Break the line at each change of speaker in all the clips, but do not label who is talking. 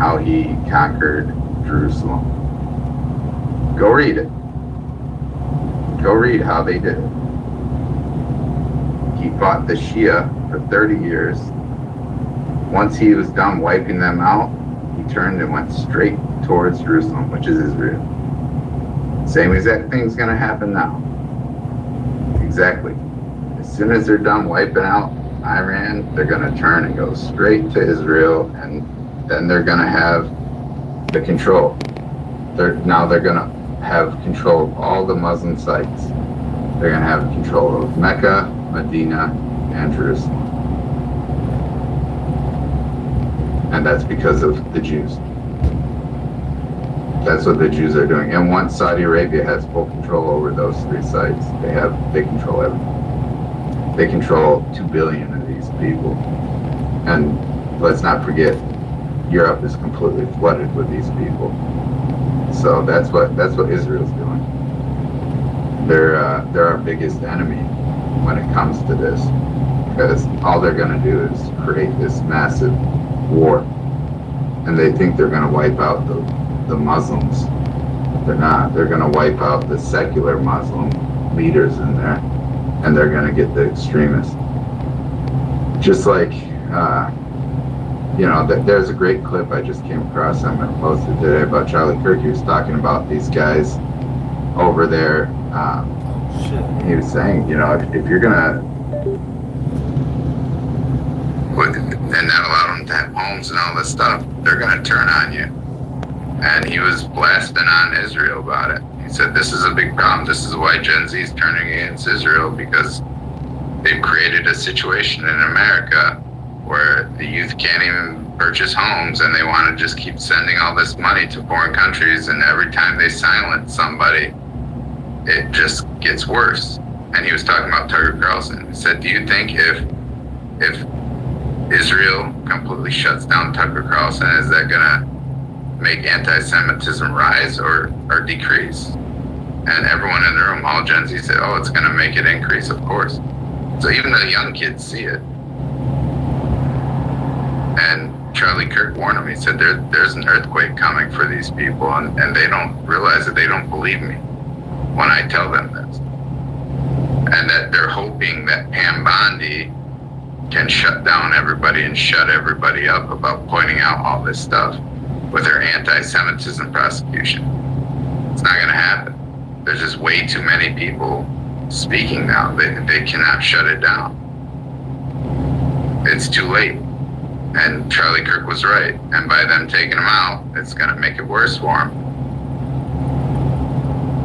how he conquered Jerusalem. Go read it. Go read how they did it. He fought the Shia for 30 years. Once he was done wiping them out, he turned and went straight towards Jerusalem, which is Israel. Same exact thing's going to happen now. Exactly. As soon as they're done wiping out Iran, they're going to turn and go straight to Israel, and then they're going to have the control. Now they're going to have control of all the Muslim sites. They're going to have control of Mecca, Medina, and Jerusalem. And that's because of the Jews. That's what the Jews are doing. And once Saudi Arabia has full control over those 3 sites, they control everything. They control 2 billion of these people. And let's not forget, Europe is completely flooded with these people. So that's what Israel's doing. They're our biggest enemy when it comes to this, because all they're going to do is create this massive war, and they think they're going to wipe out the Muslims. They're not. They're going to wipe out the secular Muslim leaders in there, and they're going to get the extremists. Just like, there's a great clip I just came across. I'm going to post it today about Charlie Kirk. He was talking about these guys over there. He was saying, if you're going to, and not allow them to have homes and all this stuff, they're going to turn on you. And he was blasting on Israel about it. He said, this is a big problem. This is why Gen Z is turning against Israel, because they've created a situation in America where the youth can't even purchase homes, and they want to just keep sending all this money to foreign countries, and every time they silence somebody, it just gets worse. And he was talking about Tucker Carlson. He said, do you think if Israel completely shuts down Tucker Carlson, is that gonna make anti-Semitism rise or decrease? And everyone in the room, all Gen Z, said, oh, it's gonna make it increase, of course. So even the young kids see it. And Charlie Kirk warned him. He said, there's an earthquake coming for these people, and they don't realize that. They don't believe me when I tell them this. And that they're hoping that Pam Bondi can shut down everybody and shut everybody up about pointing out all this stuff with her anti-Semitism prosecution. It's not going to happen. There's just way too many people speaking now. They cannot shut it down. It's too late. And Charlie Kirk was right. And by them taking him out, it's going to make it worse for him.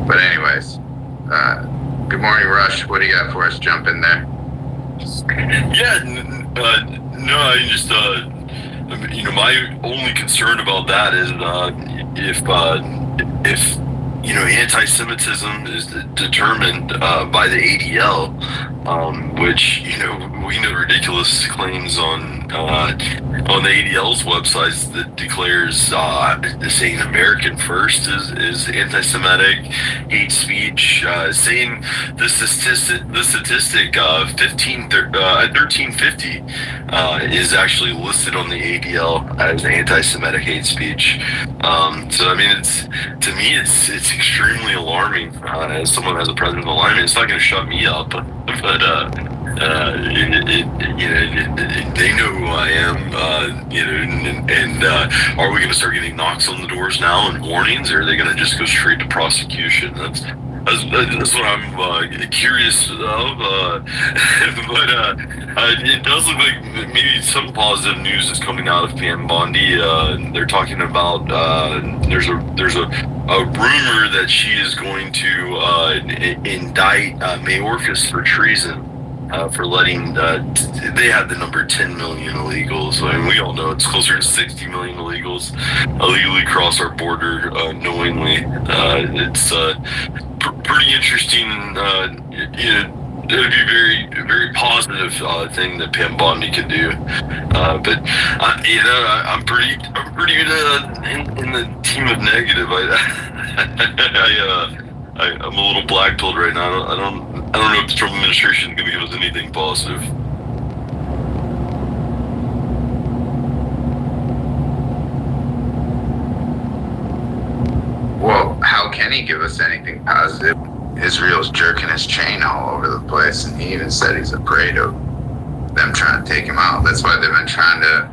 But anyways, good morning, Rush. What do you got for us? Jump in there.
Yeah, no, I just, my only concern about that is if anti-Semitism is determined by the ADL, which, we know ridiculous claims on the ADL's websites that declares saying American first is anti-Semitic, hate speech, saying the statistic 1350 is actually listed on the ADL as anti-Semitic hate speech. So I mean, it's extremely alarming as someone as a president of the line. It's not going to shut me up, but they know who I am, and are we going to start getting knocks on the doors now and warnings, or are they going to just go straight to prosecution? That's what I'm curious of, but it does look like maybe some positive news is coming out of Pam Bondi. They're talking about there's a rumor that she is going to indict Mayorkas for treason. For letting, they had the number 10 million illegals. I mean, we all know it's closer to 60 million illegals illegally cross our border knowingly. It's pretty interesting. It would be a very, very positive thing that Pam Bondi could do. But I'm pretty in the team of negative. I'm a little black-pilled right now. I don't know if the Trump administration is going to give us anything positive.
he give us anything positive? Israel's jerking his chain all over the place, and he even said he's afraid of them trying to take him out. That's why they've been trying to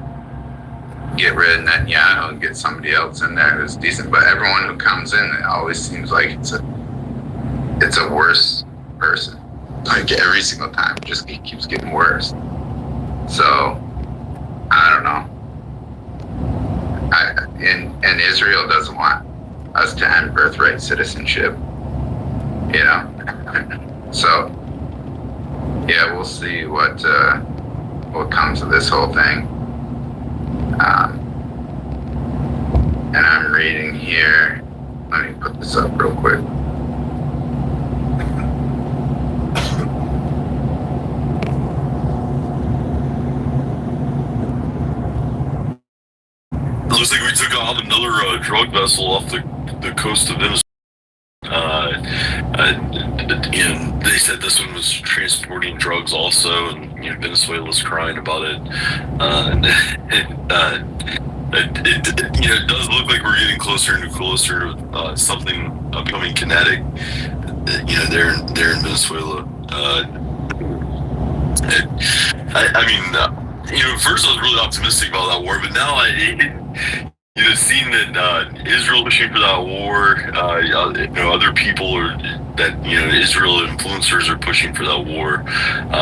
get rid of Netanyahu and get somebody else in there who's decent. But everyone who comes in, it always seems like it's a worse person. Like every single time, it just keeps getting worse. So I don't know. And Israel doesn't want us to end birthright citizenship, you know. So yeah, we'll see what comes of this whole thing. And I'm reading here. Let me put this up real quick.
It looks like we took out another drug vessel off the coast of Venezuela. And they said this one was transporting drugs also, and Venezuela's crying about it. It does look like we're getting closer and closer to something becoming kinetic. There in Venezuela. First I was really optimistic about that war, but now seeing that Israel pushing for that war, other people Israel influencers are pushing for that war.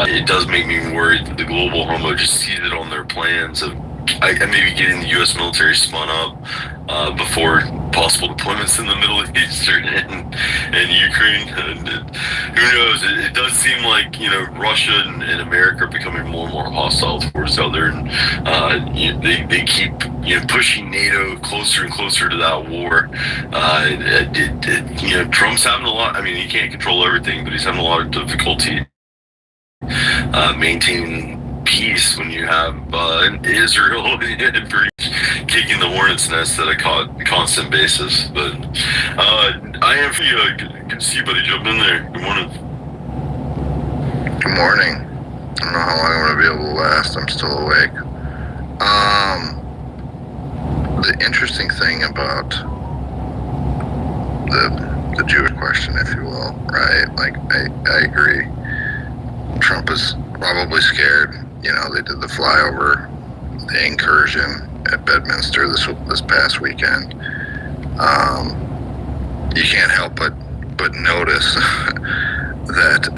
It does make me worried that the global homo just sees it on their plans of maybe getting the U.S. military spun up before possible deployments in the Middle East and Ukraine. And who knows? It does seem like Russia and America are becoming more and more hostile towards each other, and they keep pushing NATO closer and closer to that war. Trump's having a lot. I mean, he can't control everything, but he's having a lot of difficulty maintaining peace when you have Israel kicking the hornet's nest at a constant basis. But I am for you. Good to see you, buddy. Jump in there. Good morning.
Good morning. I don't know how long I'm going to be able to last. I'm still awake. The interesting thing about the Jewish question, if you will, right? Like, I agree. Trump is probably scared. They did the flyover, the incursion at Bedminster this past weekend. You can't help but notice that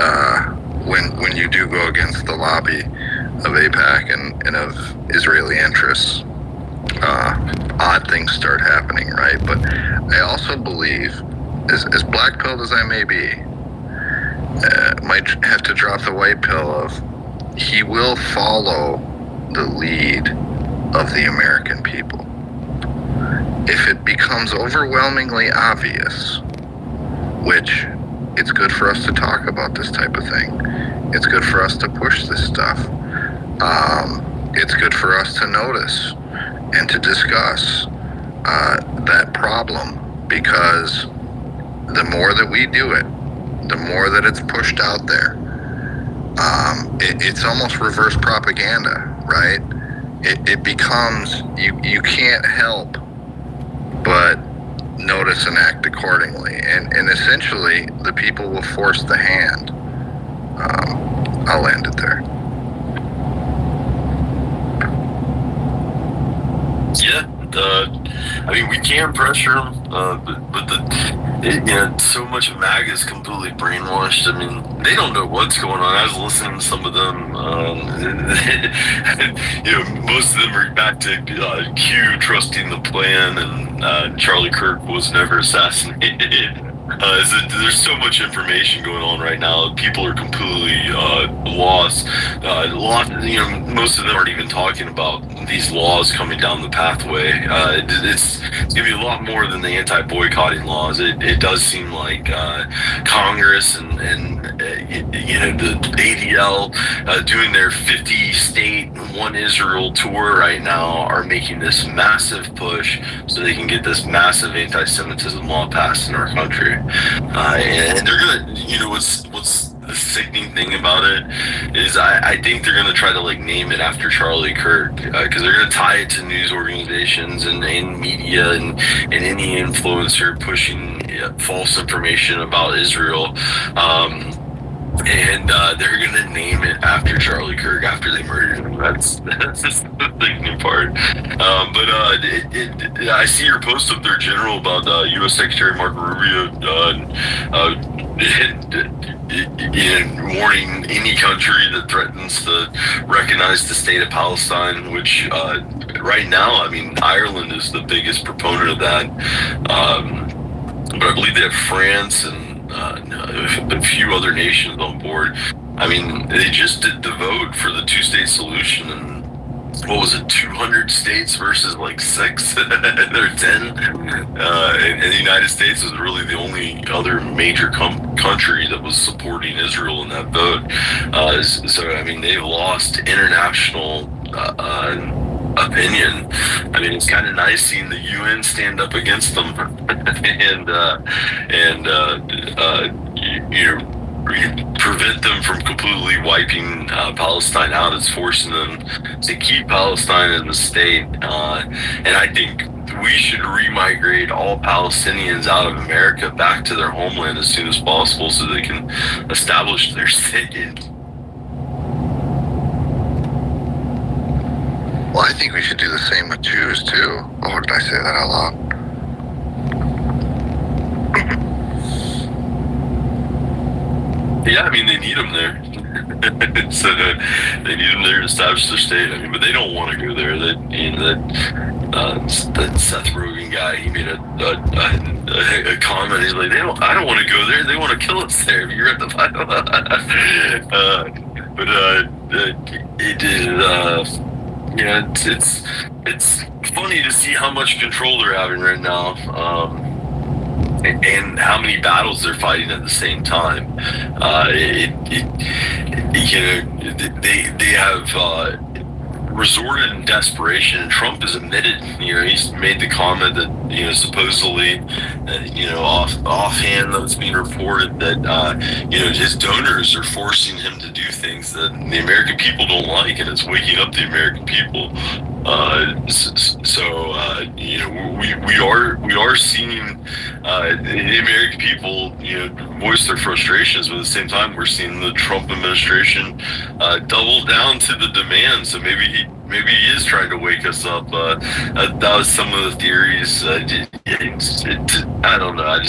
when you do go against the lobby of AIPAC and of Israeli interests, odd things start happening, right? But I also believe, as black-pilled as I may be, might have to drop the white pill of he will follow the lead of the American people. If it becomes overwhelmingly obvious, which it's good for us to talk about this type of thing, it's good for us to push this stuff, it's good for us to notice and to discuss that problem, because the more that we do it, the more that it's pushed out there, it's almost reverse propaganda, right? It becomes, you can't help but notice and act accordingly, and essentially the people will force the hand. I'll land it there.
Yeah, we can pressure them, but so much of MAGA is completely brainwashed. I mean, they don't know what's going on. I was listening to some of them. Most of them are back to Q trusting the plan, and Charlie Kirk was never assassinated. There's so much information going on right now. People are completely lost. Most of them aren't even talking about these laws coming down the pathway. It's going to be a lot more than the anti-boycotting laws. It does seem like Congress and the ADL doing their 50-state One Israel tour right now are making this massive push so they can get this massive anti-Semitism law passed in our country. And they're gonna, what's the sickening thing about it is I think they're going to try to like name it after Charlie Kirk, because they're going to tie it to news organizations and media and any influencer pushing false information about Israel. And they're gonna name it after Charlie Kirk after they murdered him. That's just the thinking part. I see your post up there, General, about U.S. Secretary Marco Rubio warning any country that threatens to recognize the state of Palestine, which right now, I mean, Ireland is the biggest proponent of that. But I believe they have France and a few other nations on board. I mean, they just did the vote for the two-state solution, and what was it, 200 states versus like 6 or 10? And the United States was really the only other major country that was supporting Israel in that vote. So, I mean, they lost international opinion. I mean, it's kind of nice seeing the UN stand up against them prevent them from completely wiping Palestine out. It's forcing them to keep Palestine as a state, and I think we should remigrate all Palestinians out of America back to their homeland as soon as possible so they can establish their state.
Well, I think we should do the same with Jews, too. Oh, did I say that out loud?
Yeah, I mean, they need them there. So they need them there to establish their state. I mean, but they don't want to go there. That Seth Rogen guy, he made a comment. He's like, I don't want to go there. They want to kill us there. You're at the Bible. It is. It's funny to see how much control they're having right now, and how many battles they're fighting at the same time. They have resorted in desperation, and Trump has admitted. He's made the comment that supposedly, offhand, that it's being reported that his donors are forcing him to do things that the American people don't like, and it's waking up the American people. We are seeing the American people voice their frustrations, but at the same time we're seeing the Trump administration double down to the demand. So maybe he is trying to wake us up. That was some of the theories. I don't know. I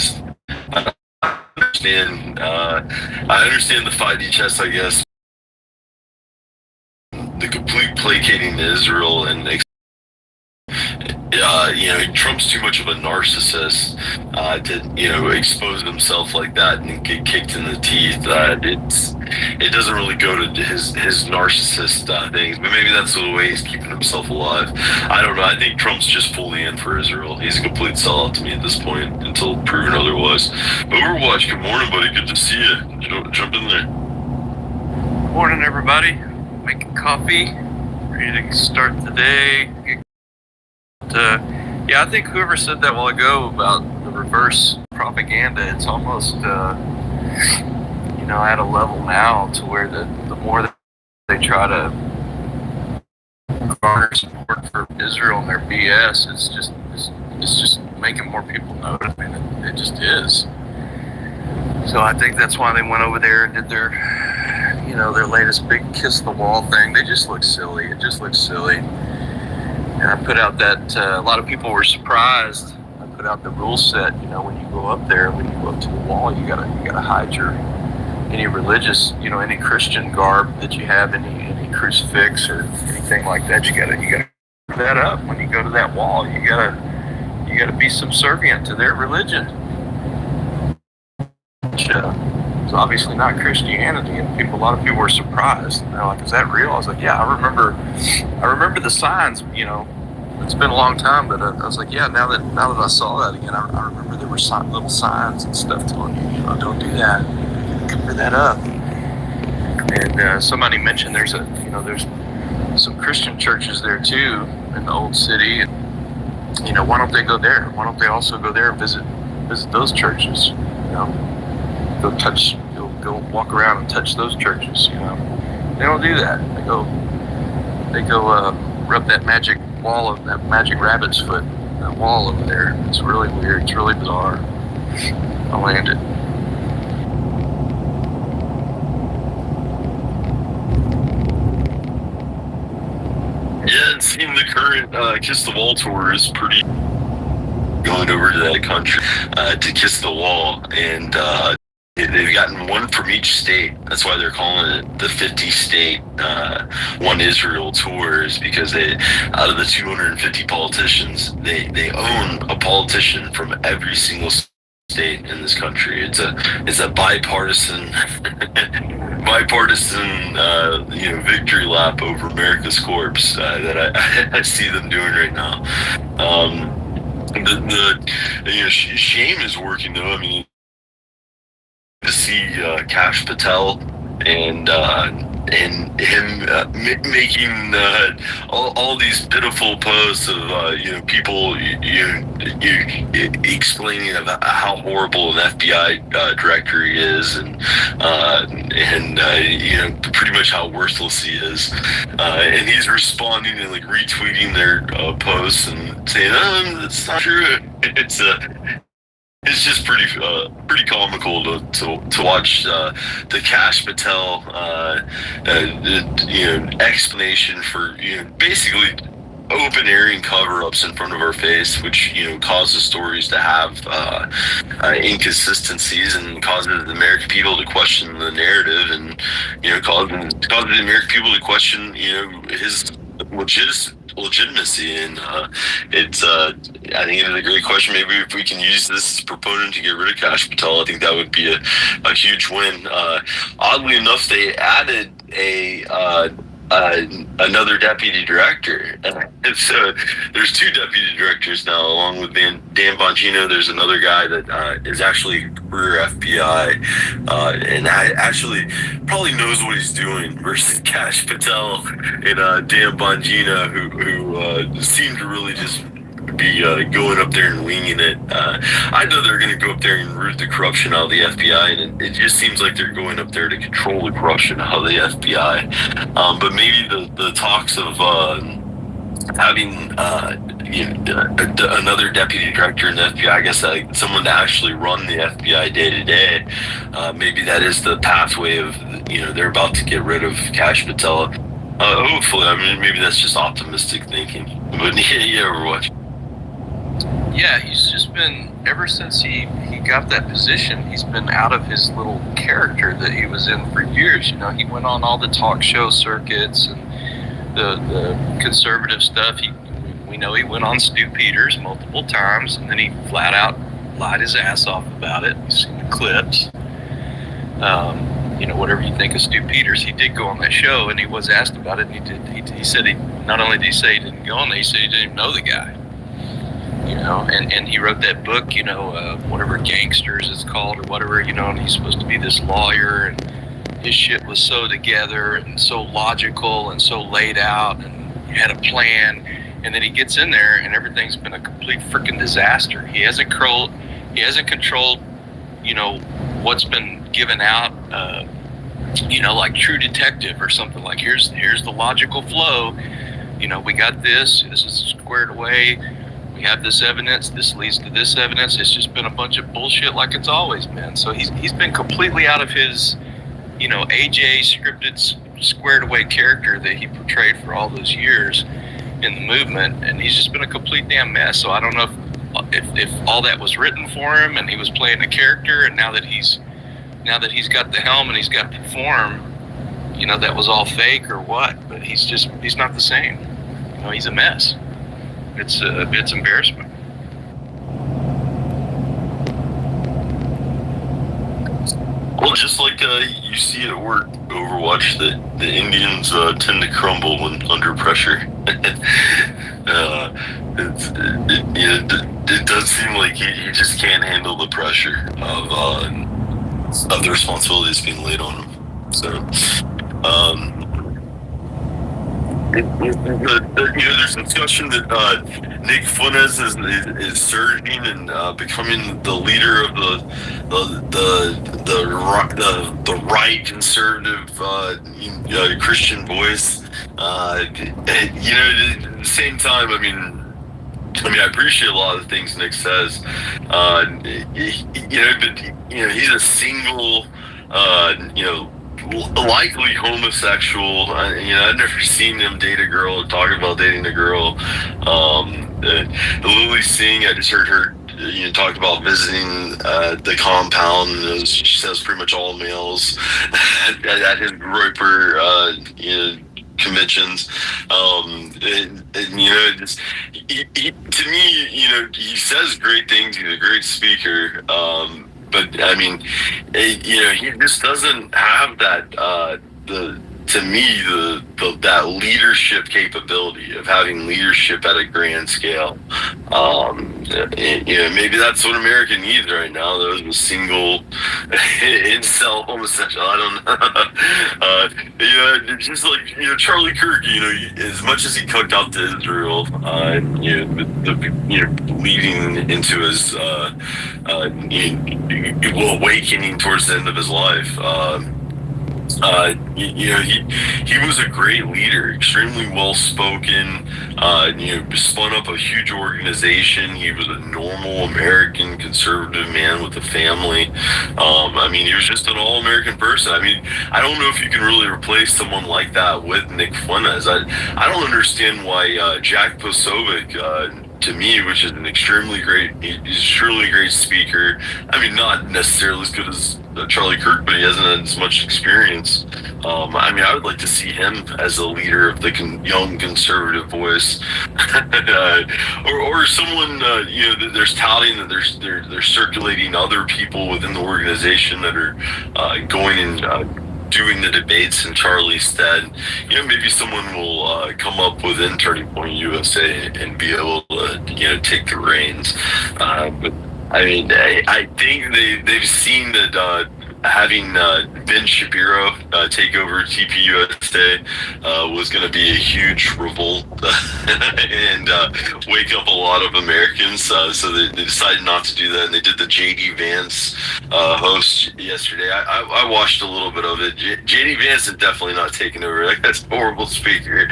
understand. I understand the 5D chess, I guess. The complete placating to Israel and Trump's too much of a narcissist to expose himself like that and get kicked in the teeth. It doesn't really go to his narcissist things, but maybe that's the way he's keeping himself alive. I don't know. I think Trump's just fully in for Israel. He's a complete sellout to me at this point until proven otherwise. But Overwatch, good morning, buddy. Good to see you. Jump in there.
Morning, everybody. Making coffee, ready to start the day. I think whoever said that a while ago about the reverse propaganda, it's almost, at a level now to where the more that they try to garner support for Israel and their BS, it's just making more people know it. I mean, it just is. So I think that's why they went over there and did their latest big kiss the wall thing. They just look silly. It just looks silly. And I put out that a lot of people were surprised. I put out the rule set. When you go up there, when you go up to the wall, you gotta hide your any religious, any Christian garb that you have, any crucifix or anything like that. You gotta put that up when you go to that wall. You gotta be subservient to their religion. It's obviously not Christianity, and a lot of people were surprised. They're like, "Is that real?" I was like, "Yeah, I remember the signs." It's been a long time, but I was like, "Yeah." Now that I saw that again, I remember there were little signs and stuff telling you, don't do that, cover that up. And somebody mentioned there's some Christian churches there too in the old city, and why don't they go there? Why don't they also go there and visit those churches? Go go walk around and touch those churches. You know, they don't do that. They go rub that magic wall of that magic rabbit's foot, that wall over there. It's really weird. It's really bizarre. I landed.
Yeah, it seemed the current Kiss the Wall tour is pretty going over to that country to kiss the wall, and they've gotten one from each state. That's why they're calling it the 50-state One Israel tours, because out of the 250 politicians, they own a politician from every single state in this country. It's a bipartisan victory lap over America's corpse that I see them doing right now. Shame is working though. I mean, to see Kash Patel and him making all these pitiful posts of people explaining about how horrible an FBI director he is, and pretty much how worthless he is, and he's responding and like retweeting their posts and saying, that's not true. It's just pretty comical to watch the Kash Patel explanation for basically open airing cover-ups in front of our face, which causes stories to have inconsistencies and causes the American people to question the narrative, and causes the American people to question his legitimacy. And I think it is a great question. Maybe if we can use this proponent to get rid of Kash Patel, I think that would be a huge win. Oddly enough, they added another deputy director. So there's two deputy directors now, along with Dan Bongino. There's another guy that is actually a career FBI and actually probably knows what he's doing, versus Kash Patel and Dan Bongino, who seem to really just be going up there and winging it. I know they're going to go up there and root the corruption out of the FBI, and it just seems like they're going up there to control the corruption out of the FBI. But maybe the talks of having another deputy director in the FBI, I guess someone to actually run the FBI day to day, maybe that is the pathway of, they're about to get rid of Kash Patel. Hopefully, I mean, maybe that's just optimistic thinking. But yeah, Overwatch.
Yeah, he's just been, ever since he got that position, he's been out of his little character that he was in for years. He went on all the talk show circuits and the conservative stuff. We know he went on Stu Peters multiple times, and then he flat out lied his ass off about it. You've seen the clips. Whatever you think of Stu Peters, he did go on that show, and he was asked about it, and he said not only did he say he didn't go on there, he said he didn't even know the guy. And he wrote that book, whatever Gangsters it's called or whatever, and he's supposed to be this lawyer, and his shit was so together and so logical and so laid out, and he had a plan, and then he gets in there and everything's been a complete freaking disaster. He hasn't controlled, what's been given out, like True Detective or something, like here's the logical flow, we got this is squared away. We have this evidence. This leads to this evidence. It's just been a bunch of bullshit, like it's always been. So he's been completely out of his, AJ scripted, squared away character that he portrayed for all those years in the movement, and he's just been a complete damn mess. So I don't know if all that was written for him and he was playing a character, and now that he's got the helm and he's got the form, that was all fake or what. But he's not the same. He's a mess. It's embarrassment.
Well, just like you see at work, Overwatch, the Indians tend to crumble when under pressure. It does seem like he just can't handle the pressure of the responsibilities being laid on him. So, there's discussion that Nick Funes is surging and becoming the leader of the right conservative Christian voice. At the same time, I mean, I appreciate a lot of the things Nick says. But he's a single, likely homosexual. I've never seen him date a girl or talk about dating a girl. Lily Singh, I just heard her, talk about visiting the compound. She says pretty much all males at his Groyper, conventions. To me, he says great things. He's a great speaker. But I mean, he just doesn't have that. That leadership capability of having leadership at a grand scale. Maybe that's what America needs right now. Those with single incel homosexual. I don't know. Just like Charlie Kirk. As much as he cooked out to Israel, leading into his awakening towards the end of his life. He was a great leader, extremely well spoken. Spun up a huge organization. He was a normal American conservative man with a family. He was just an all-American person. I don't know if you can really replace someone like that with Nick Funes. I don't understand why Jack Posobiec, to me, which is an extremely great speaker. Not necessarily as good as Charlie Kirk, but he hasn't had as much experience. I would like to see him as a leader of the young conservative voice, or someone there's touting that they're circulating other people within the organization that are going and doing the debates in Charlie's stead. Maybe someone will come up within Turning Point USA and be able to take the reins. But I think they've seen that having Ben Shapiro take over TPUSA was going to be a huge revolt and wake up a lot of Americans. So they decided not to do that, and they did the JD Vance host yesterday. I watched a little bit of it. JD Vance is definitely not taking over. That guy's a horrible speaker.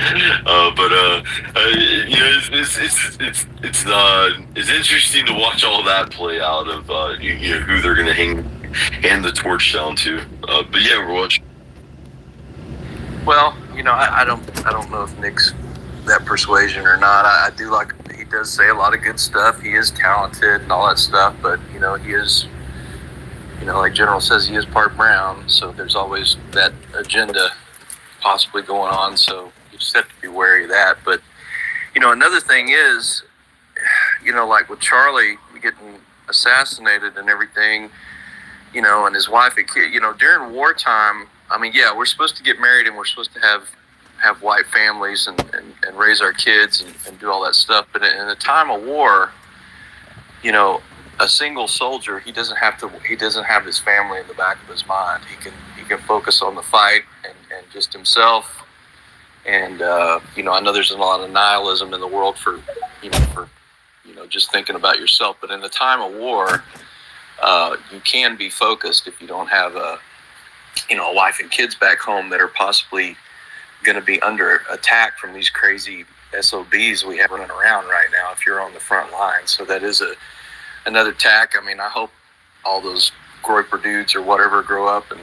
It's interesting to watch all that play out of who they're going to hand the torch down to. But yeah, we're watching.
Well, I don't know if Nick's that persuasion or not. I do like, he does say a lot of good stuff. He is talented and all that stuff, but he is, like General says, he is part brown, so there's always that agenda possibly going on, so you just have to be wary of that. But another thing is, like with Charlie getting assassinated and everything, and his wife and kid, during wartime, we're supposed to get married and we're supposed to have white families and raise our kids and do all that stuff. But in a time of war, a single soldier, he doesn't have his family in the back of his mind. He can focus on the fight and just himself. And I know there's a lot of nihilism in the world for just thinking about yourself. But in the time of war, you can be focused if you don't have a wife and kids back home that are possibly going to be under attack from these crazy SOBs we have running around right now if you're on the front line. So that is another tack. I hope all those Groyper dudes or whatever grow up and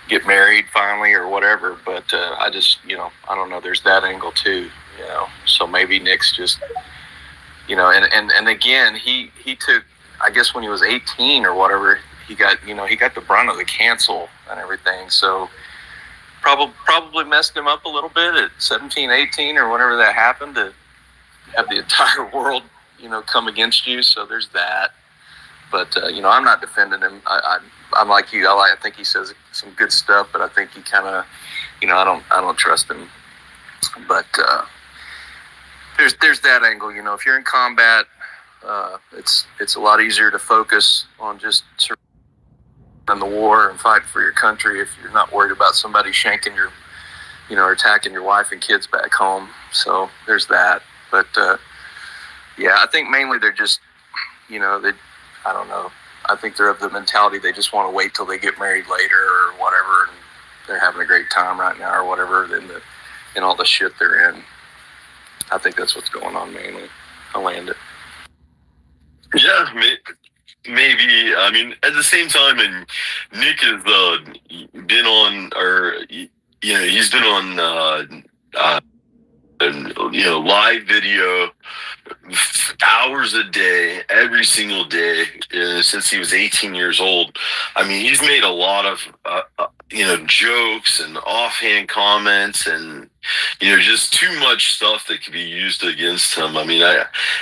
get married finally or whatever. But I just, I don't know. There's that angle too, So maybe Nick's just, and again, he took, I guess when he was 18 or whatever, he got the brunt of the cancel and everything. So probably messed him up a little bit at 17, 18 or whenever that happened, to have the entire world, come against you. So there's that. But, I'm not defending him. I'm like you. I think he says some good stuff, but I think he kind of, I don't trust him. But there's that angle. If you're in combat, it's a lot easier to focus on just surviving the war and fight for your country if you're not worried about somebody shanking are attacking your wife and kids back home. So there's that. But yeah, I think mainly they're just, they, I don't know. I think they're of the mentality they just want to wait till they get married later or whatever, and they're having a great time right now or whatever. In all the shit they're in. I think that's what's going on mainly. I'll land it.
Yeah, maybe. I mean, at the same time, and Nick has been on, or he's been on, live video hours a day, every single day since he was 18 years old. I mean, he's made a lot of jokes and offhand comments and just too much stuff that could be used against him. I mean,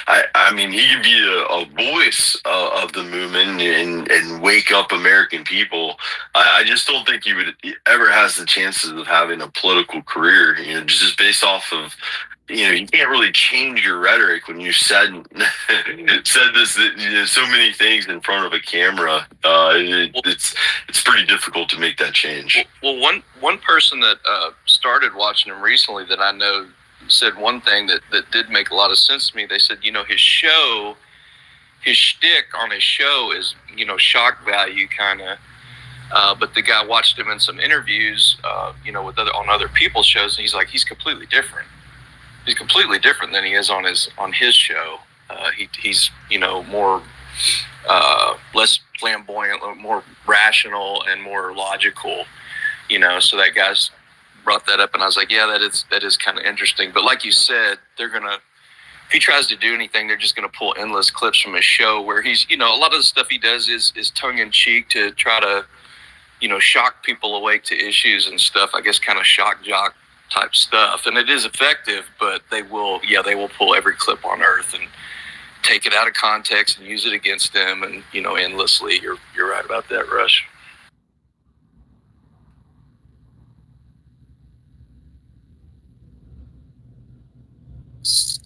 I mean, he could be a voice of the movement and wake up American people. I just don't think he would ever has the chances of having a political career. Just based off of. You can't really change your rhetoric when you said this, so many things in front of a camera. It's pretty difficult to make that change.
Well, one person that started watching him recently that I know said one thing that did make a lot of sense to me. They said, his shtick on his show is, shock value kind of. But the guy watched him in some interviews, with other people's shows, and he's like, he's completely different. He's completely different than he is on his show. He's more less flamboyant, more rational, and more logical. So that guy's brought that up, and I was like, yeah, that is kind of interesting. But like you said, if he tries to do anything, they're just gonna pull endless clips from his show where he's a lot of the stuff he does is tongue in cheek to try to shock people awake to issues and stuff. I guess kind of shock jock type stuff, and it is effective, but they will pull every clip on earth and take it out of context and use it against them, and endlessly. You're right about that, Rush.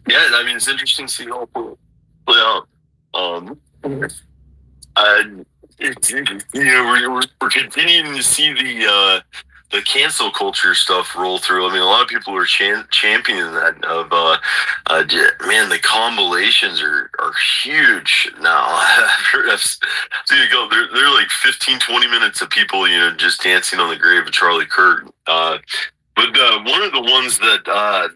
Yeah, I mean, it's interesting to see it all play out. We're continuing to see the cancel culture stuff roll through. I mean, a lot of people are championing that. Man, the compilations are huge now. So they're like 15-20 minutes of people, just dancing on the grave of Charlie Kirk. But one of the ones that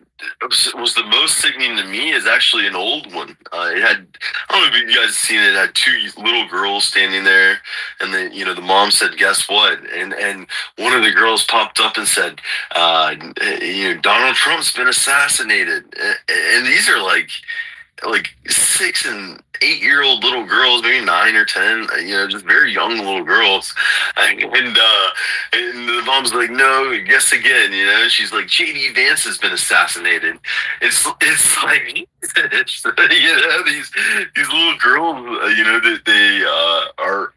was the most sickening to me is actually an old one. It had, I don't know if you guys have seen it. It had two little girls standing there, and the mom said, "Guess what?" And one of the girls popped up and said, "Donald Trump's been assassinated." And these are like 6 and 8-year-old little girls, maybe 9 or 10, just very young little girls. And the mom's like, "No, guess again." She's like, "JD Vance has been assassinated." It's like, these little girls, that they are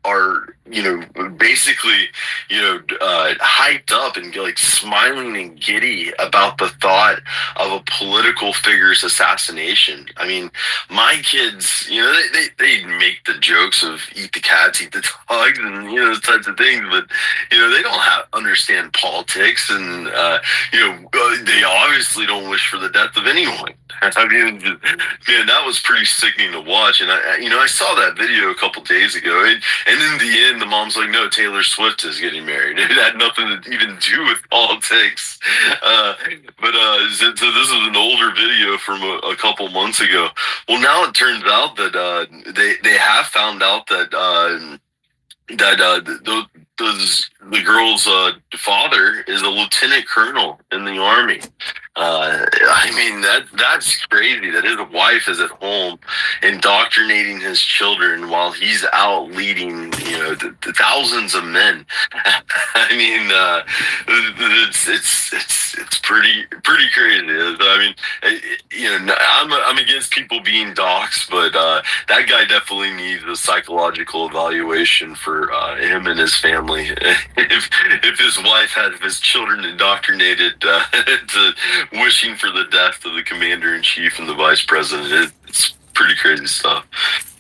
basically hyped up and like smiling and giddy about the thought of a political figure's assassination. I mean, my kids, they make the jokes of eat the cats, eat the dogs, and those types of things, but they don't understand politics, and they obviously don't wish for the death of anyone. I mean, man, that was pretty sickening to watch. And I saw that video a couple days ago, and in the end, the mom's like, "No, Taylor Swift is getting married." It had nothing to even do with politics. So this is an older video from a couple months ago. Well, now it turns out that they have found out that the girl's father is a lieutenant colonel in the Army. I mean, that's crazy that his wife is at home indoctrinating his children while he's out leading, the thousands of men. I mean, it's pretty crazy. I mean, I'm against people being doxxed, but that guy definitely needs a psychological evaluation for him and his family. If his wife has his children indoctrinated to wishing for the death of the commander-in-chief and the vice president, it's pretty crazy stuff.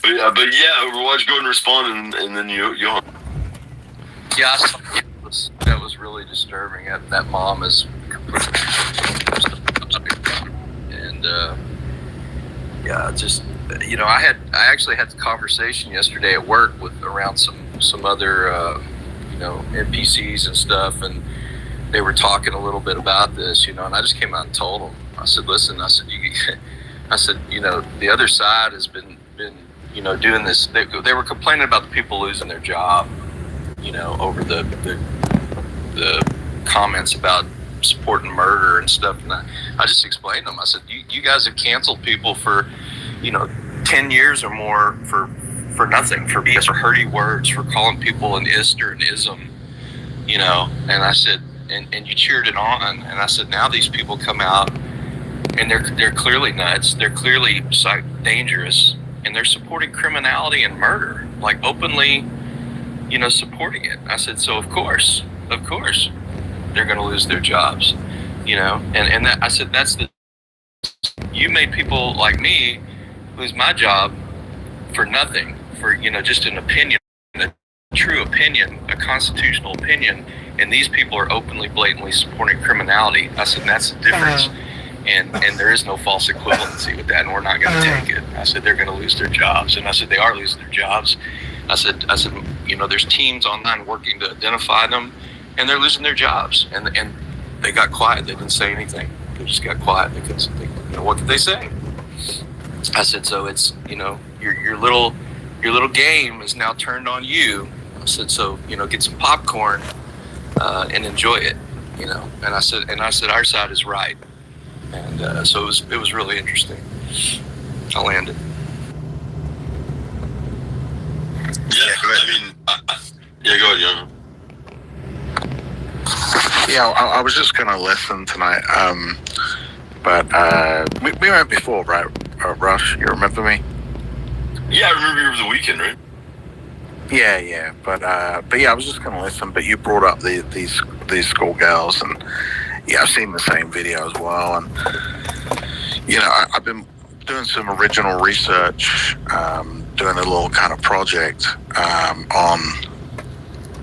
But yeah, Overwatch, go and respond, and then you.
Yeah, that was really disturbing. That mom is And yeah, just I actually had the conversation yesterday at work with around some other NPCs and stuff, and they were talking a little bit about this, and I just came out and told them. I said, listen, I said, the other side has been doing this. They were complaining about the people losing their job, over the comments about supporting murder and stuff. And I just explained to them. I said, you guys have canceled people for 10 years or more for nothing, for BS, for hurty words, for calling people an ist or an ism, and I said, and you cheered it on, and I said, now these people come out and they're clearly nuts, they're clearly dangerous, and they're supporting criminality and murder, like openly, supporting it. I said, so of course they're going to lose their jobs, and that, I said, you made people like me lose my job for nothing, for just an opinion, a true opinion, a constitutional opinion, and these people are openly, blatantly supporting criminality. I said, that's the difference, and there is no false equivalency with that, and we're not going to take it. I said, they're going to lose their jobs, and I said, they are losing their jobs. I said, there's teams online working to identify them, and they're losing their jobs, and they got quiet. They didn't say anything. They just got quiet. They couldn't. What could they say? I said, so it's your little game is now turned on you. I said, so get some popcorn and enjoy it, And I said our side is right, and so it was really interesting. I landed.
Yeah, go ahead, Young.
Yeah, I was just going to listen tonight, but we went before, right, Rush? You remember me?
Yeah, I remember you over the weekend, right?
Yeah, but yeah, I was just going to listen. But you brought up these schoolgirls, and yeah, I've seen the same video as well. And I've been doing some original research, doing a little kind of project on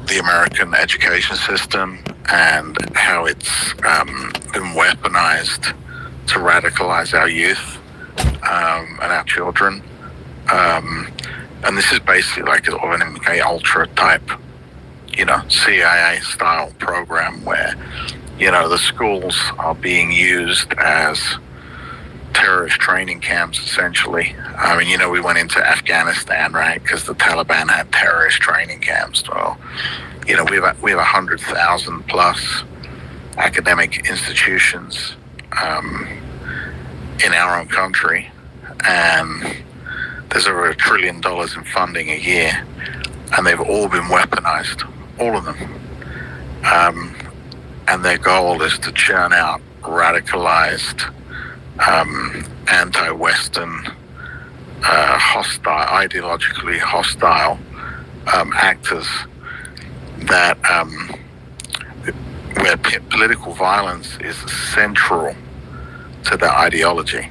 the American education system and how it's been weaponized to radicalize our youth and our children. And this is basically like an MK Ultra type, CIA style program where, the schools are being used as terrorist training camps, essentially. I mean, we went into Afghanistan, right, because the Taliban had terrorist training camps. Well, we have 100,000 plus academic institutions in our own country, and there's over $1 trillion in funding a year, and they've all been weaponized, all of them. And their goal is to churn out radicalized, anti-Western, hostile, ideologically hostile actors that where political violence is central to their ideology.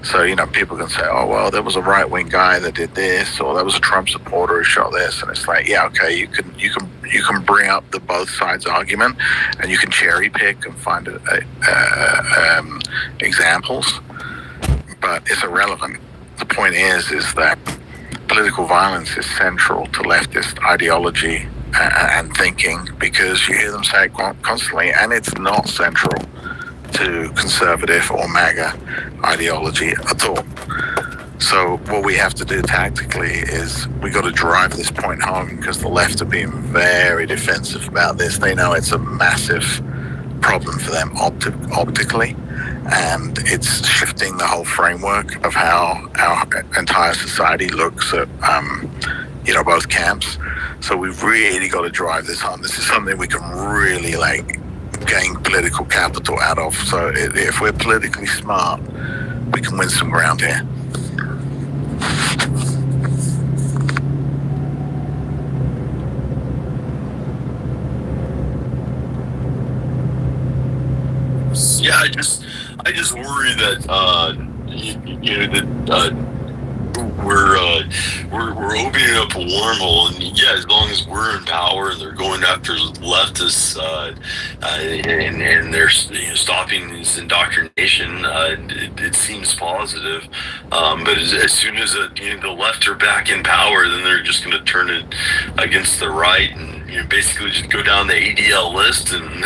So, people can say, oh, well, there was a right-wing guy that did this, or there was a Trump supporter who shot this. And it's like, yeah, okay, you can bring up the both sides argument, and you can cherry pick and find examples, but it's irrelevant. The point is that political violence is central to leftist ideology and thinking, because you hear them say it constantly, and it's not central to conservative or MAGA ideology at all. So what we have to do tactically is we got to drive this point home, because the left are being very defensive about this. They know it's a massive problem for them optically, and it's shifting the whole framework of how our entire society looks at both camps. So we've really got to drive this home. This is something we can really gain political capital out of. So if we're politically smart, we can win some ground here.
Yeah, I just worry that we're we're opening up a wormhole, and yeah, as long as we're in power and they're going after leftists, and they're stopping this indoctrination, it seems positive. But as soon as the left are back in power, then they're just going to turn it against the right, and basically just go down the ADL list, and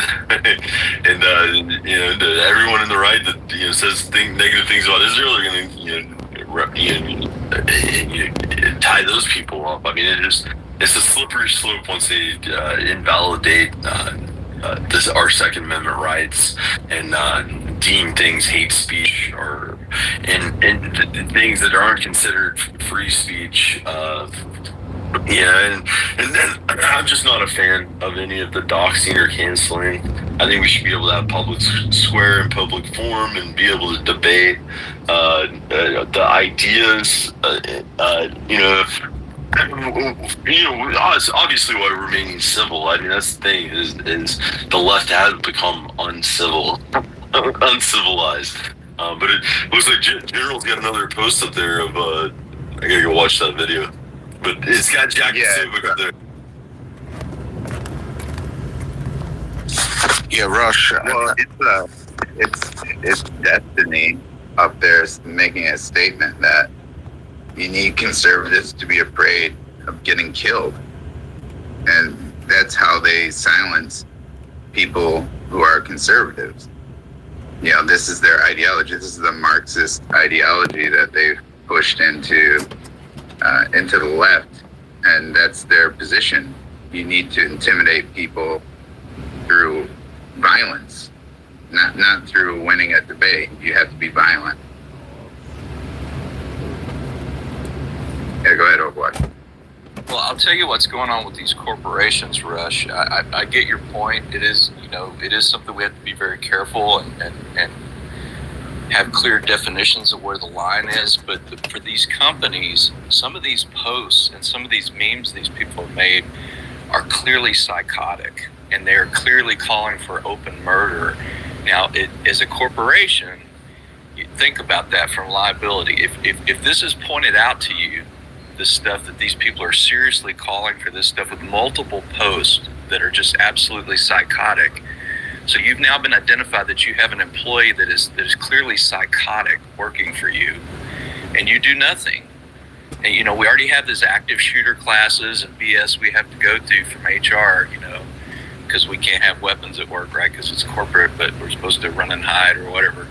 everyone in the right that says negative things about Israel are going to tie those people up. I mean, it's a slippery slope once they invalidate our Second Amendment rights and deem things hate speech and things that aren't considered free speech. And then I'm just not a fan of any of the doxing or canceling. I think we should be able to have public square and public forum and be able to debate the ideas. Obviously while remaining civil. I mean, that's the thing is the left has become uncivilized. But it looks like General's got another post up there of I gotta go watch that video. But it's got Jack Civic up there.
Yeah, Rush.
Well, it's Destiny up there making a statement that you need conservatives to be afraid of getting killed, and that's how they silence people who are conservatives. This is their ideology. This is the Marxist ideology that they've pushed into the left, and that's their position. You need to intimidate people through violence, not through winning a debate. You have to be violent. Yeah, go ahead, Overwatch.
Well, I'll tell you what's going on with these corporations, Rush. I get your point. It is something we have to be very careful and have clear definitions of where the line is. But for these companies, some of these posts and some of these memes these people have made are clearly psychotic, and they're clearly calling for open murder. Now, as a corporation, you think about that from liability. If this is pointed out to you, the stuff that these people are seriously calling for, this stuff with multiple posts that are just absolutely psychotic. So you've now been identified that you have an employee that is clearly psychotic working for you, and you do nothing. And we already have this active shooter classes and BS we have to go through from HR, because we can't have weapons at work, right? Because it's corporate, but we're supposed to run and hide or whatever.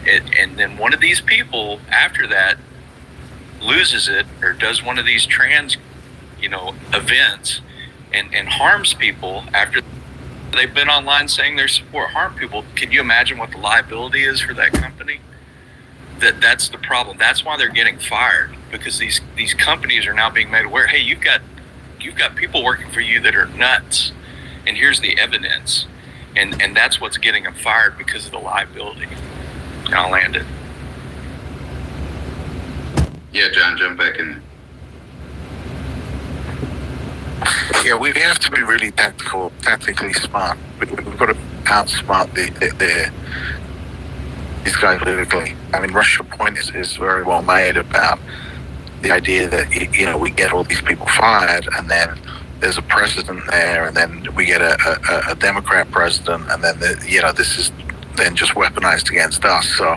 And then one of these people after that loses it or does one of these trans, events and harms people after they've been online saying their support, harm people. Can you imagine what the liability is for that company? That's the problem. That's why they're getting fired, because these companies are now being made aware, hey, you've got people working for you that are nuts, and here's the evidence. And that's what's getting them fired, because of the liability. And I'll land it.
Yeah, John, jump back in.
Yeah, we have to be really tactically smart. We've got to outsmart these guys politically. I mean, Rush's point is very well made about the idea that we get all these people fired, and then there's a president there, and then we get a Democrat president, and then this is then just weaponized against us. So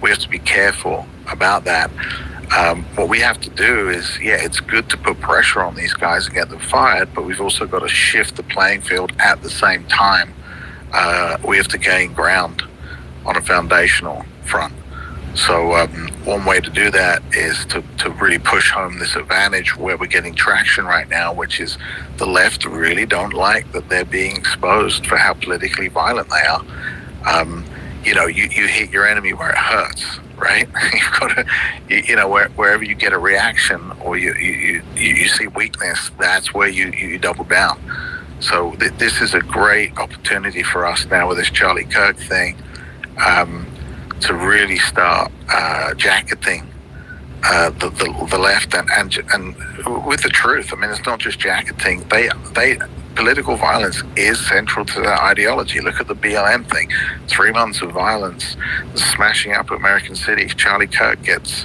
we have to be careful about that. What we have to do is, it's good to put pressure on these guys and get them fired, but we've also got to shift the playing field at the same time. We have to gain ground on a foundational front. So one way to do that is to really push home this advantage where we're getting traction right now, which is the left really don't like that they're being exposed for how politically violent they are. You hit your enemy where it hurts, right? You've got to, wherever you get a reaction or you see weakness, that's where you double down. So this is a great opportunity for us now with this Charlie Kirk thing, to really start jacketing the left and with the truth. I mean, it's not just jacketing. They political violence is central to their ideology. Look at the BLM thing. 3 months of violence, smashing up American cities. Charlie Kirk gets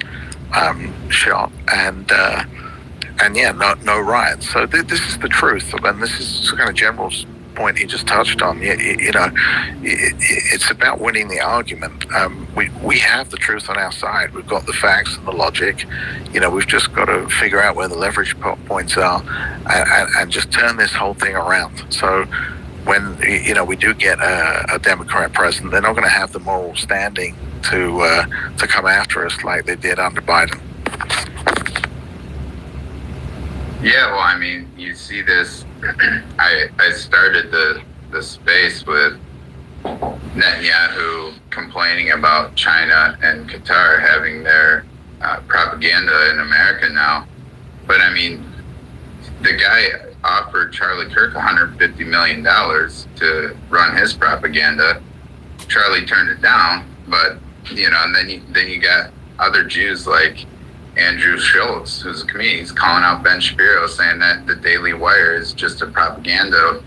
shot, and and yeah, no riots. So this is the truth, and this is kind of General's point he just touched on. It's about winning the argument. We have the truth on our side. We've got the facts and the logic. We've just got to figure out where the leverage points are, and just turn this whole thing around. So when we do get a Democrat president, they're not going to have the moral standing to come after us like they did under Biden.
Yeah, well, I mean, you see this. I started the space with Netanyahu complaining about China and Qatar having their propaganda in America now. But I mean, the guy offered Charlie Kirk $150 million to run his propaganda. Charlie turned it down, but and then you got other Jews like Andrew Schultz, who's a comedian, he's calling out Ben Shapiro, saying that the Daily Wire is just a propaganda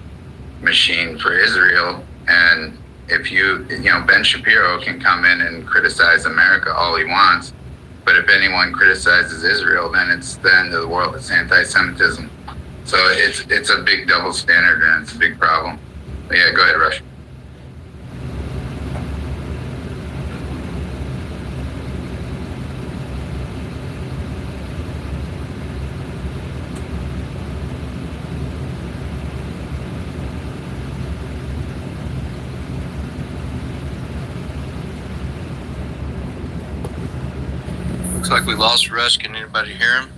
machine for Israel. And if Ben Shapiro can come in and criticize America all he wants, but if anyone criticizes Israel, then it's the end of the world. It's anti-Semitism. So it's a big double standard, and it's a big problem. But yeah, go ahead, Rush.
Looks like we lost Russ. Can anybody hear him?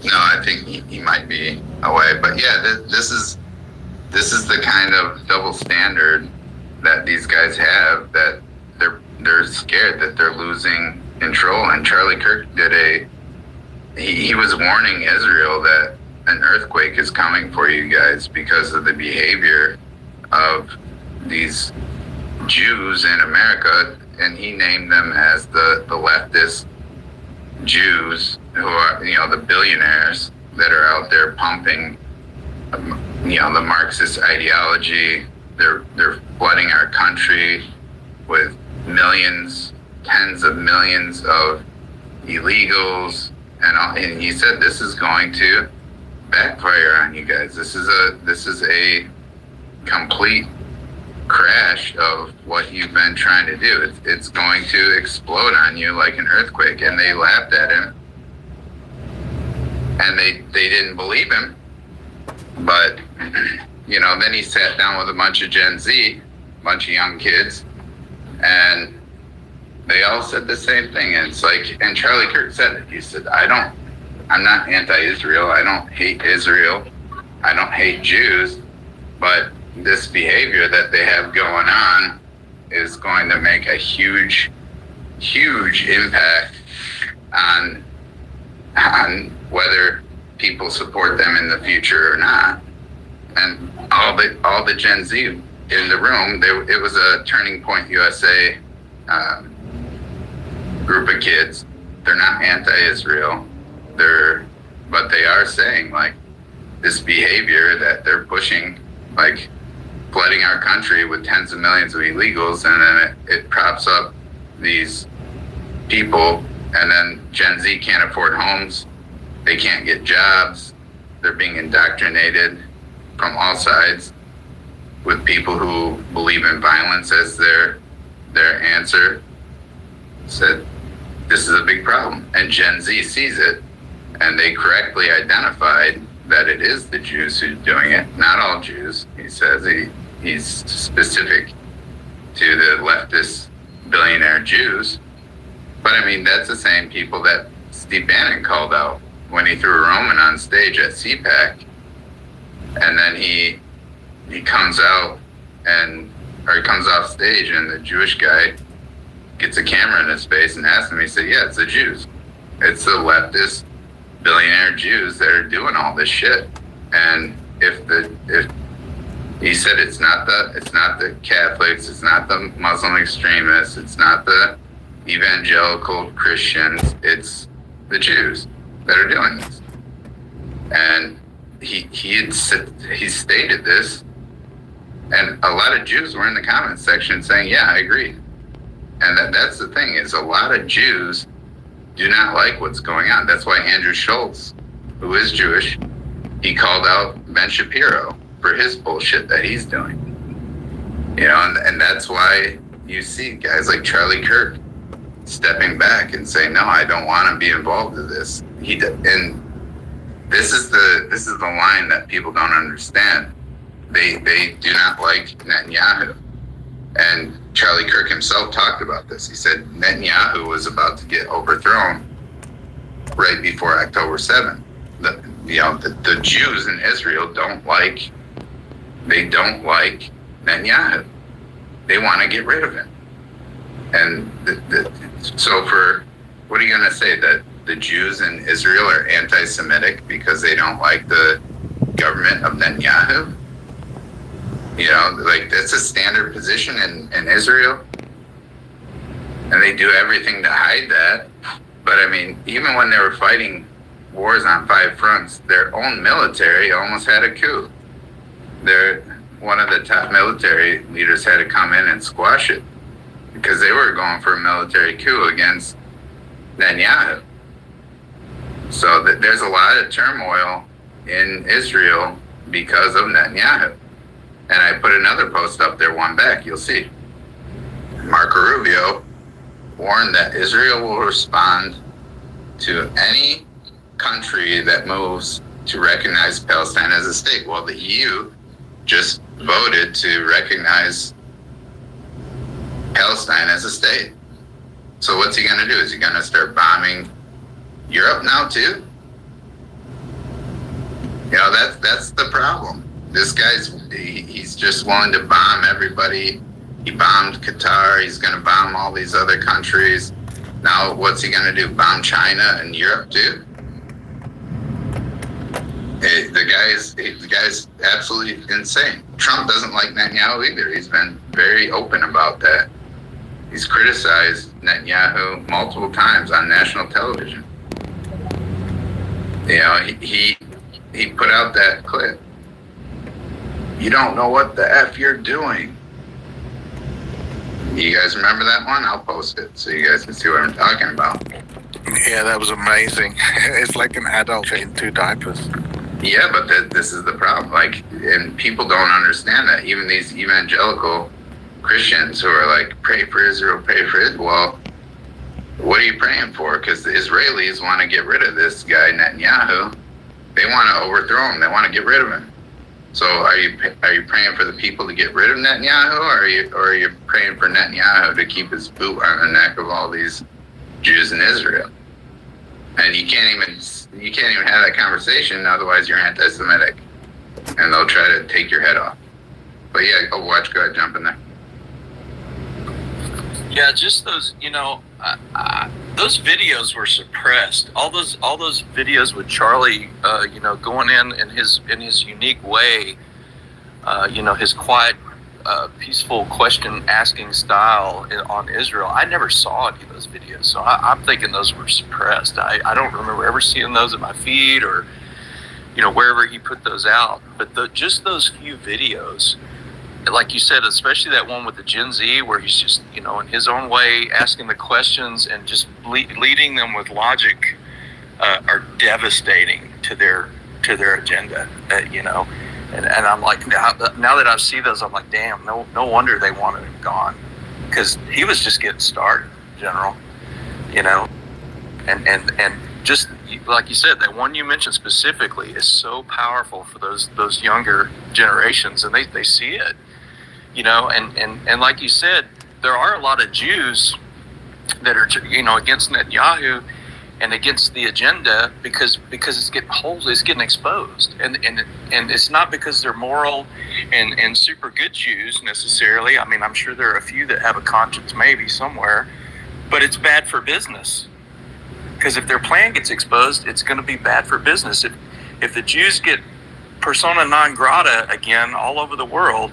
No, I think he might be away. But yeah, this is the kind of double standard that these guys have, that they're scared that they're losing control. And Charlie Kirk he was warning Israel that an earthquake is coming for you guys because of the behavior of these Jews in America, and he named them as the leftist Jews, who are the billionaires that are out there pumping the Marxist ideology. They're flooding our country with millions, tens of millions of illegals, and he said this is going to backfire on you guys. This is a complete crash of what you've been trying to do. It's going to explode on you like an earthquake. And they laughed at him, and they didn't believe him. But then he sat down with a bunch of Gen Z, a bunch of young kids, and they all said the same thing. And it's like, and Charlie Kirk said it. He said, I'm not anti-Israel. I don't hate Israel. I don't hate Jews, but this behavior that they have going on is going to make a huge impact on whether people support them in the future or not. And all the Gen Z in the room, it was a Turning Point USA group of kids. They're not anti-Israel. But they are saying, like, this behavior that they're pushing, like flooding our country with tens of millions of illegals, and then it props up these people, and then Gen Z can't afford homes, they can't get jobs, they're being indoctrinated from all sides with people who believe in violence as their answer. Said this is a big problem, and Gen Z sees it, and they correctly identified that it is the Jews who's doing it. Not all Jews, he says. He's specific to the leftist billionaire Jews. But I mean, that's the same people that Steve Bannon called out when he threw a Roman on stage at CPAC. And then he comes out he comes off stage, and the Jewish guy gets a camera in his face and asks him, he said, yeah, it's the Jews. It's the leftist billionaire Jews that are doing all this shit. And if he said it's not the Catholics, it's not the Muslim extremists, it's not the evangelical Christians, it's the Jews that are doing this. And he stated this, and a lot of Jews were in the comments section saying, yeah, I agree. And that's the thing, is a lot of Jews do not like what's going on. That's why Andrew Schultz who is Jewish, he called out Ben Shapiro for his bullshit that he's doing. You know, and that's why you see guys like Charlie Kirk stepping back and saying, no, I don't want to be involved in this. And this is the line that people don't understand. They do not like Netanyahu. And Charlie Kirk himself talked about this. He said Netanyahu was about to get overthrown right before October 7th. The Jews in Israel don't like Netanyahu. They want to get rid of him. And so what are you going to say, that the Jews in Israel are anti-Semitic because they don't like the government of Netanyahu? You know, like, that's a standard position in Israel. And they do everything to hide that. But I mean, even when they were fighting wars on 5 fronts, their own military almost had a coup. One of the top military leaders had to come in and squash it because they were going for a military coup against Netanyahu. So there's a lot of turmoil in Israel because of Netanyahu. And I put another post up there, one back, you'll see. Marco Rubio warned that Israel will respond to any country that moves to recognize Palestine as a state. Well, the EU just voted to recognize Palestine as a state. So what's he going to do? Is he going to start bombing Europe now too? You know, that's the problem. This he's just willing to bomb everybody. He bombed Qatar. He's going to bomb all these other countries. Now what's he going to do? Bomb China and Europe too? The guy's absolutely insane. Trump doesn't like Netanyahu either. He's been very open about that. He's criticized Netanyahu multiple times on national television. You know, he put out that clip. You don't know what the F you're doing. You guys remember that one? I'll post it so you guys can see what I'm talking about.
Yeah, that was amazing. It's like an adult in 2 diapers.
Yeah, but this is the problem. Like, and people don't understand that. Even these evangelical Christians who are like, pray for Israel, pray for Israel. Well, what are you praying for? Because the Israelis want to get rid of this guy, Netanyahu. They want to overthrow him. They want to get rid of him. So are you praying for the people to get rid of Netanyahu, or are you praying for Netanyahu to keep his boot on the neck of all these Jews in Israel? And you can't even have that conversation, otherwise you're anti-Semitic, and they'll try to take your head off. But yeah, go ahead, jump in there.
Yeah, just those, you know, those videos were suppressed. All those videos with Charlie, you know, going in his unique way, you know, his quiet, peaceful question asking style on Israel. I never saw any of those videos, so I'm thinking those were suppressed. I don't remember ever seeing those in my feed or, you know, wherever he put those out. But just those few videos, like you said, especially that one with the Gen Z, where he's just, you know, in his own way asking the questions and just leading them with logic, are devastating to their agenda. You know, and I'm like, now that I see those, I'm like, damn, no wonder they wanted him gone, because he was just getting started, General. You know, and just like you said, that one you mentioned specifically is so powerful for those younger generations, and they see it. You know, and like you said, there are a lot of Jews that are, you know, against Netanyahu and against the agenda because it's getting exposed, and it's not because they're moral and super good Jews necessarily. I mean, I'm sure there are a few that have a conscience maybe somewhere, but it's bad for business, because if their plan gets exposed, it's going to be bad for business. If the Jews get persona non grata again all over the world,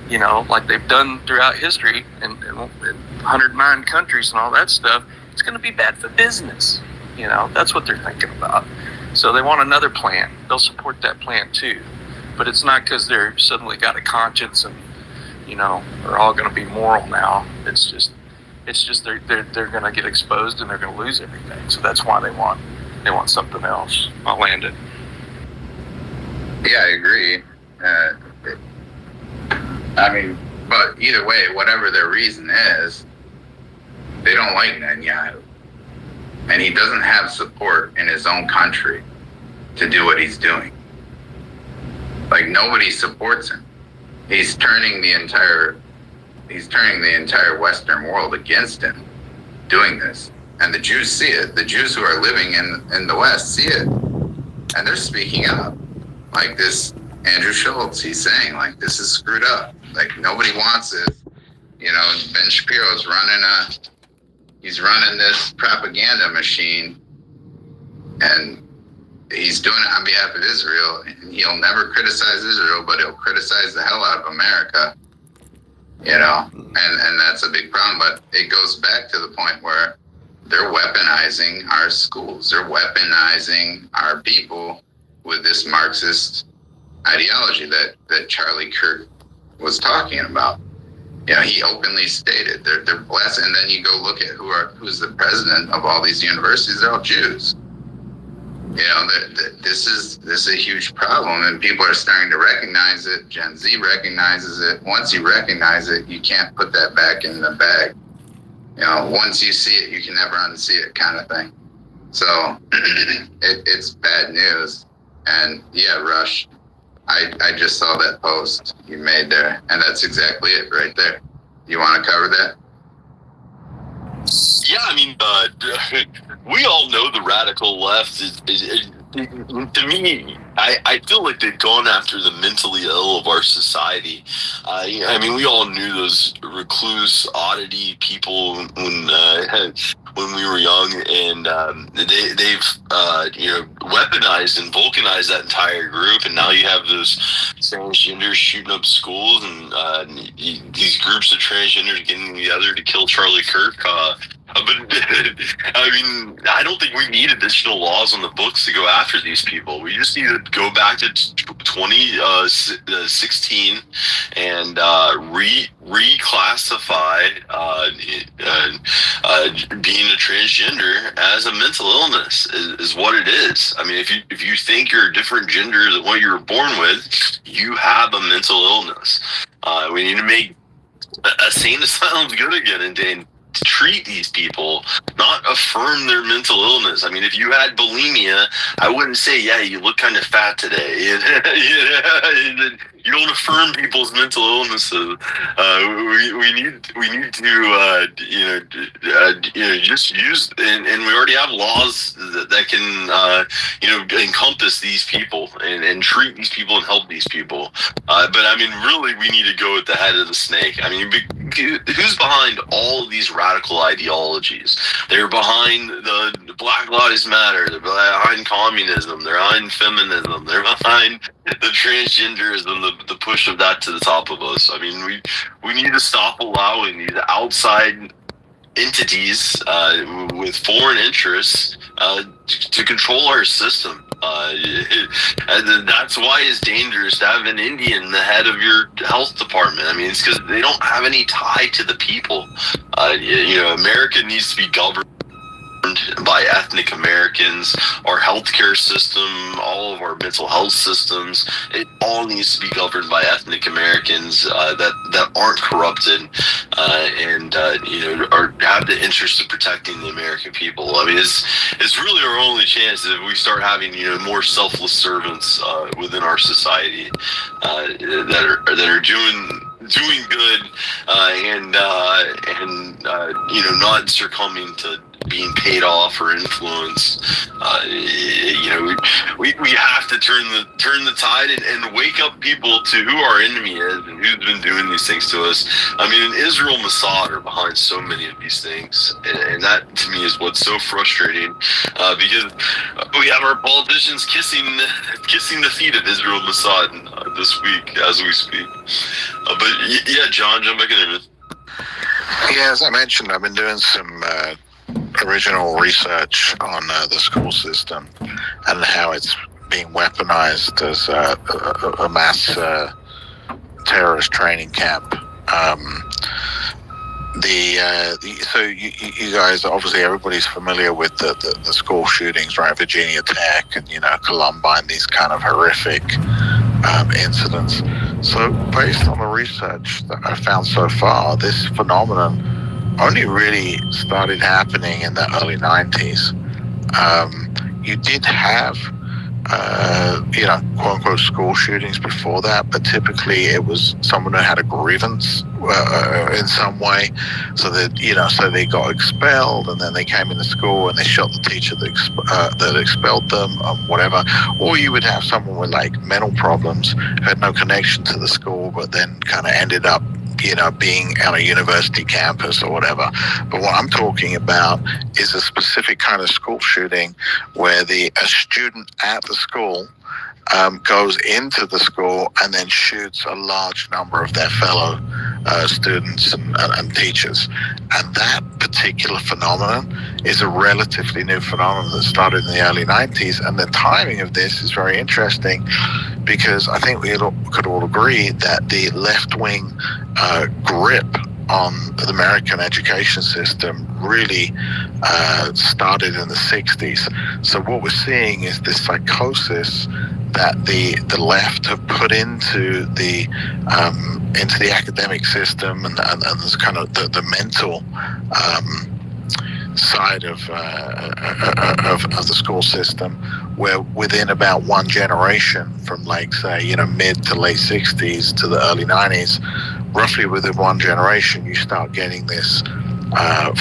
you know, like they've done throughout history in 109 countries and all that stuff, it's going to be bad for business. You know, that's what they're thinking about. So they want another plan. They'll support that plan too. But it's not because they're suddenly got a conscience and, you know, they're all going to be moral now. It's just they're going to get exposed and they're going to lose everything. So that's why they want They want something else. I'll land it.
Yeah, I agree. I mean, but either way, whatever their reason is, they don't like Netanyahu. And he doesn't have support in his own country to do what he's doing. Like, nobody supports him. He's turning the entire Western world against him doing this. And the Jews see it. The Jews who are living in the West see it. And they're speaking up. Like this Andrew Schultz, he's saying, like, this is screwed up. Like, nobody wants it. You know, Ben Shapiro's running this propaganda machine, and he's doing it on behalf of Israel. And he'll never criticize Israel, but he'll criticize the hell out of America. You know, and that's a big problem. But it goes back to the point where they're weaponizing our schools. They're weaponizing our people with this Marxist ideology that Charlie Kirk was talking about. You know, he openly stated they're blessed. And then you go look at who's the president of all these universities. They're all Jews. You know, this is a huge problem, and people are starting to recognize it. Gen Z recognizes it. Once you recognize it, you can't put that back in the bag. You know, once you see it, you can never unsee it, kind of thing. So it's bad news. And yeah, Rush, I just saw that post you made there, and that's exactly it right there. You want to cover that?
Yeah, I mean, we all know the radical left is to me, I feel like they've gone after the mentally ill of our society. I mean, we all knew those recluse oddity people when we were young, and they've weaponized and vulcanized that entire group, and now you have those transgenders shooting up schools, and these groups of transgenders getting together to kill Charlie Kirk. But I mean, I don't think we need additional laws on the books to go after these people. We just need to go back to 2016 and reclassify being a transgender as a mental illness is what it is. I mean, if you think you're a different gender than what you were born with, you have a mental illness. We need to make a sane asylums good again and treat these people, not affirm their mental illness. I mean, if you had bulimia, I wouldn't say, yeah, you look kind of fat today. You don't affirm people's mental illnesses. We need to just use, and we already have laws that can encompass these people and treat these people and help these people. But I mean, really, we need to go at the head of the snake. I mean, who's behind all of these radical ideologies? They're behind the Black Lives Matter. They're behind communism. They're behind feminism. They're behind the transgenderism, the push of that to the top of us. I mean, we need to stop allowing these outside entities with foreign interests to control our system. And that's why it's dangerous to have an Indian the head of your health department. I mean, it's because they don't have any tie to the people. America needs to be governed by ethnic Americans. Our healthcare system, all of our mental health systems, it all needs to be governed by ethnic Americans that aren't corrupted and have the interest of protecting the American people. I mean, it's really our only chance if we start having more selfless servants within our society that are doing good and not succumbing to being paid off or influence. We have to turn the tide and wake up people to who our enemy is and who's been doing these things to us. I mean, Israel and Mossad are behind so many of these things, and that to me is what's so frustrating because we have our politicians kissing the feet of Israel and Mossad this week as we speak. But yeah, John, jump back in there.
Yeah, as I mentioned, I've been doing some original research on the school system and how it's being weaponized as a mass terrorist training camp. So you guys, obviously everybody's familiar with the school shootings, right? Virginia Tech and Columbine, these kind of horrific incidents. So based on the research that I found so far, this phenomenon only really started happening in the early 90s. You did have quote unquote school shootings before that, but typically it was someone who had a grievance in some way, so that so they got expelled, and then they came into school and they shot the teacher that expelled them, whatever. Or you would have someone with like mental problems who had no connection to the school, but then kind of ended up being on a university campus or whatever. But what I'm talking about is a specific kind of school shooting where a student at the school goes into the school and then shoots a large number of their fellow students and teachers. And that particular phenomenon is a relatively new phenomenon that started in the early 90s. And the timing of this is very interesting, because I think we could all agree that the left-wing grip on the American education system really started in the 60s. So what we're seeing is this psychosis that the left have put into the academic system and this kind of the mental side of the school system, where within about one generation, from like say mid to late 60s to the early 90s, roughly within one generation, you start getting this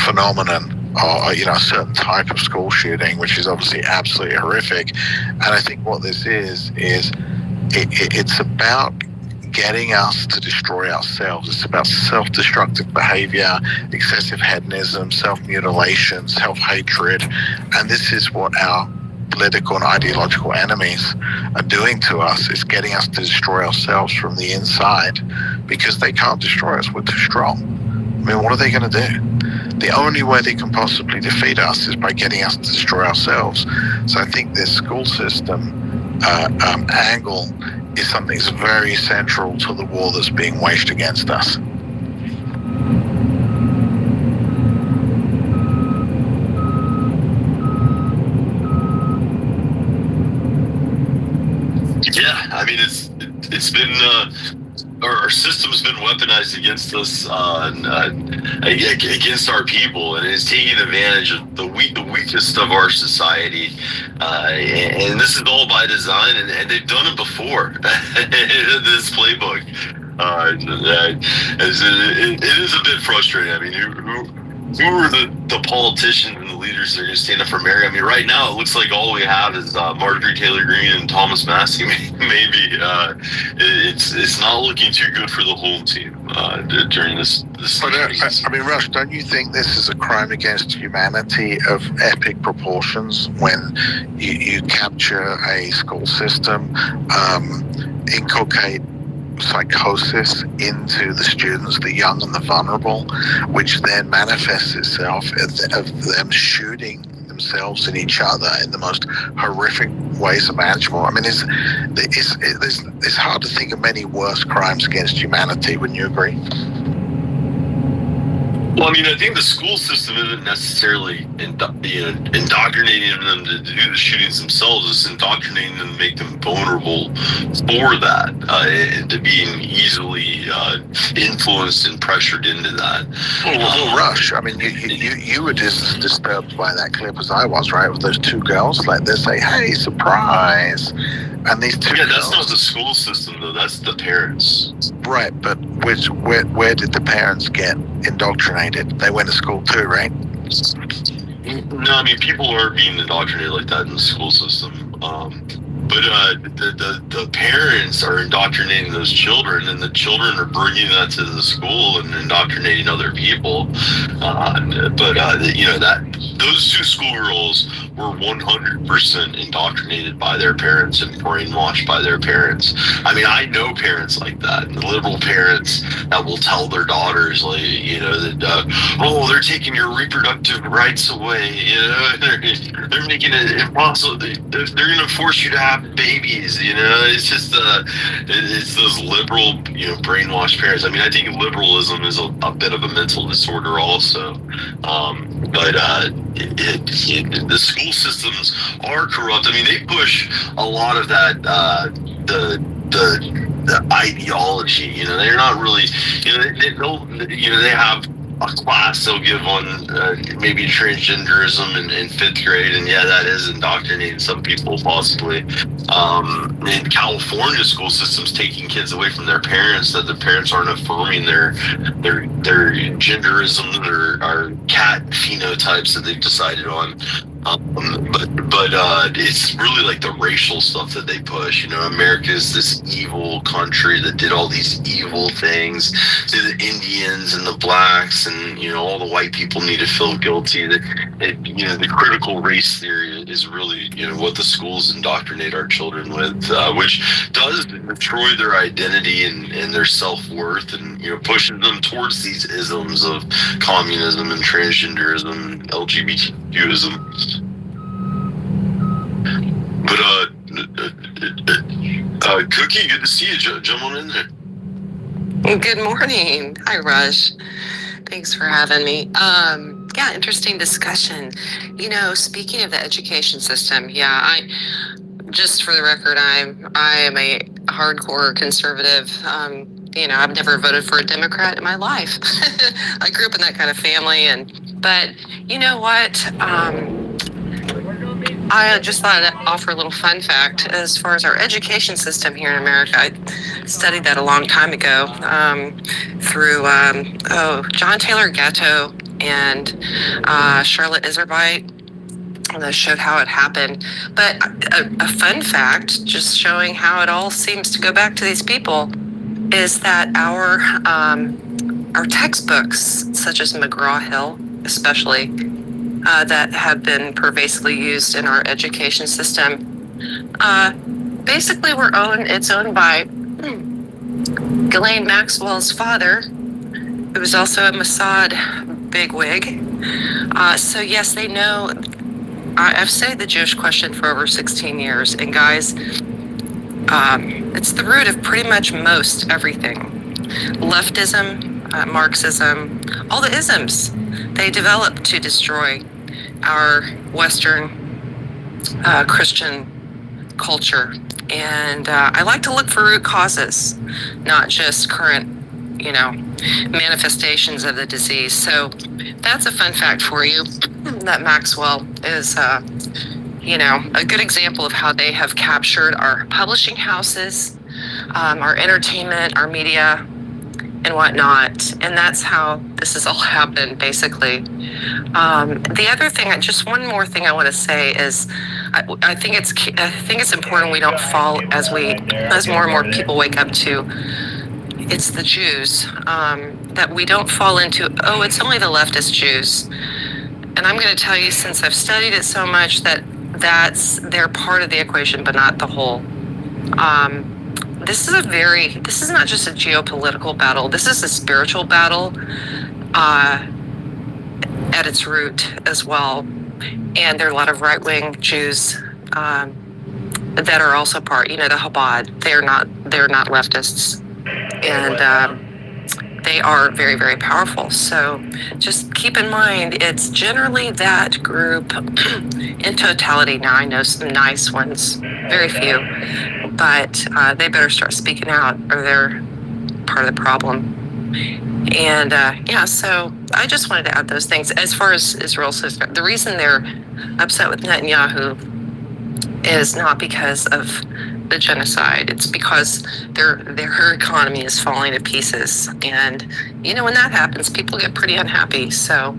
phenomenon, or a certain type of school shooting, which is obviously absolutely horrific. And I think what this is it's about getting us to destroy ourselves. It's about self-destructive behavior, excessive hedonism, self-mutilation, self-hatred. And this is what our political and ideological enemies are doing to us. It's getting us to destroy ourselves from the inside, because they can't destroy us. We're too strong. I mean, what are they going to do? The only way they can possibly defeat us is by getting us to destroy ourselves. So I think this school system angle is something that's very central to the war that's being waged against us.
Yeah, I mean it's been our system's been weaponized against us, against our people, and it's taking advantage of the weakest of our society, and this is all by design, and they've done it before. This playbook, it is a bit frustrating. I mean, who are the politicians and the leaders that are going to stand up for America? I mean, right now it looks like all we have is Marjorie Taylor Greene and Thomas Massey. Maybe it's not looking too good for the whole team during this.
But I mean, Rush, don't you think this is a crime against humanity of epic proportions when you capture a school system, inculcate psychosis into the students, the young and the vulnerable, which then manifests itself of them shooting themselves and each other in the most horrific ways imaginable? I mean, it's hard to think of many worse crimes against humanity. Wouldn't you agree?
Well, I mean, I think the school system isn't necessarily indoctrinating them to do the shootings themselves. It's indoctrinating them to make them vulnerable for that, and to being easily influenced and pressured into that.
Well, Rush, I mean, you were just disturbed by that clip as I was, right? With those two girls, like they say, "Hey, surprise!" And these two.
Yeah, that's not the school system, though. That's the parents.
Right, but where did the parents get indoctrinated? They went to school too, right?
No, I mean, people are being indoctrinated like that in the school system. But the parents are indoctrinating those children, and the children are bringing that to the school and indoctrinating other people. Those two schoolgirls were 100% indoctrinated by their parents and brainwashed by their parents. I mean, I know parents like that, liberal parents that will tell their daughters, like, they're taking your reproductive rights away. They're making it impossible. They're going to force you to have have babies. It's just it's those liberal, brainwashed parents. I mean, I think liberalism is a bit of a mental disorder also. But the school systems are corrupt. I mean, they push a lot of that the ideology. They're not really. They have a class they'll give on maybe transgenderism in fifth grade, and yeah, that is indoctrinating some people possibly. In California, school systems taking kids away from their parents, that the parents aren't affirming their genderism or cat phenotypes that they've decided on. But it's really like the racial stuff that they push. America is this evil country that did all these evil things to the Indians and the blacks, and all the white people need to feel guilty. The critical race theory is really what the schools indoctrinate our children with, which does destroy their identity and their self-worth, and pushes them towards these isms of communism and transgenderism and LGBTQism. But Cookie, good to see you. Jump on in there.
Good morning. Hi, Rush. Thanks for having me. Yeah, interesting discussion. Speaking of the education system, just for the record, I am a hardcore conservative. I've never voted for a Democrat in my life. I grew up in that kind of family, but you know what? I just thought I'd offer a little fun fact as far as our education system here in America. I studied that a long time ago through John Taylor Gatto and Charlotte Iserbyt. That showed how it happened. But a fun fact, just showing how it all seems to go back to these people, is that our textbooks, such as McGraw-Hill, especially, that have been pervasively used in our education system, basically it's owned by Ghislaine Maxwell's father, who was also a Mossad bigwig. So yes, they know. I've studied the Jewish question for over 16 years, and guys, it's the root of pretty much most everything. Leftism, Marxism, all the isms, they developed to destroy our Western Christian culture. And I like to look for root causes, not just current, manifestations of the disease. So that's a fun fact for you, that Maxwell is, a good example of how they have captured our publishing houses, our entertainment, our media, and whatnot. And that's how this has all happened, basically. The other thing, one more thing I want to say is, I think it's important we don't fall as more and more people wake up to. It's the Jews, that we don't fall into, it's only the leftist Jews. And I'm going to tell you, since I've studied it so much, they're part of the equation, but not the whole. This is not just a geopolitical battle. This is a spiritual battle at its root as well. And there are a lot of right-wing Jews that are also part, the Chabad. They're not leftists. And they are very, very powerful. So just keep in mind, it's generally that group in totality. Now, I know some nice ones, very few, but they better start speaking out, or they're part of the problem. And so I just wanted to add those things. As far as Israel's concerned, the reason they're upset with Netanyahu is not because of the genocide. It's because their economy is falling to pieces. And, when that happens, people get pretty unhappy. So,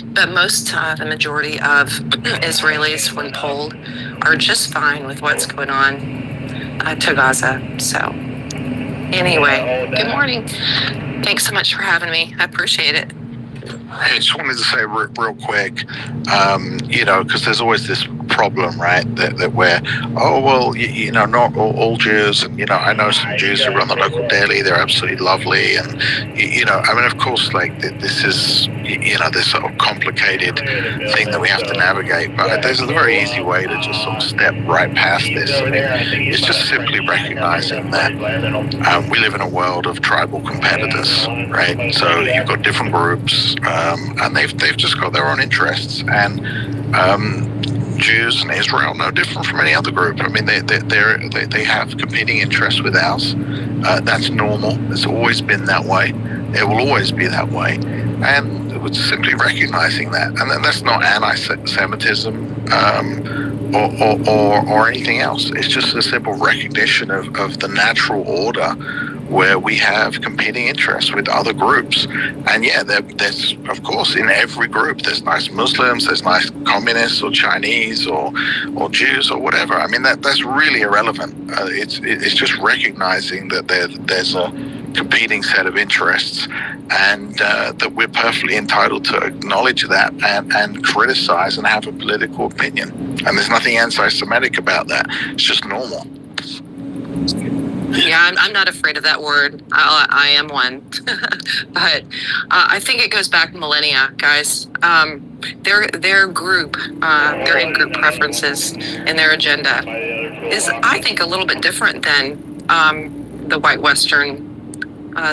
but the majority of Israelis, when polled, are just fine with what's going on to Gaza. So, anyway, good morning. Thanks so much for having me. I appreciate it.
I just wanted to say real quick, because there's always this problem, right? That we're, oh, well, not all Jews, and, I know some Jews who run the local deli, they're absolutely lovely. And, I mean, of course, like this is, this sort of complicated thing that we have to navigate, but there's a very easy way to just sort of step right past this. I mean, it's just simply recognizing that we live in a world of tribal competitors, right? So you've got different groups, and they've just got their own interests, and Jews and Israel no different from any other group. I mean, they have competing interests with ours. That's normal. It's always been that way. It will always be that way, and it's simply recognizing that, and then that's not anti-Semitism or anything else. It's just a simple recognition of the natural order where we have competing interests with other groups. And yeah, there's, of course, in every group, there's nice Muslims, there's nice communists or Chinese or Jews or whatever. I mean, that's really irrelevant. It's just recognizing that there's a competing set of interests, and that we're perfectly entitled to acknowledge that and criticize and have a political opinion. And there's nothing anti-Semitic about that. It's just normal.
Yeah, I'm not afraid of that word. I am one. But I think it goes back millennia, guys. Their group, their in-group preferences and their agenda is, I think, a little bit different than the white Western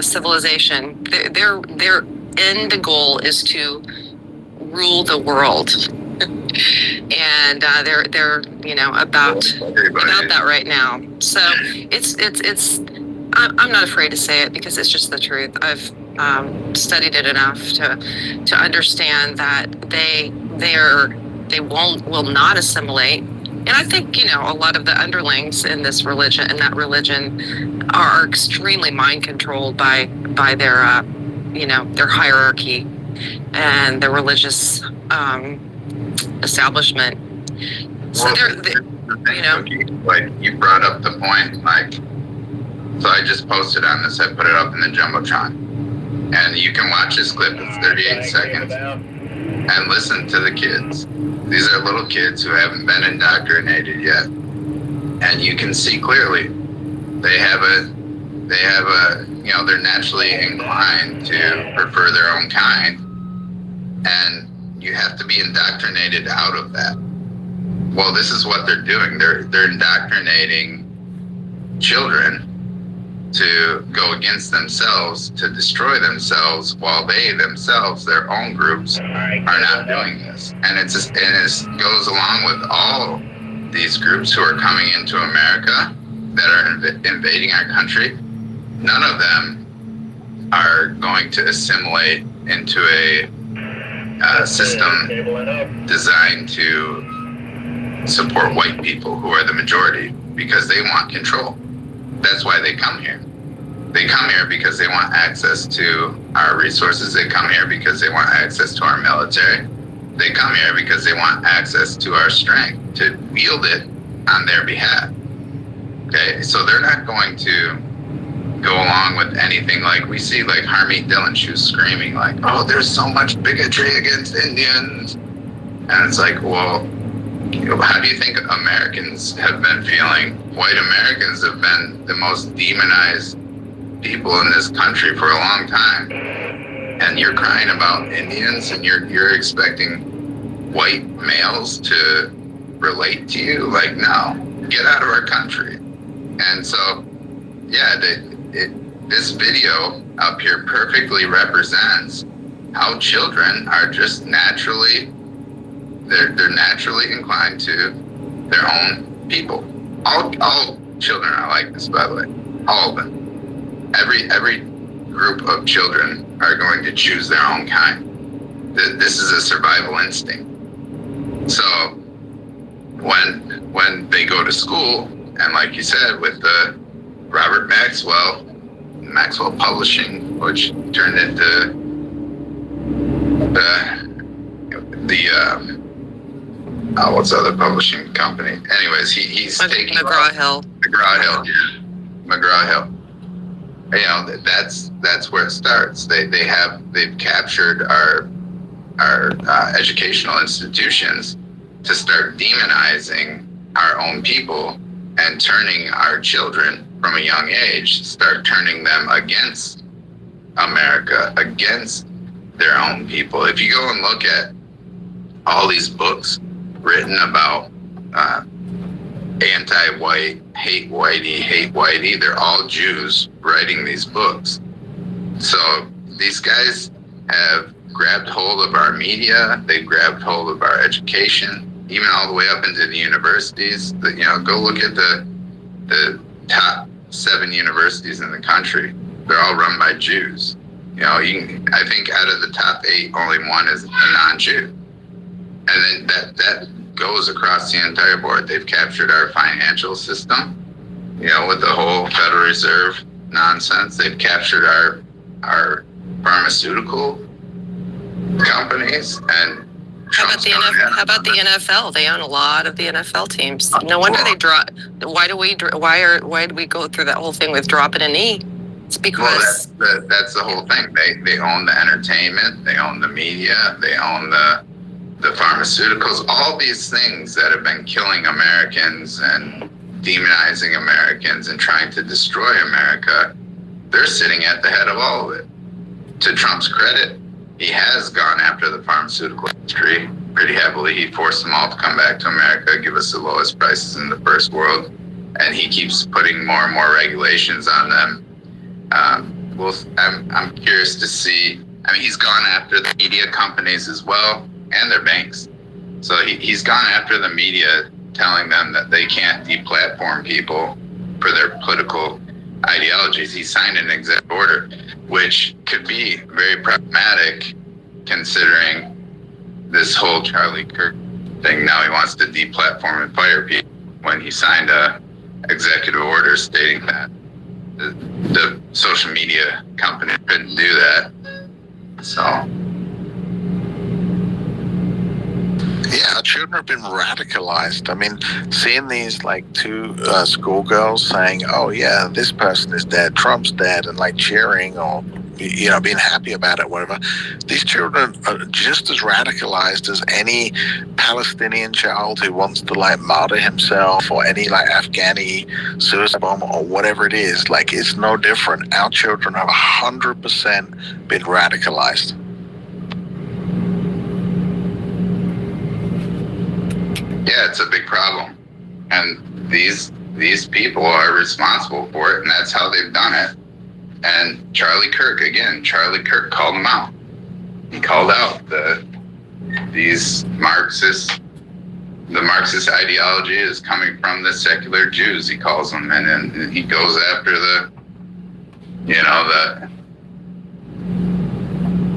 civilization. Their end goal is to rule the world. And they're about that right now. So it's I'm not afraid to say it because it's just the truth. I've studied it enough to understand that they will not assimilate. And I think a lot of the underlings in this religion and that religion are extremely mind controlled by their their hierarchy and the religious establishment. So
like you brought up the point, like, so I just posted on this, I put it up in the Jumbotron, and you can watch this clip, it's 38 seconds, and listen to the kids. These are little kids who haven't been indoctrinated yet, and you can see clearly they have a they're naturally inclined to prefer their own kind, and you have to be indoctrinated out of that. Well, this is what they're doing. They're indoctrinating children to go against themselves, to destroy themselves, while they themselves, their own groups, are not doing this. And it goes along with all these groups who are coming into America that are invading our country. None of them are going to assimilate into a system designed to support white people who are the majority, because they want control. That's why they come here. They come here because they want access to our resources. They come here because they want access to our military. They come here because they want access to our strength to wield it on their behalf. Okay, so they're not going to go along with anything like we see, like Harmeet Dillon, she was screaming like, oh, there's so much bigotry against Indians. And it's like, well, how do you think Americans have been feeling? White Americans have been the most demonized people in this country for a long time. And you're crying about Indians, and you're expecting white males to relate to you? Like, no, get out of our country. And so, yeah, this video up here perfectly represents how children are just naturally, they're naturally inclined to their own people. All children are like this, by the way. All of them. Every group of children are going to choose their own kind. This is a survival instinct. So when they go to school, and like you said, with the Robert Maxwell Publishing, which turned into what's the other publishing company? Anyways, he's taking
McGraw-Hill.
McGraw-Hill. That's where it starts. They've captured our educational institutions to start demonizing our own people and turning our children from a young age, start turning them against America, against their own people. If you go and look at all these books written about anti-white, hate whitey, they're all Jews writing these books. So these guys have grabbed hold of our media, they've grabbed hold of our education, even all the way up into the universities. You know, go look at the top 7 universities in the country. They're all run by Jews. You know, I think out of the top 8, only one is a non-Jew. And then that goes across the entire board. They've captured our financial system, you know, with the whole Federal Reserve nonsense. They've captured our pharmaceutical companies. And
how about the NFL? They own a lot of the NFL teams. No wonder they drop. Why do we go through that whole thing with dropping a knee? It's because
that's the whole thing. They own the entertainment, they own the media, they own the pharmaceuticals, all these things that have been killing Americans and demonizing Americans and trying to destroy America. They're sitting at the head of all of it. To Trump's credit, he has gone after the pharmaceutical industry pretty heavily. He forced them all to come back to America, give us the lowest prices in the first world, and he keeps putting more and more regulations on them. I'm curious to see. I mean, he's gone after the media companies as well, and their banks. So he's gone after the media, telling them that they can't deplatform people for their political ideologies. He signed an executive order, which could be very problematic considering this whole Charlie Kirk thing. Now he wants to deplatform and fire people when he signed a executive order stating that the social media company couldn't do that. So
yeah, children have been radicalized. I mean, seeing these like 2 schoolgirls saying, "Oh yeah, this person is dead, Trump's dead," and like cheering or being happy about it, whatever. These children are just as radicalized as any Palestinian child who wants to like martyr himself, or any like Afghani suicide bomber or whatever it is. Like, it's no different. Our children have 100% been radicalized.
yeah, it's a big problem, and these people are responsible for it, and that's how they've done it. And Charlie Kirk called them out. He called out the Marxist ideology is coming from the secular Jews, he calls them, and he goes after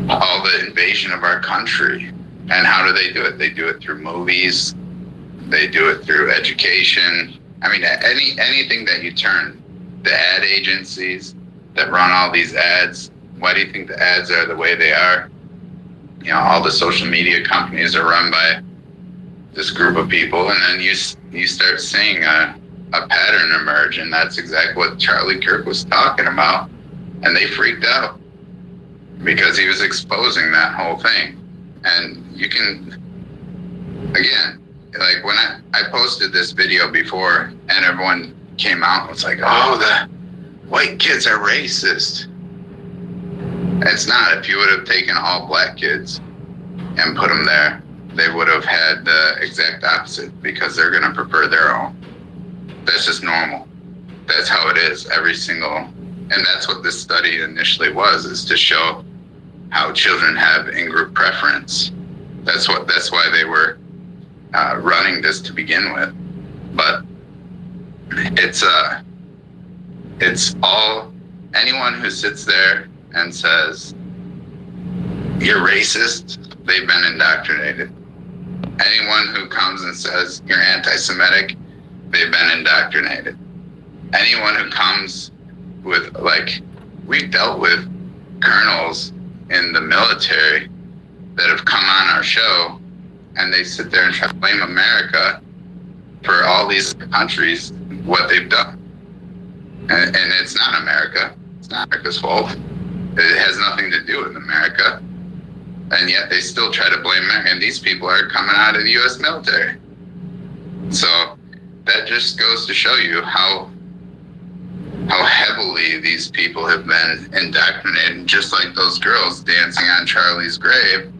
all the invasion of our country. And how do they do it? They do it through movies. They do it through education. I mean, anything that you turn, the ad agencies that run all these ads. Why do you think the ads are the way they are? You know, all the social media companies are run by this group of people, and then you start seeing a pattern emerge, and that's exactly what Charlie Kirk was talking about. And they freaked out because he was exposing that whole thing. And you can, again, like when I posted this video before, and everyone came out and was like, "Oh, the white kids are racist." It's not. If you would have taken all black kids and put them there, they would have had the exact opposite, because they're going to prefer their own. That's just normal. That's how it is. And that's what this study initially was, is to show how children have in-group preference. That's why they were running this to begin with. But it's all, anyone who sits there and says you're racist, they've been indoctrinated. Anyone who comes and says you're anti-Semitic, they've been indoctrinated. Anyone who comes with, like, we've dealt with colonels in the military that have come on our show, and they sit there and try to blame America for all these countries, what they've done. And it's not America. It's not America's fault. It has nothing to do with America. And yet they still try to blame America. And these people are coming out of the U.S. military. So that just goes to show you how heavily these people have been indoctrinated, just like those girls dancing on Charlie's grave.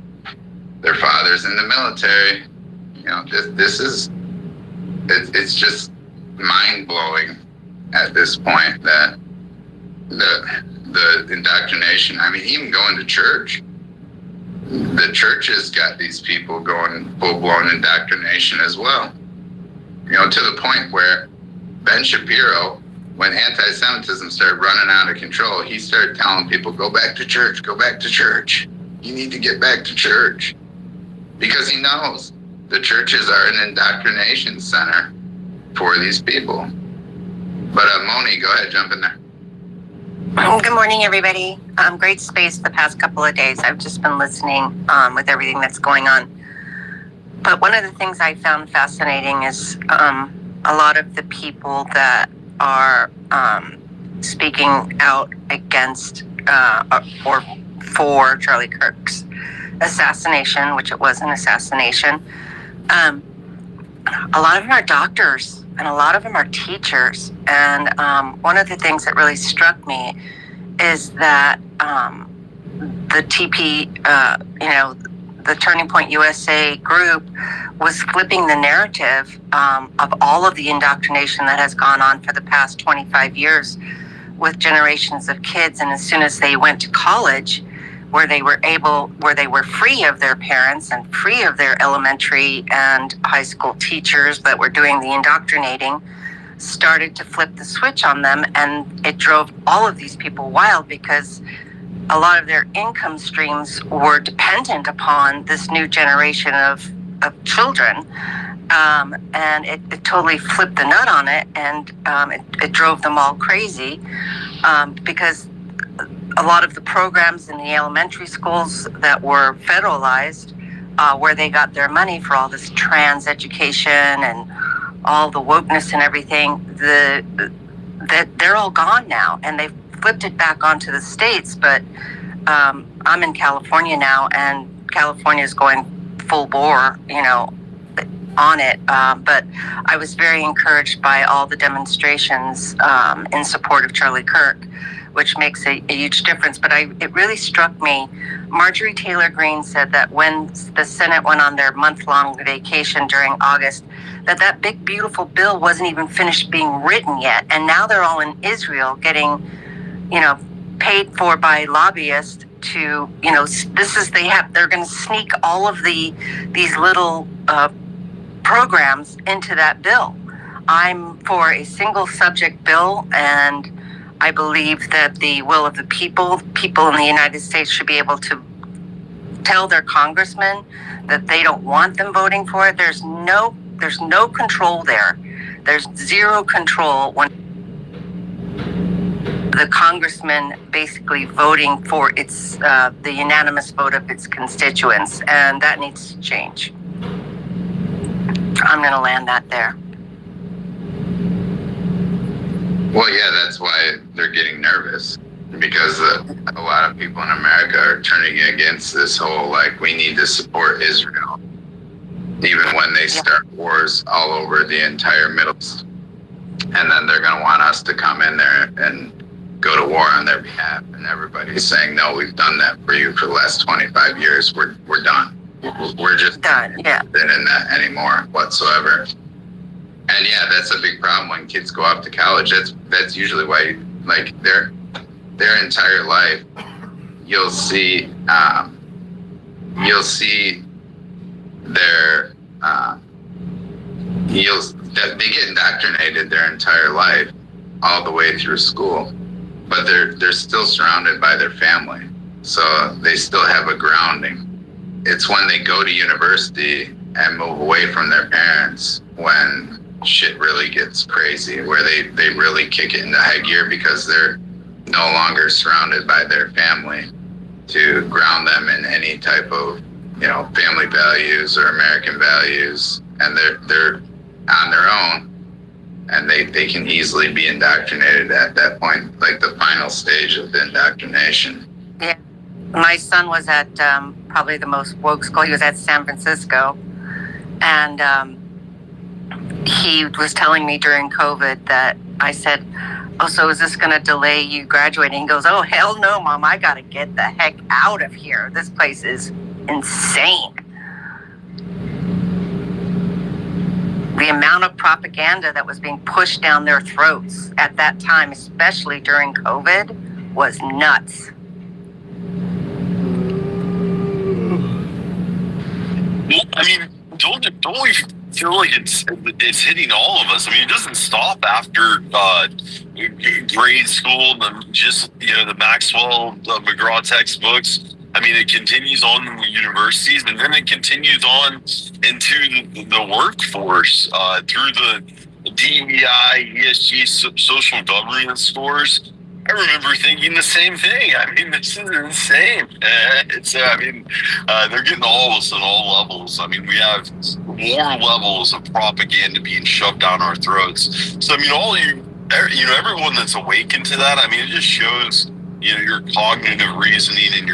Their father's in the military. You know, this is, it's just mind-blowing at this point that the indoctrination, I mean, even going to church, the church has got these people going full-blown indoctrination as well. You know, to the point where Ben Shapiro, when anti-Semitism started running out of control, he started telling people, go back to church, go back to church. You need to get back to church. Because he knows the churches are an indoctrination center for these people. But Moni, go ahead, jump in there.
Good morning, everybody. Great space the past couple of days. I've just been listening with everything that's going on. But one of the things I found fascinating is a lot of the people that are speaking out against or for Charlie Kirk's assassination, which it was an assassination. A lot of them are doctors and a lot of them are teachers. And one of the things that really struck me is that the TP, the Turning Point USA group was flipping the narrative of all of the indoctrination that has gone on for the past 25 years with generations of kids. And as soon as they went to college, where they were free of their parents and free of their elementary and high school teachers that were doing the indoctrinating, started to flip the switch on them. And it drove all of these people wild because a lot of their income streams were dependent upon this new generation of children. And it totally flipped the nut on it, and it drove them all crazy because a lot of the programs in the elementary schools that were federalized, where they got their money for all this trans education and all the wokeness and everything, they're all gone now, and they've flipped it back onto the states. But I'm in California now, and California is going full bore, on it. But I was very encouraged by all the demonstrations in support of Charlie Kirk, which makes a huge difference. But it really struck me, Marjorie Taylor Greene said that when the Senate went on their month-long vacation during August, that big, beautiful bill wasn't even finished being written yet. And now they're all in Israel getting, paid for by lobbyists to, they're going to sneak all of these little programs into that bill. I'm for a single subject bill, and I believe that the will of the people in the United States should be able to tell their congressmen that they don't want them voting for it. There's no control there. There's zero control when the congressman basically voting for the unanimous vote of its constituents, and that needs to change. I'm going to land that there.
Well, yeah, that's why they're getting nervous, because a lot of people in America are turning against this whole, we need to support Israel, even when they start wars all over the entire Middle East. And then they're going to want us to come in there and go to war on their behalf. And everybody's saying, no, we've done that for you for the last 25 years. We're done. We're just
done. Yeah.
Not in that anymore whatsoever. And yeah, that's a big problem when kids go off to college. That's usually why, their entire life, you'll see their they get indoctrinated their entire life, all the way through school, but they're still surrounded by their family, so they still have a grounding. It's when they go to university and move away from their parents when shit really gets crazy, where they really kick it into high gear because they're no longer surrounded by their family to ground them in any type of family values or American values, and they're on their own, and they can easily be indoctrinated at that point, the final stage of the indoctrination.
Yeah, my son was at probably the most woke school. He was at San Francisco, and he was telling me during COVID that I said, "Oh, so is this going to delay you graduating?" He goes, "Oh, hell no, Mom. I got to get the heck out of here. This place is insane." The amount of propaganda that was being pushed down their throats at that time, especially during COVID, was nuts.
I mean, don't we feel like it's hitting all of us? I mean, it doesn't stop after grade school, the Maxwell McGraw textbooks. I mean, it continues on in the universities, and then it continues on into the workforce through the DEI, ESG, social governance scores. I remember thinking the same thing. I mean, this is insane. They're getting all of us at all levels. I mean, we have more levels of propaganda being shoved down our throats. So, I mean, everyone that's awakened to that, I mean, it just shows, your cognitive reasoning and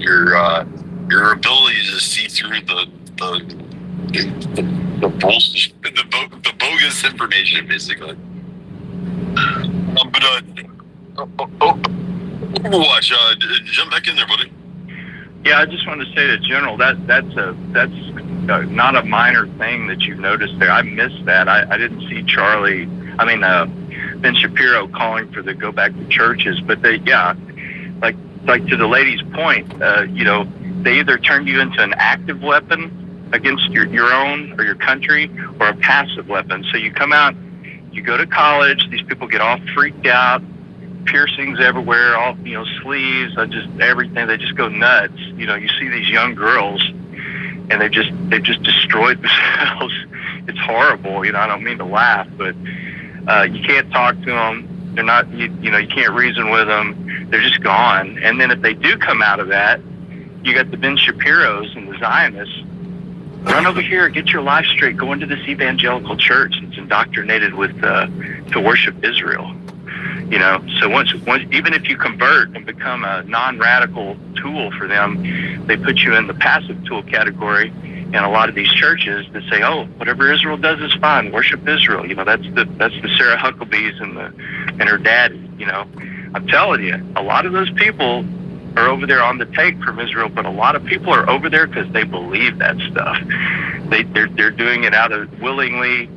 your ability to see through the bullshit, the bogus information, basically. Overwatch, jump back in there, buddy.
Yeah, I just want to say to General that's not a minor thing that you've noticed there. I missed that. I didn't see Ben Shapiro calling for the go back to churches, but like to the lady's point, they either turn you into an active weapon against your own or your country, or a passive weapon. So you come out, you go to college, these people get all freaked out, piercings everywhere, all sleeves, everything. They just go nuts. You see these young girls, and they've just destroyed themselves. It's horrible. I don't mean to laugh, but you can't talk to them. They're not. You can't reason with them. They're just gone. And then if they do come out of that, you got the Ben Shapiros and the Zionists. Run over here, get your life straight. Go into this evangelical church that's indoctrinated with to worship Israel. So once even if you convert and become a non-radical tool for them, they put you in the passive tool category. And a lot of these churches that say, "Oh, whatever Israel does is fine. Worship Israel." That's the Sarah Huckabees and her daddy. I'm telling you, a lot of those people are over there on the take from Israel, but a lot of people are over there because they believe that stuff. They're doing it out of willingly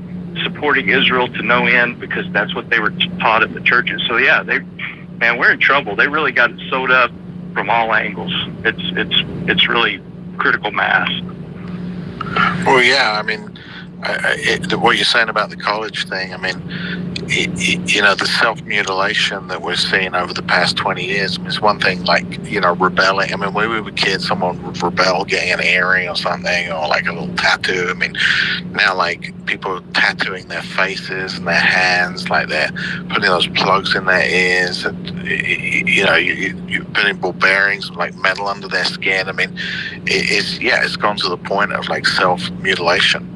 supporting Israel to no end because that's what they were taught in the churches. So yeah, we're in trouble. They really got it sewed up from all angles. It's really critical mass.
Well, yeah, I mean, what you're saying about the college thing, I mean, the self-mutilation that we're seeing over the past 20 years is one thing, like, rebelling. I mean, when we were kids, someone would rebel getting an earring or something, or like a little tattoo. I mean, now, like, people are tattooing their faces and their hands, like they're putting those plugs in their ears, and, you're putting ball bearings, like metal under their skin. I mean, it's gone to the point of, like, self-mutilation.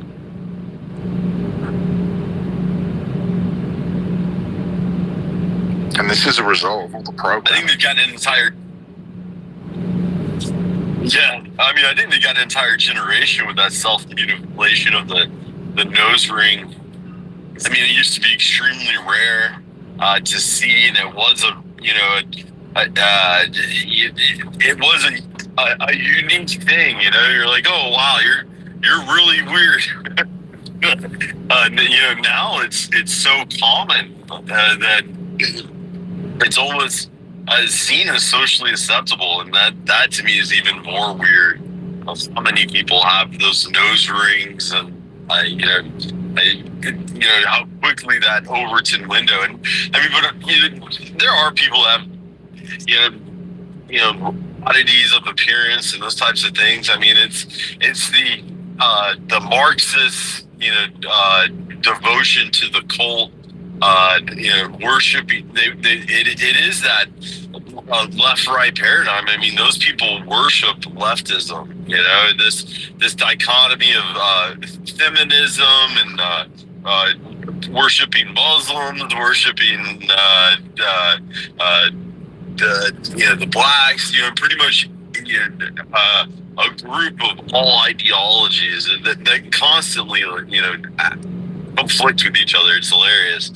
And this is a result of all the program.
I think they've got an entire... Yeah, I mean, I think they got an entire generation with that self-mutilation of the nose ring. I mean, it used to be extremely rare to see, and it was it was a unique thing. You're like, oh wow, you're really weird. Now it's so common that it's almost seen as socially acceptable, and that to me is even more weird. How many people have those nose rings, and how quickly that Overton window, and I mean, but there are people that have oddities of appearance and those types of things. I mean, it's the Marxist devotion to the cult. Worshiping, it is that left-right paradigm. I mean, those people worship leftism. This dichotomy of feminism and worshiping Muslims, worshiping the blacks. Pretty much a group of all ideologies that constantly, conflict with each other. It's hilarious.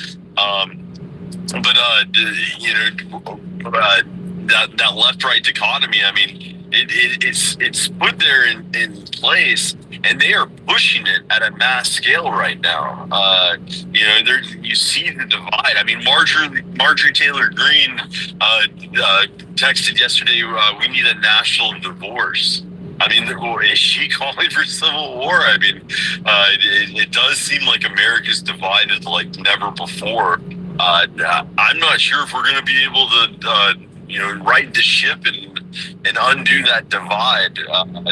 That left-right dichotomy, I mean, it's put there in place, and they are pushing it at a mass scale right now. You see the divide. I mean, Marjorie Taylor Greene texted yesterday, we need a national divorce. I mean, is she calling for civil war? I mean, it does seem like America's divided like never before. I'm not sure if we're going to be able to, right the ship and undo that divide. And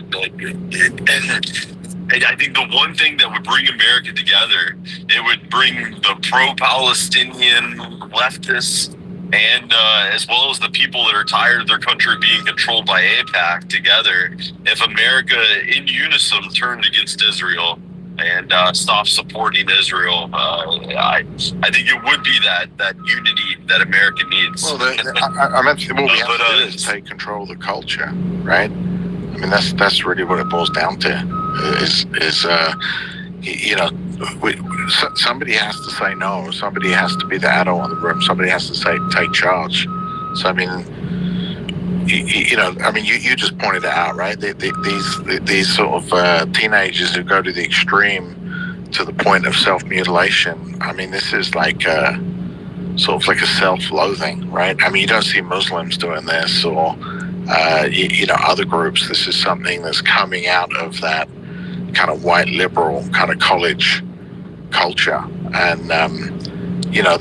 I think the one thing that would bring America together, it would bring the pro-Palestinian leftists and as well as the people that are tired of their country being controlled by AIPAC together. If America in unison turned against Israel and stopped supporting Israel, I think it would be that unity that America needs.
Well, I mentioned what we have to do is take control of the culture, right? I mean, that's really what it boils down to. Somebody has to say no. Somebody has to be the adult in the room. Somebody has to say take charge. So I mean, you just pointed it out, right? These sort of teenagers who go to the extreme to the point of self-mutilation. I mean, this is like sort of like a self-loathing, right? I mean, you don't see Muslims doing this or other groups. This is something that's coming out of that kind of white liberal kind of college culture, and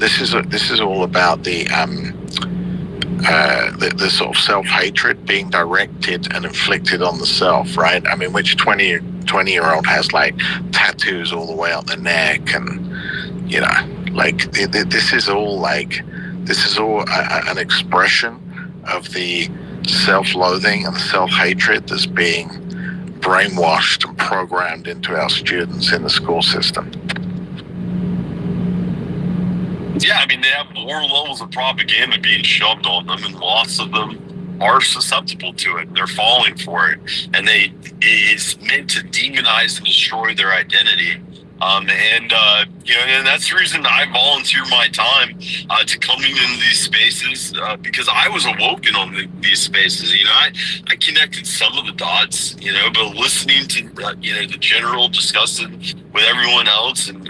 this is all about the sort of self-hatred being directed and inflicted on the self, right? I mean, which 20-year-old has like tattoos all the way up the neck, and this is all an expression of the self-loathing and the self-hatred that's being brainwashed and programmed into our students in the school system.
Yeah, I mean, they have more levels of propaganda being shoved on them, and lots of them are susceptible to it. They're falling for it, and it's meant to demonize and destroy their identity. And that's the reason I volunteer my time to coming into these spaces, because I was awoken on these spaces. I connected some of the dots, but listening to the general discussing with everyone else, and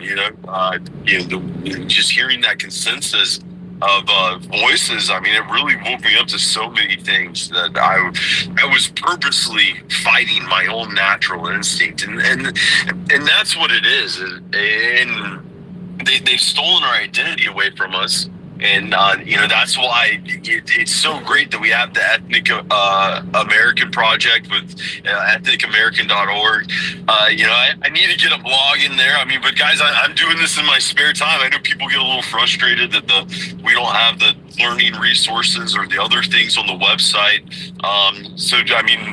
just hearing that consensus of voices. I mean, it really woke me up to so many things that I was purposely fighting my own natural instinct, and that's what it is. And they've stolen our identity away from us, and that's why it's so great that we have the Ethnic American Project with ethnicamerican.org. I need to get a blog in there. I mean, but guys, I'm doing this in my spare time. I know people get a little frustrated that we don't have the learning resources or the other things on the website. So I mean,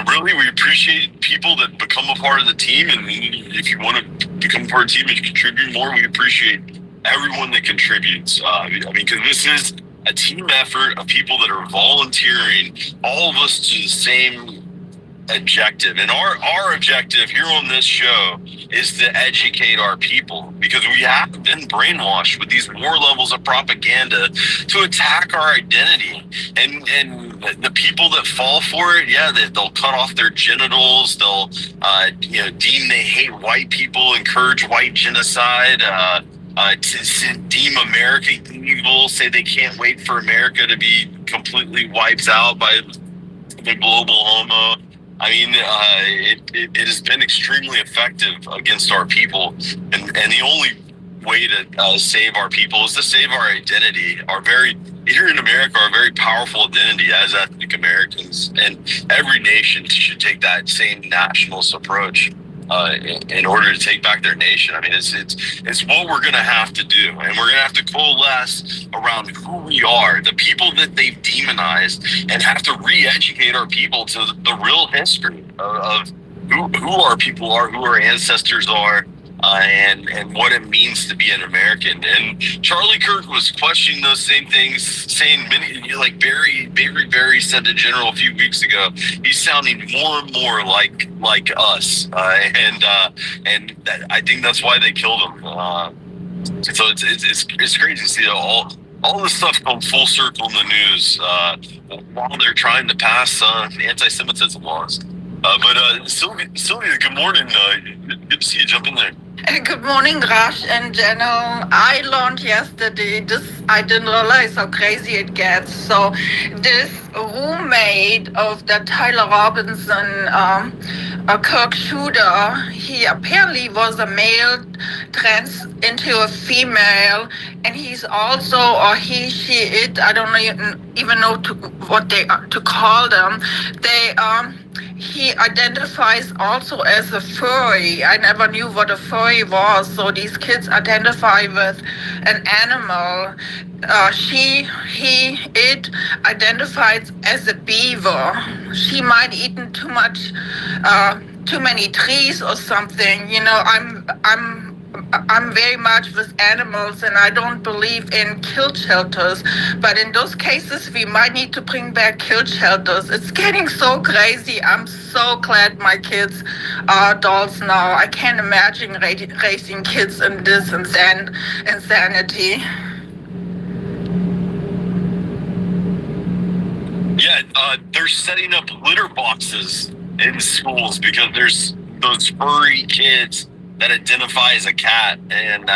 really, we appreciate people that become a part of the team, and if you want to become part of the team and contribute more, we appreciate everyone that contributes. I mean, because this is a team effort of people that are volunteering, all of us to the same objective. And our objective here on this show is to educate our people, because we have been brainwashed with these more levels of propaganda to attack our identity. And the people that fall for it, they'll cut off their genitals, they'll deem they hate white people, encourage white genocide, to deem America evil, say they can't wait for America to be completely wiped out by the global homo. I mean, it has been extremely effective against our people, and the only way to save our people is to save our identity, here in America, our very powerful identity as ethnic Americans. And every nation should take that same nationalist approach in order to take back their nation. I mean, it's what we're going to have to do, and we're going to have to coalesce around who we are, the people that they've demonized, and have to re-educate our people to the real history of who our people are, who our ancestors are, and what it means to be an American. And Charlie Kirk was questioning those same things, saying many, like Barry said to General a few weeks ago, he's sounding more and more like us, and I think that's why they killed him. So it's crazy to see all this stuff come full circle in the news while they're trying to pass anti-Semitism laws. But Sylvia, good morning. Good to see you jump in there.
Good morning, Rush and General. I learned yesterday this. I didn't realize how crazy it gets. So, this roommate of the Tyler Robinson, a Kirk shooter, he apparently was a male trans into a female, and he's also, or he, she, it. I don't even know what they to call them. He identifies also as a furry. I never knew what a furry was. So these kids identify with an animal. It identifies as a beaver. She might eaten too many trees or something. You know, I'm very much with animals, and I don't believe in kill shelters. But in those cases, we might need to bring back kill shelters. It's getting so crazy. I'm so glad my kids are adults now. I can't imagine raising kids in this insanity.
Yeah, they're setting up litter boxes in schools because there's those furry kids that identify as a cat, and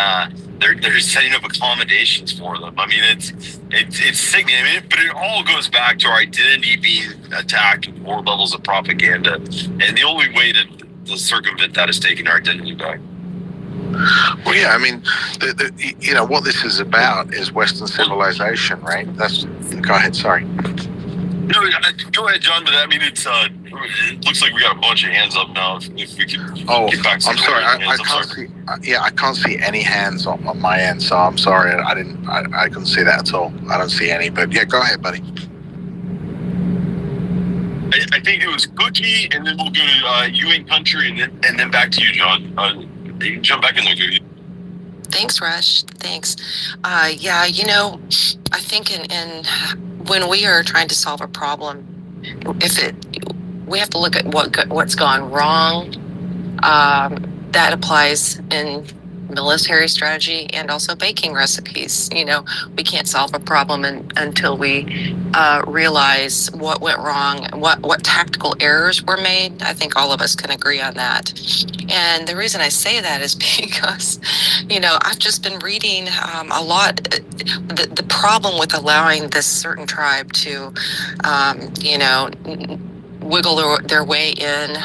they're setting up accommodations for them. I mean, it's sickening. I mean, but it all goes back to our identity being attacked with more levels of propaganda, and the only way to circumvent that is taking our identity back.
Well, yeah, I mean, you know what this is about is Western civilization, right? Go ahead. Sorry.
No, go ahead, John. But I mean, it looks like we got a bunch of hands up now. If we could get back to
I'm sorry. I can't see. I can't see any hands on my end. So I'm sorry. I couldn't see that at all. I don't see any. But yeah, go ahead, buddy.
I think it was Cookie, and then we'll go to you in country, and then back to you, John. You can jump back in there, Cookie.
Thanks, Rush. Thanks. Yeah, you know, I think in when we are trying to solve a problem, we have to look at what's gone wrong. That applies in military strategy and also baking recipes. You know, we can't solve a problem until we realize what went wrong, what tactical errors were made. I think all of us can agree on that. And the reason I say that is because, you know, I've just been reading a lot. The problem with allowing this certain tribe to, you know, wiggle their way in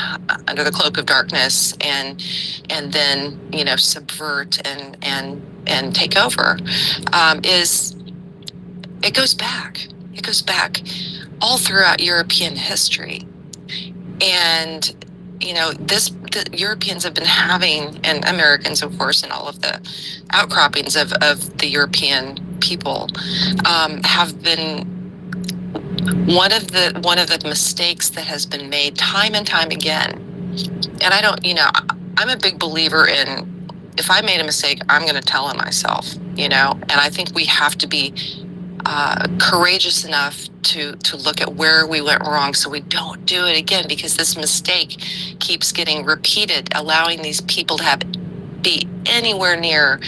under the cloak of darkness and then, you know, subvert and take over is it goes back all throughout European history. And you know, the Europeans have been having, and Americans, of course, and all of the outcroppings of the European people have been one of the mistakes that has been made time and time again. And I don't, you know, I'm a big believer in, if I made a mistake, I'm going to tell on myself, you know, and I think we have to be courageous enough to look at where we went wrong so we don't do it again, because this mistake keeps getting repeated, allowing these people to be anywhere near,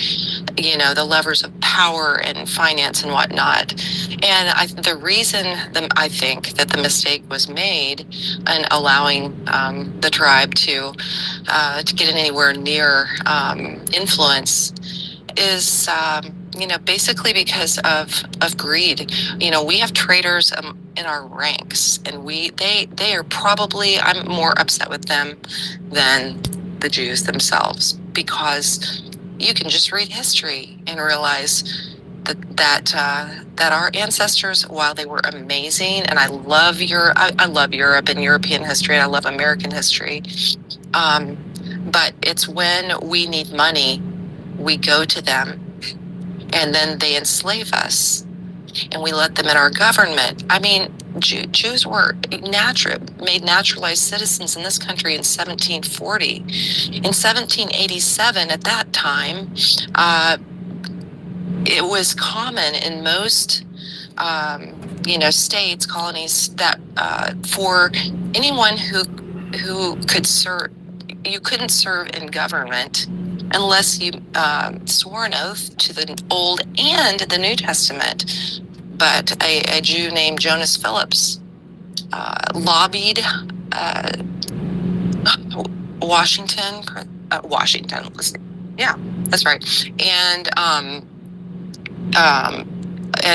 you know, the levers of power and finance and whatnot. And the reason I think that the mistake was made in allowing the tribe to get anywhere near influence is you know, basically because of greed. You know, we have traitors in our ranks, and they are probably, I'm more upset with them than the Jews themselves, because you can just read history and realize that our ancestors, while they were amazing, and I love Europe and European history, and I love American history, but it's when we need money, we go to them, and then they enslave us, and we let them in our government. I mean, Jews were made naturalized citizens in this country in 1740. In 1787, at that time, it was common in most states, colonies, that for anyone who could serve, you couldn't serve in government unless you swore an oath to the Old and the New Testament. But a Jew named Jonas Phillips lobbied Washington. Yeah, that's right. And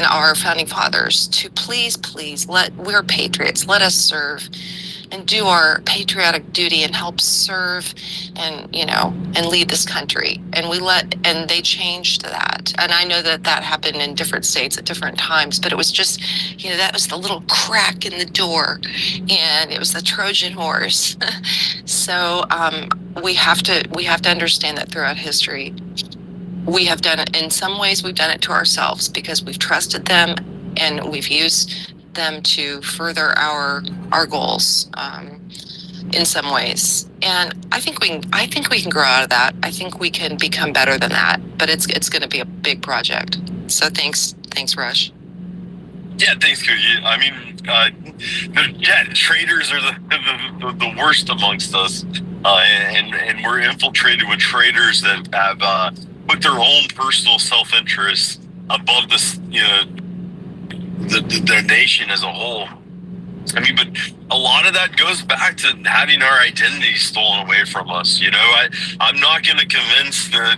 our founding fathers to please, we're patriots. Let us serve and do our patriotic duty and help serve and lead this country. And they changed that. And I know that happened in different states at different times, but it was just, that was the little crack in the door, and it was the Trojan horse. So we have to understand that throughout history, we have done it. In some ways, we've done it to ourselves because we've trusted them and we've used them to further our goals in some ways. And I think we can grow out of that. I think we can become better than that. But it's going to be a big project. So thanks, Rush.
Yeah, thanks, Cookie. I mean, traitors are the worst amongst us, and we're infiltrated with traitors that have put their own personal self-interest above this, the nation as a whole. I mean, but a lot of that goes back to having our identity stolen away from us. I'm not going to convince the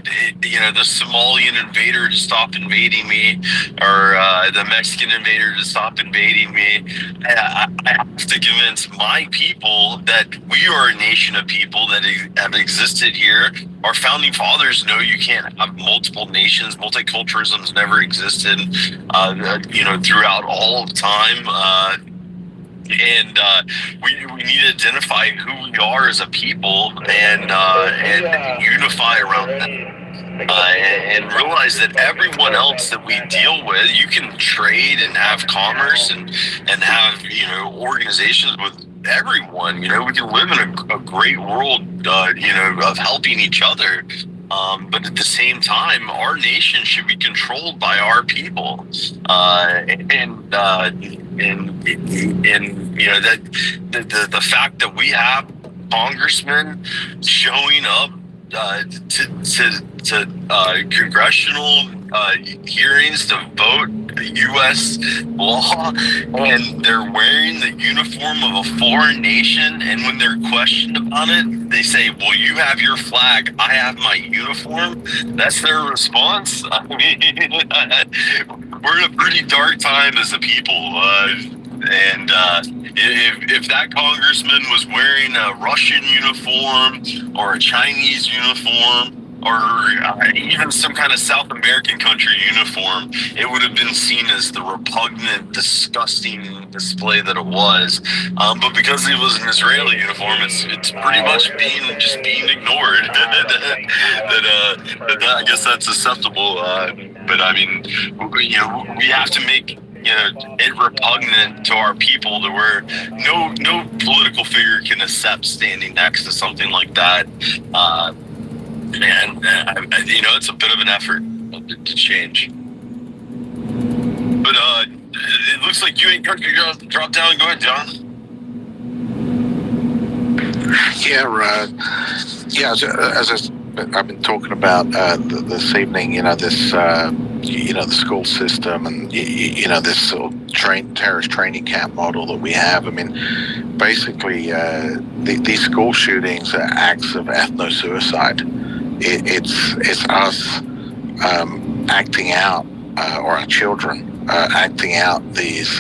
Somalian invader to stop invading me, or the Mexican invader to stop invading me. I have to convince my people that we are a nation of people that have existed here. Our founding fathers know you can't have multiple nations. Multiculturalism's never existed, throughout all of time. And we need to identify who we are as a people and unify around that. And realize that everyone else that we deal with, you can trade and have commerce and have organizations with everyone. We can live in a great world, of helping each other. But at the same time, our nation should be controlled by our people, and that the fact that we have congressmen showing up to congressional hearings to vote U.S. law, and they're wearing the uniform of a foreign nation, and when they're questioned about it, they say, well, you have your flag, I have my uniform. That's their response. I mean, we're in a pretty dark time as a people, and if that congressman was wearing a Russian uniform or a Chinese uniform, or even some kind of South American country uniform, it would have been seen as the repugnant, disgusting display that it was. But because it was an Israeli uniform, it's pretty much being ignored. that I guess that's acceptable. But I mean, we have to make it repugnant to our people to where no political figure can accept standing next to something like that. And it's a bit of an effort to change. But it looks like you ain't got your drop down. Go ahead, John.
As I've been talking about this evening, the school system and this sort of terrorist training camp model that we have. I mean, basically, these school shootings are acts of ethno-suicide. It's us acting out, or our children acting out this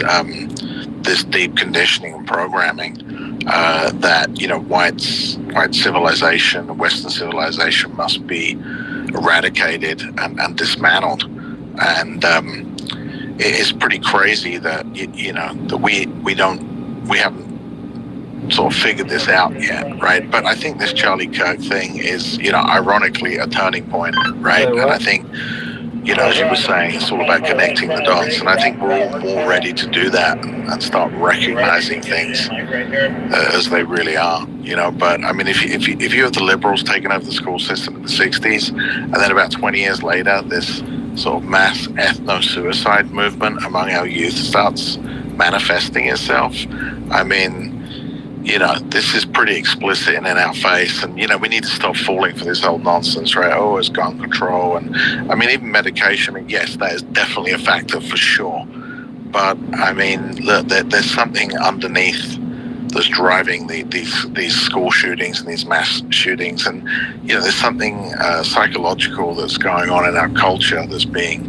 deep conditioning and programming that white civilization, Western civilization, must be eradicated and dismantled. And it's pretty crazy that that we haven't sort of figured this out yet, right? But I think this Charlie Kirk thing is, ironically, a turning point, right? And I think, as you were saying, it's all about connecting the dots. And I think we're all more ready to do that and start recognizing things as they really are, But I mean, if you have the liberals taking over the school system in the 60s, and then about 20 years later, this sort of mass ethno-suicide movement among our youth starts manifesting itself, I mean, this is pretty explicit and in our face, and we need to stop falling for this old nonsense, right? Oh, it's gun control, and I mean, even medication. I mean, yes, that is definitely a factor for sure, but I mean, look, there's something underneath that's driving these school shootings and these mass shootings, and there's something psychological that's going on in our culture that's being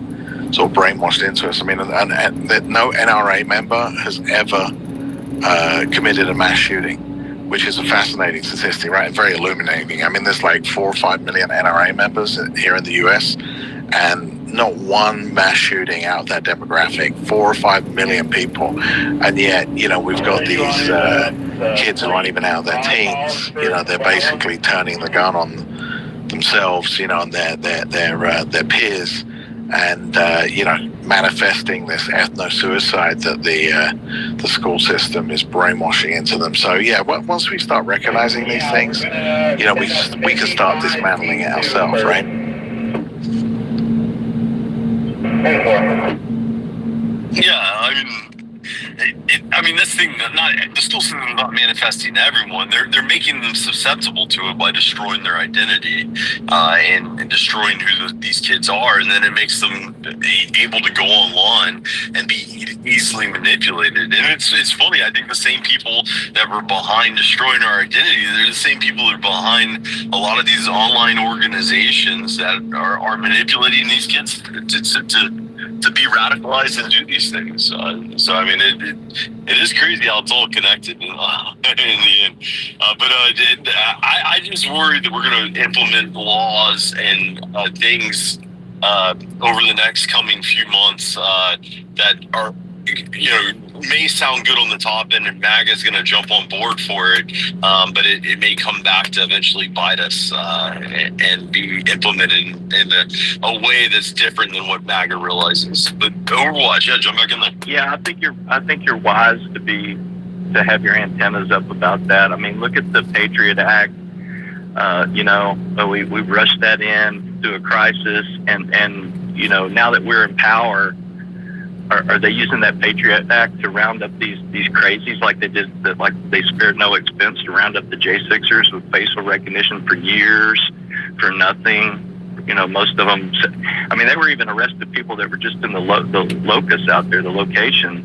sort of brainwashed into us. I mean, and that no NRA member has ever committed a mass shooting, which is a fascinating statistic, right? And very illuminating. I mean, there's like 4 or 5 million NRA members here in the US, and not one mass shooting out of that demographic. 4 or 5 million people, and yet we've got these kids who aren't even out of their teens. They're basically turning the gun on themselves, and their peers, and manifesting this ethno-suicide that the school system is brainwashing into them. So once we start recognizing these things, we can start dismantling it ourselves, right?
Yeah, I mean, this thing, the school system is not manifesting to everyone. They're making them susceptible to it by destroying their identity and destroying who these kids are, and then it makes them able to go online and be easily manipulated. And it's funny. I think the same people that were behind destroying our identity, they're the same people that are behind a lot of these online organizations that are manipulating these kids to be radicalized and do these things. So I mean, it is crazy how it's all connected in the end. But I just worry that we're going to implement laws and things over the next coming few months that are, may sound good on the top end, and MAGA is going to jump on board for it, but it may come back to eventually bite us and be implemented in a way that's different than what MAGA realizes. But Overwatch, jump back in there.
Yeah, I think you're wise to have your antennas up about that. I mean, look at the Patriot Act. We rushed that in to a crisis, and now that we're in power, are they using that Patriot Act to round up these crazies like they did? Like they spared no expense to round up the J6ers with facial recognition for years for nothing. Most of them. I mean, they were even arrested people that were just in the locus out there, the location.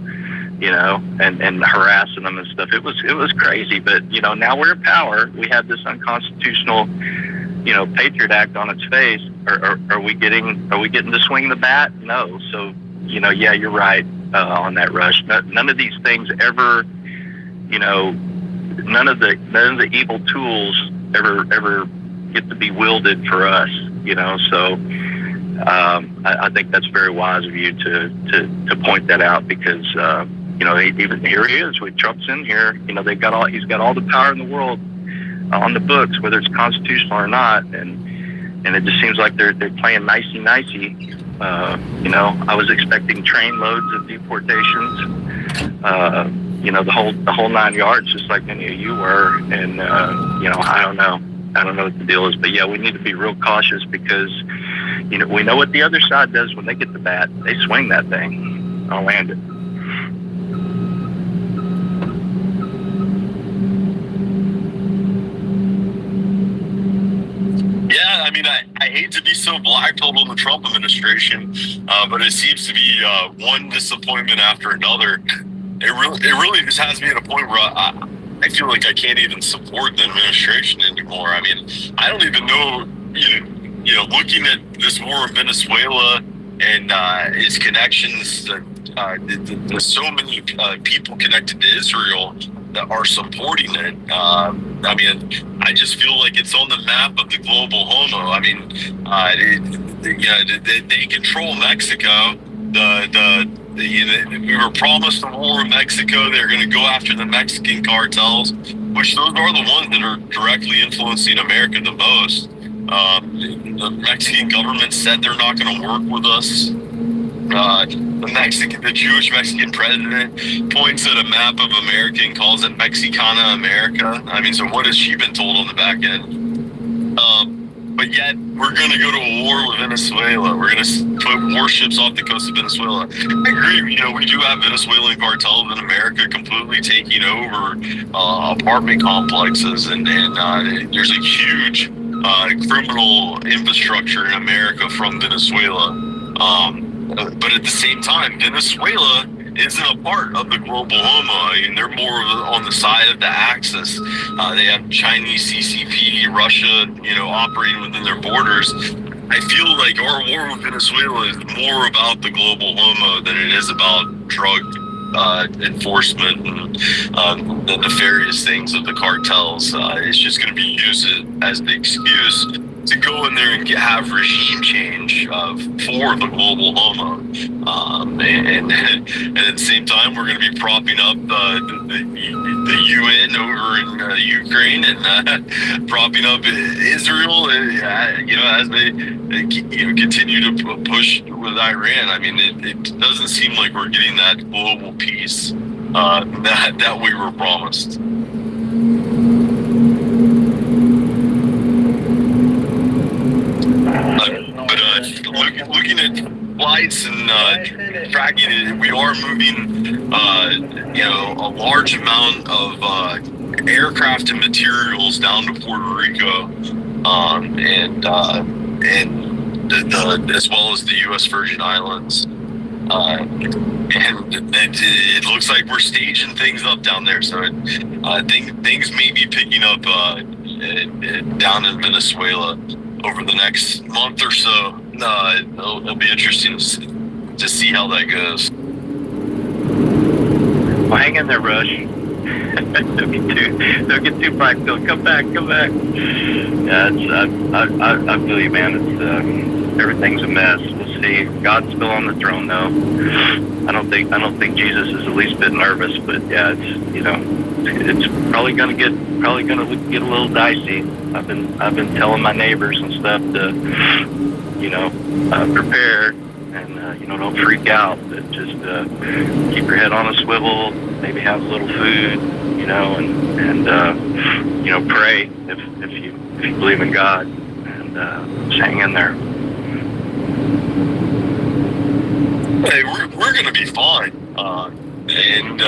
And harassing them and stuff. It was crazy. But now we're in power. We have this unconstitutional, Patriot Act on its face. Are we getting to swing the bat? No. So. You're right on that, Rush. None of these things ever, none of the evil tools ever get to be wielded for us. So I think that's very wise of you to point that out, because even here he is with Trump's in here. He's got all the power in the world on the books, whether it's constitutional or not, and it just seems like they're playing nicey. I was expecting train loads of deportations, the whole 9 yards, just like many of you were. And, I don't know what the deal is, but we need to be real cautious, because, we know what the other side does when they get the bat. They swing that thing. I'll land it.
Yeah, I mean, I hate to be so black-pilled on the Trump administration, but it seems to be one disappointment after another. It really just has me at a point where I feel like I can't even support the administration anymore. I mean, I don't even know, looking at this war in Venezuela and its connections, there's so many people connected to Israel that are supporting it. I mean, I just feel like it's on the map of the global homo. I mean, they control Mexico. We were promised a war in Mexico. They're going to go after the Mexican cartels, which those are the ones that are directly influencing America the most. The Mexican government said they're not going to work with us. The Jewish Mexican president points at a map of America and calls it Mexicana America. I mean, so what has she been told on the back end? But yet we're going to go to a war with Venezuela. We're going to put warships off the coast of Venezuela. I agree. We do have Venezuelan cartels in America completely taking over apartment complexes, and there's a huge criminal infrastructure in America from Venezuela. But at the same time, Venezuela isn't a part of the global homo. I mean, they're more on the side of the axis. They have Chinese CCP, Russia, operating within their borders. I feel like our war with Venezuela is more about the global homo than it is about drug enforcement and the nefarious things of the cartels. It's just going to be used as the excuse to go in there and have regime change for the global homo. And at the same time, we're going to be propping up the UN over in Ukraine and propping up Israel, as they continue to push with Iran. I mean, it doesn't seem like we're getting that global peace that we were promised. Looking at flights and tracking it, we are moving, a large amount of aircraft and materials down to Puerto Rico, and as well as the U.S. Virgin Islands. And it looks like we're staging things up down there. So things may be picking up down in Venezuela over the next month or so. It'll be interesting to see how that goes.
Well, hang in there, Rush. Don't get too practical. Come back. Yeah, I feel you, man. It's everything's a mess. We'll see. God's still on the throne, though. I don't think Jesus is the least bit nervous, but yeah, it's probably gonna get a little dicey. I've been telling my neighbors and stuff to prepare and don't freak out, but just keep your head on a swivel, maybe have a little food, and pray if you believe in God, and just hang in there.
Hey, we're gonna be fine, and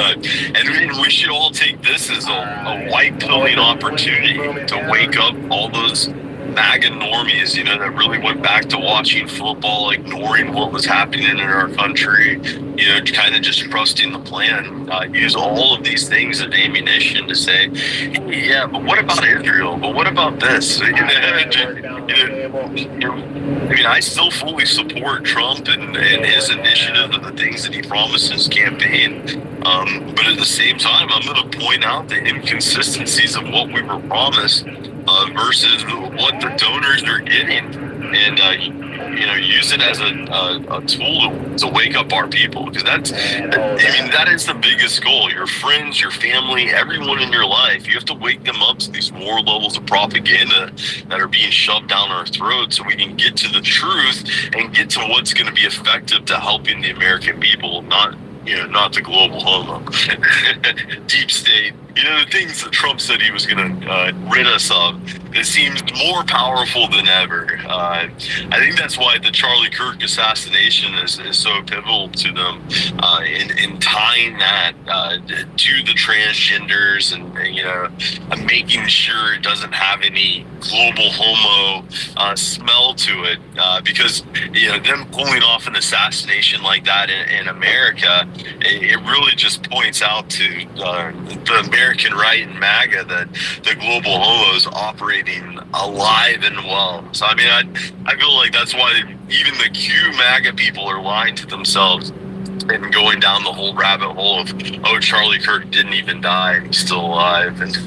we should all take this as a white pilling opportunity to wake up all those MAGA normies, that really went back to watching football, ignoring what was happening in our country, kind of just trusting the plan. Use all of these things as ammunition to say, yeah, but what about Israel? But what about this? I mean, I still fully support Trump and his initiative and the things that he promised in his campaign. But at the same time, I'm going to point out the inconsistencies of what we were promised versus what the donors are getting, and use it as a tool to wake up our people, because that is the biggest goal. Your friends, your family, everyone in your life, you have to wake them up to these more levels of propaganda that are being shoved down our throats, so we can get to the truth and get to what's going to be effective to helping the American people, not the global homo. Deep state. The things that Trump said he was going to rid us of, it seems more powerful than ever. I think that's why the Charlie Kirk assassination is so pivotal to them, in tying that to the transgenders and making sure it doesn't have any global homo smell to it, because them pulling off an assassination like that in America, it really just points out to the American right and MAGA that the global homo is operating alive and well. So I feel like that's why even the Q MAGA people are lying to themselves and going down the whole rabbit hole of, Charlie Kirk didn't even die, he's still alive, and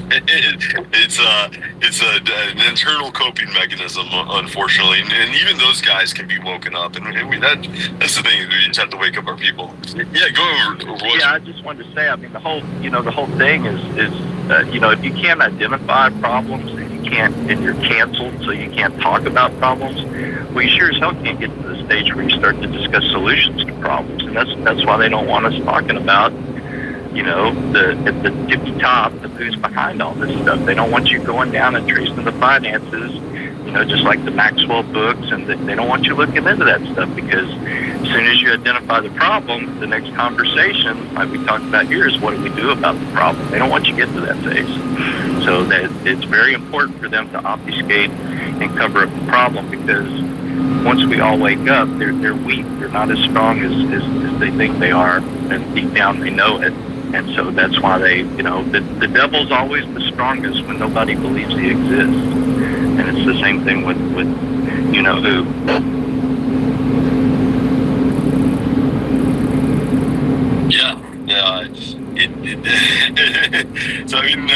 it's an internal coping mechanism, unfortunately, and even those guys can be woken up, and that's the thing. We just have to wake up our people. Yeah, go over.
Yeah, I just wanted to say, the whole thing is if you can't identify problems and you can't, and you're canceled, so you can't talk about problems. Well, you sure as hell can't get to the stage where you start to discuss solutions to problems, and that's why they don't want us talking about, you know, at the tippy top of who's behind all this stuff. They don't want you going down and tracing the finances, you know, just like the Maxwell books, and they don't want you looking into that stuff, because as soon as you identify the problem, the next conversation, like we talked about here, is what do we do about the problem? They don't want you to get to that phase. So that it's very important for them to obfuscate and cover up the problem, because once we all wake up, they're weak. They're not as strong as they think they are, and deep down they know it. And so that's why they, you know, the devil's always the strongest when nobody believes he exists. And it's the same thing with you know who.
Yeah. So I mean,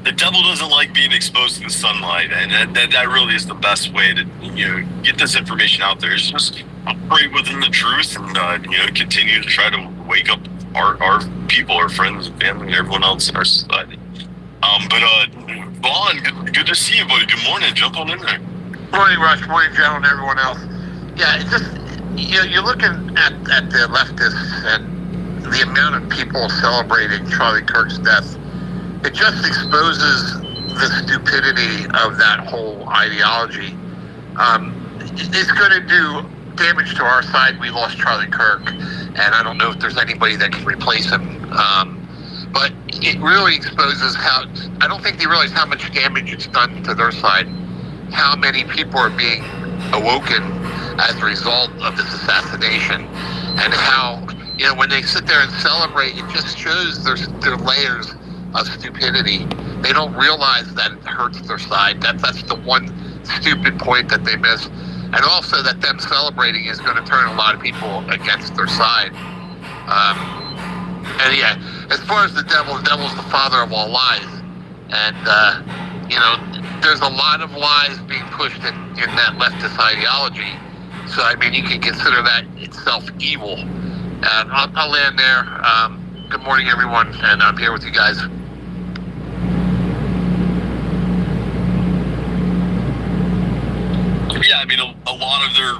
the devil doesn't like being exposed to the sunlight, and that really is the best way to, you know, get this information out there. Is just operate within the truth, and you know, continue to try to wake up our people, our friends, and family, and everyone else in our society. But Vaughn, good to see you, buddy. Good morning. Jump on in there.
Morning, Rush. Morning, Joe, and everyone else. Yeah, it's just, you know, you're looking at the leftists and the amount of people celebrating Charlie Kirk's death. It just exposes the stupidity of that whole ideology. It's going to do damage to our side. We lost Charlie Kirk, and I don't know if there's anybody that can replace him. But it really exposes how, I don't think they realize how much damage it's done to their side, how many people are being awoken as a result of this assassination, and how, you know, when they sit there and celebrate, it just shows their layers of stupidity. They don't realize that it hurts their side. That's the one stupid point that they miss. And also that them celebrating is going to turn a lot of people against their side. And yeah, as far as the devil's the father of all lies. And, you know, there's a lot of lies being pushed in that leftist ideology. So, I mean, you can consider that itself evil. And I'll land there. Good morning, everyone. And I'm here with you guys.
Yeah, I mean, a lot of their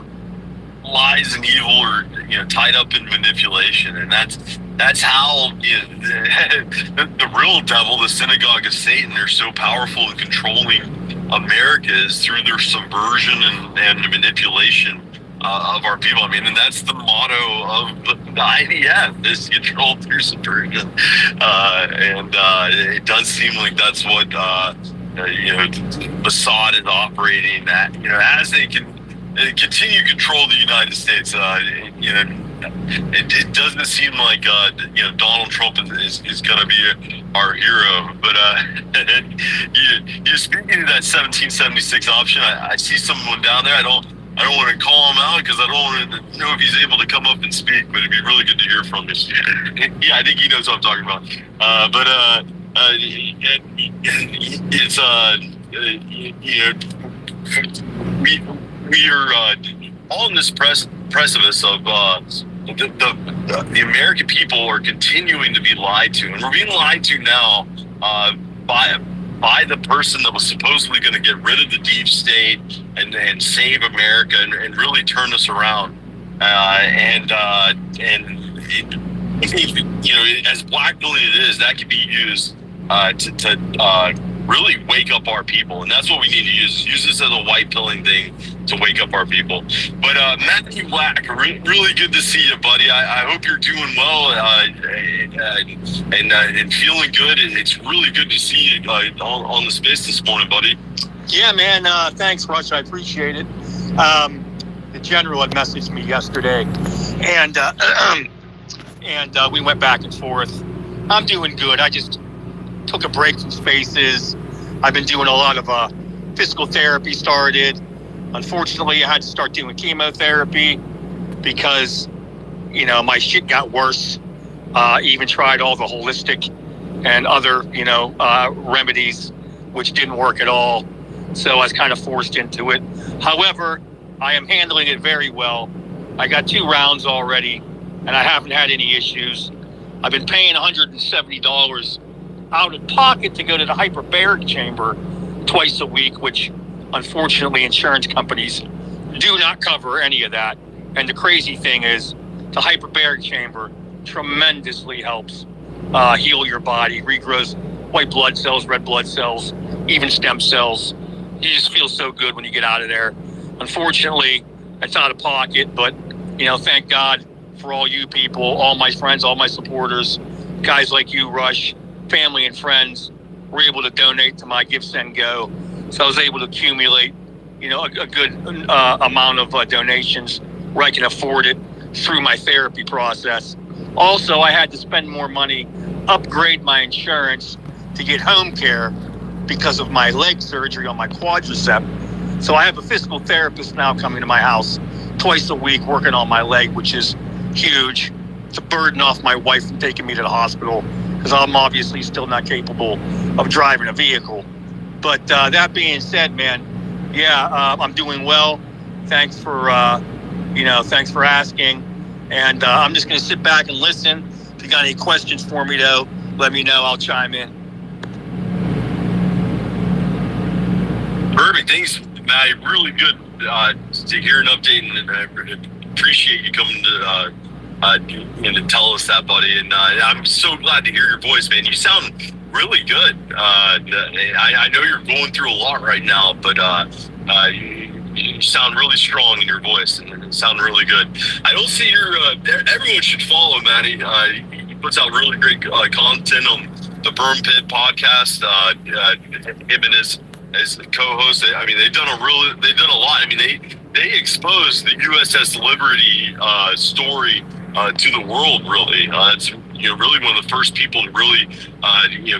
lies and evil are, you know, tied up in manipulation, and that's how, you know, the real devil, the synagogue of Satan, they're so powerful in controlling America is through their subversion and manipulation of our people. I mean, and that's the motto of the IDF, is control through subversion, and it does seem like that's what you know, Mossad is operating at, you know, as they can continue to control the United States. You know, it doesn't seem like you know, Donald Trump is going to be our hero. But you speaking of that 1776 option, I see someone down there. I don't want to call him out because I don't want to know if he's able to come up and speak. But it'd be really good to hear from him. Yeah, I think he knows what I'm talking about. It's you know, we are all in this precipice of the American people are continuing to be lied to, and we're being lied to now by the person that was supposedly going to get rid of the deep state and save America and really turn us around. And you know, as blackmailing it is, that can be used to really wake up our people, and that's what we need to use this as a white pilling thing to wake up our people. But Matthew Black, really good to see you, buddy. I hope you're doing well and feeling good. It's really good to see you on the space this morning, buddy.
Yeah, man. Thanks, Rush. I appreciate it. The general had messaged me yesterday, and we went back and forth. I'm doing good. I just took a break from Spaces. I've been doing a lot of physical therapy started. Unfortunately, I had to start doing chemotherapy because, you know, my shit got worse. Even tried all the holistic and other, you know, remedies, which didn't work at all. So I was kind of forced into it. However, I am handling it very well. I got 2 rounds already, and I haven't had any issues. I've been paying $170 out of pocket to go to the hyperbaric chamber twice a week, which unfortunately insurance companies do not cover any of that. And the crazy thing is the hyperbaric chamber tremendously helps heal your body, regrows white blood cells, red blood cells, even stem cells. You just feel so good when you get out of there. Unfortunately, it's out of pocket, but thank God for all you people, all my friends, all my supporters, guys like you, Rush, family and friends were able to donate to my Give, Send, Go. So I was able to accumulate, a good amount of donations where I can afford it through my therapy process. Also, I had to spend more money, upgrade my insurance to get home care because of my leg surgery on my quadricep. So I have a physical therapist now coming to my house twice a week working on my leg, which is huge. It's a burden off my wife from taking me to the hospital because I'm obviously still not capable of driving a vehicle. But that being said, man, I'm doing well. Thanks for asking. And I'm just going to sit back and listen. If you got any questions for me, though, let me know. I'll chime in.
Perfect. Thanks, Matt. Really good to hear an update, and I appreciate you coming to to tell us that, buddy. And I'm so glad to hear your voice, man. You sound really good. I know you're going through a lot right now, but you sound really strong in your voice and sound really good. I don't see everyone should follow Matty. He puts out really great content on the Burn Pit podcast. Him and his co-host. I mean, they've done a lot. I mean, they exposed the USS Liberty story to the world. Really, it's really one of the first people to really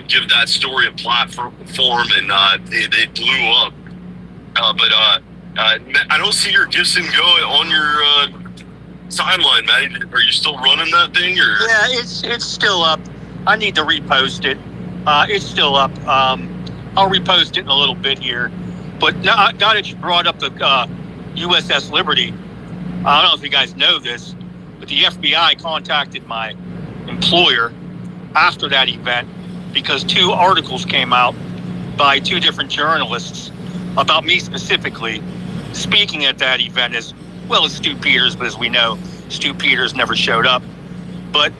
give that story a platform, and they blew up. But I don't see your Gifts and Go on your timeline, Matty. Are you still running that thing? Or
yeah, it's still up. I need to repost it. It's still up. I'll repost it in a little bit here. But now that you brought up the USS Liberty, I don't know if you guys know this, but the FBI contacted my employer after that event because 2 articles came out by 2 different journalists about me specifically speaking at that event, as well as Stu Peters, but as we know, Stu Peters never showed up. But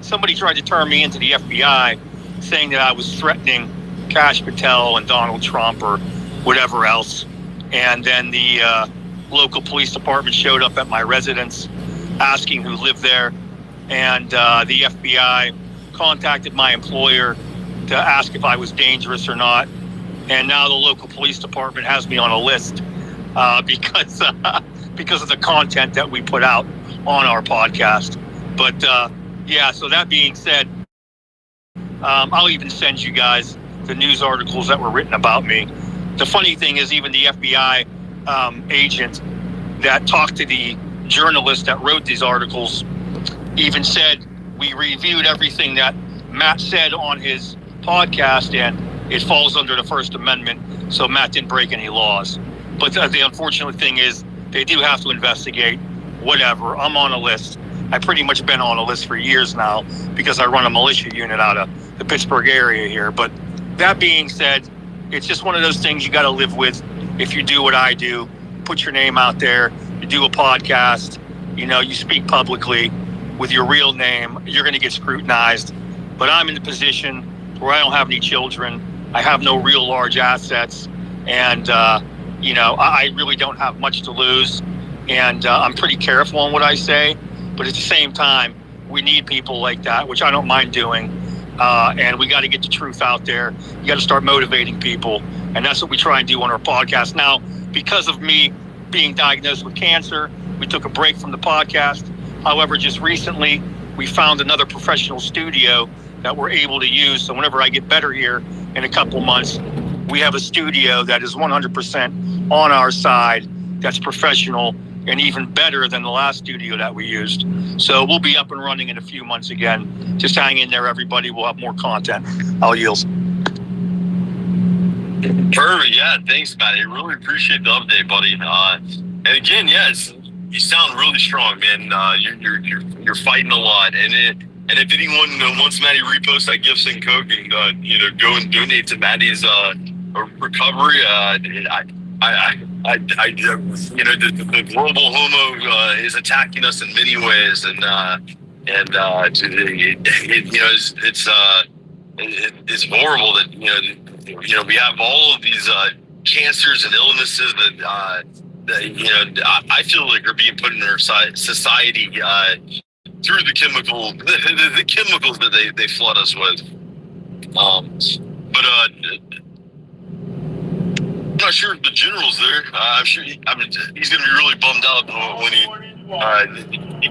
somebody tried to turn me into the FBI, saying that I was threatening Kash Patel and Donald Trump or whatever else. And then the local police department showed up at my residence asking who lived there. And the FBI contacted my employer to ask if I was dangerous or not. And now the local police department has me on a list because of the content that we put out on our podcast. But so that being said, I'll even send you guys the news articles that were written about me. The funny thing is, even the FBI agent that talked to the journalist that wrote these articles even said, we reviewed everything that Matt said on his podcast and it falls under the First Amendment, so Matt didn't break any laws. But the unfortunate thing is they do have to investigate. Whatever, I'm on a list. I've pretty much been on a list for years now because I run a militia unit out of the Pittsburgh area here. But that being said, it's just one of those things you got to live with if you do what I do. Put your name out there. You do a podcast. You speak publicly with your real name. You're going to get scrutinized. But I'm in the position where I don't have any children. I have no real large assets. And, I really don't have much to lose. And I'm pretty careful on what I say. But at the same time, we need people like that, which I don't mind doing. And we got to get the truth out there. You got to start motivating people. And that's what we try and do on our podcast. Now, because of me being diagnosed with cancer, we took a break from the podcast. However, just recently, we found another professional studio that we're able to use. So whenever I get better here in a couple months, we have a studio that is 100% on our side, that's professional and even better than the last studio that we used. So we'll be up and running in a few months again. Just hang in there, everybody. We'll have more content. I'll yield.
Perfect. Yeah, thanks, Matty. I really appreciate the update, buddy. And again, you sound really strong, man. You're fighting a lot, and And if anyone wants Maddie repost that gifts and Coke and go and donate to Maddie's recovery, the global homo is attacking us in many ways, it's horrible that we have all of these cancers and illnesses that I feel like are being put in our society through the chemicals that they flood us with. I'm not sure if the general's there. I'm sure he's going to be really bummed out when he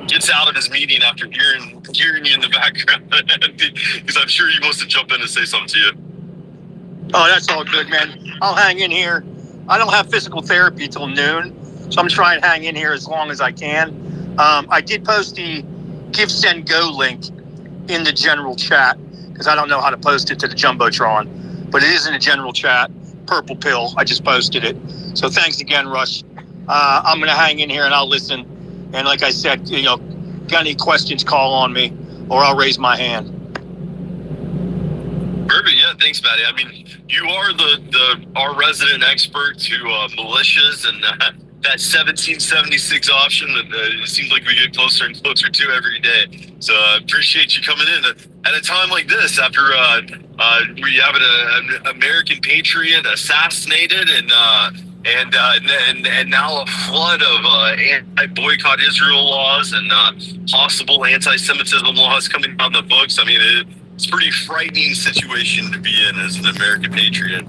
gets out of his meeting after hearing you in the background, because I'm sure he wants to jump in and say something to you.
Oh, that's all good, man. I'll hang in here. I don't have physical therapy till noon, so I'm trying to hang in here as long as I can. I did post the Give, Send, Go link in the general chat because I don't know how to post it to the Jumbotron, but it is in the general chat. Purple pill. I just posted it. So thanks again, Rush. I'm going to hang in here and I'll listen. And like I said, got any questions, call on me or I'll raise my hand.
Perfect. Yeah, thanks, Maddie. I mean, you are our resident expert to militias and that 1776 option that it seems like we get closer and closer to every day. So I appreciate you coming in at a time like this after we have an American patriot assassinated and now a flood of anti-boycott Israel laws and possible anti-Semitism laws coming down the books. I mean, it's a pretty frightening situation to be in as an American patriot.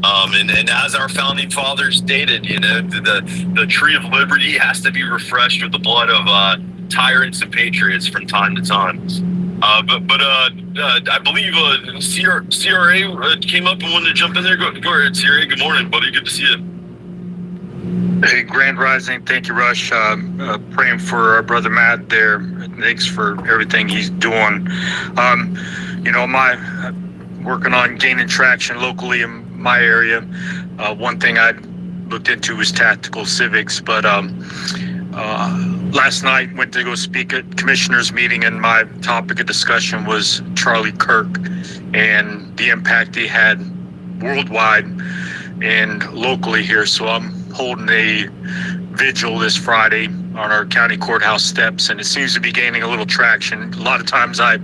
And as our founding fathers stated, the tree of liberty has to be refreshed with the blood of tyrants and patriots from time to time. I believe CRA came up and wanted to jump in there. Go ahead, CRA. Good morning, buddy. Good to see you.
Hey, Grand Rising. Thank you, Rush. Praying for our brother Matt there. Thanks for everything he's doing. My working on gaining traction locally in my area. One thing I looked into was tactical civics, but last night went to go speak at commissioners meeting, and my topic of discussion was Charlie Kirk and the impact he had worldwide and locally here. So I'm holding a vigil this Friday on our county courthouse steps, and it seems to be gaining a little traction. A lot of times I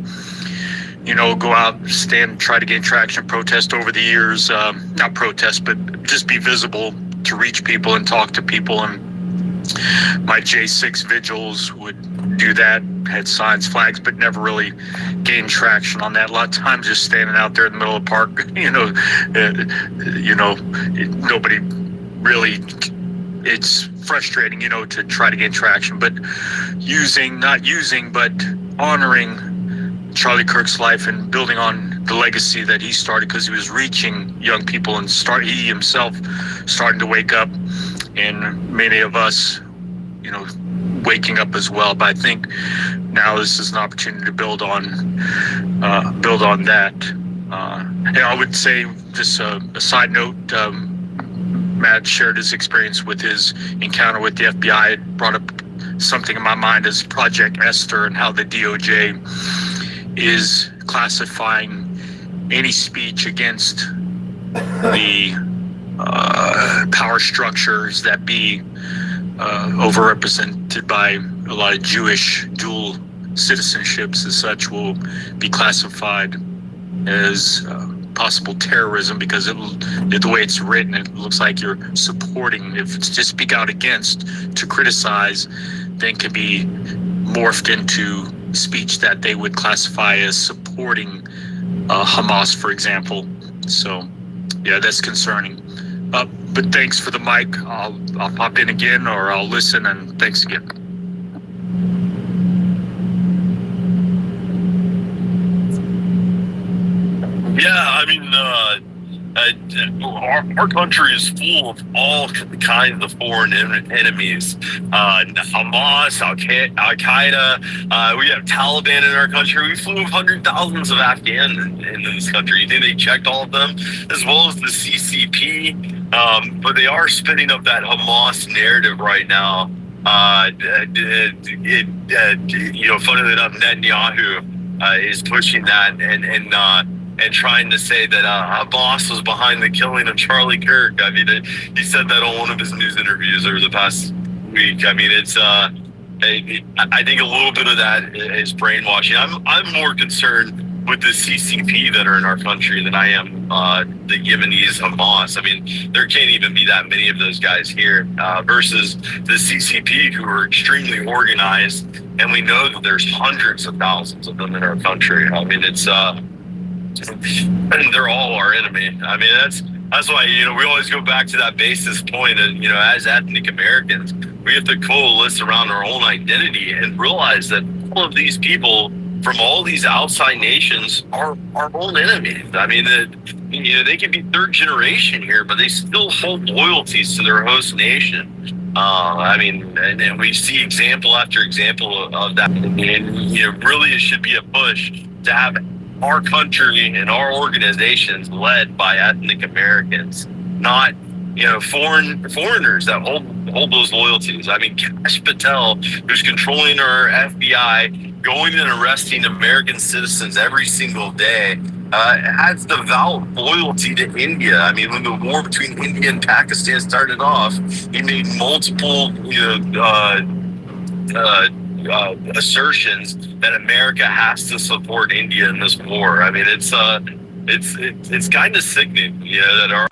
go out, stand, try to gain traction, protest over the years, not protest, but just be visible to reach people and talk to people. And my J6 vigils would do that, had signs, flags, but never really gained traction on that. A lot of times just standing out there in the middle of the park, nobody really, it's frustrating, to try to gain traction, but but honoring Charlie Kirk's life and building on the legacy that he started, because he was reaching young people and he himself starting to wake up, and many of us, waking up as well. But I think now this is an opportunity to build on that. And I would say, just a side note, Matt shared his experience with his encounter with the FBI. It brought up something in my mind as Project Esther and how the DOJ is classifying any speech against the power structures that be overrepresented by a lot of Jewish dual citizenships and such will be classified as possible terrorism, because the way it's written, it looks like you're supporting. If it's just speak out against, to criticize, then can be morphed into speech that they would classify as supporting Hamas, for example. So, yeah, that's concerning. But thanks for the mic. I'll pop in again, or I'll listen, and thanks again.
Yeah, I mean, our country is full of all kinds of foreign enemies. Hamas, Al-Qaeda, we have Taliban in our country. We flew with hundreds of thousands of Afghans in this country. You think they checked all of them, as well as the CCP? But they are spinning up that Hamas narrative right now. Funnily enough, Netanyahu is pushing that and trying to say that Hamas was behind the killing of Charlie Kirk. I mean, he said that on one of his news interviews over the past week. I mean, it's I think a little bit of that is brainwashing. I'm more concerned with the CCP that are in our country than I am the Yemenis Hamas. I mean, there can't even be that many of those guys here versus the CCP, who are extremely organized, and we know that there's hundreds of thousands of them in our country. I mean, it's and they're all our enemy. I mean, that's why, we always go back to that basis point. And as ethnic Americans, we have to coalesce around our own identity and realize that all of these people from all these outside nations are our own enemies. I mean, they can be third generation here, but they still hold loyalties to their host nation. I mean, and we see example after example of that. And really, it should be a push to have our country and our organizations led by ethnic Americans, not foreigners that hold those loyalties. I mean, Kash Patel, who's controlling our FBI, going and arresting American citizens every single day, has devout loyalty to India. I mean, when the war between India and Pakistan started off, he made multiple assertions that America has to support India in this war. I mean, it's kind of sickening, that our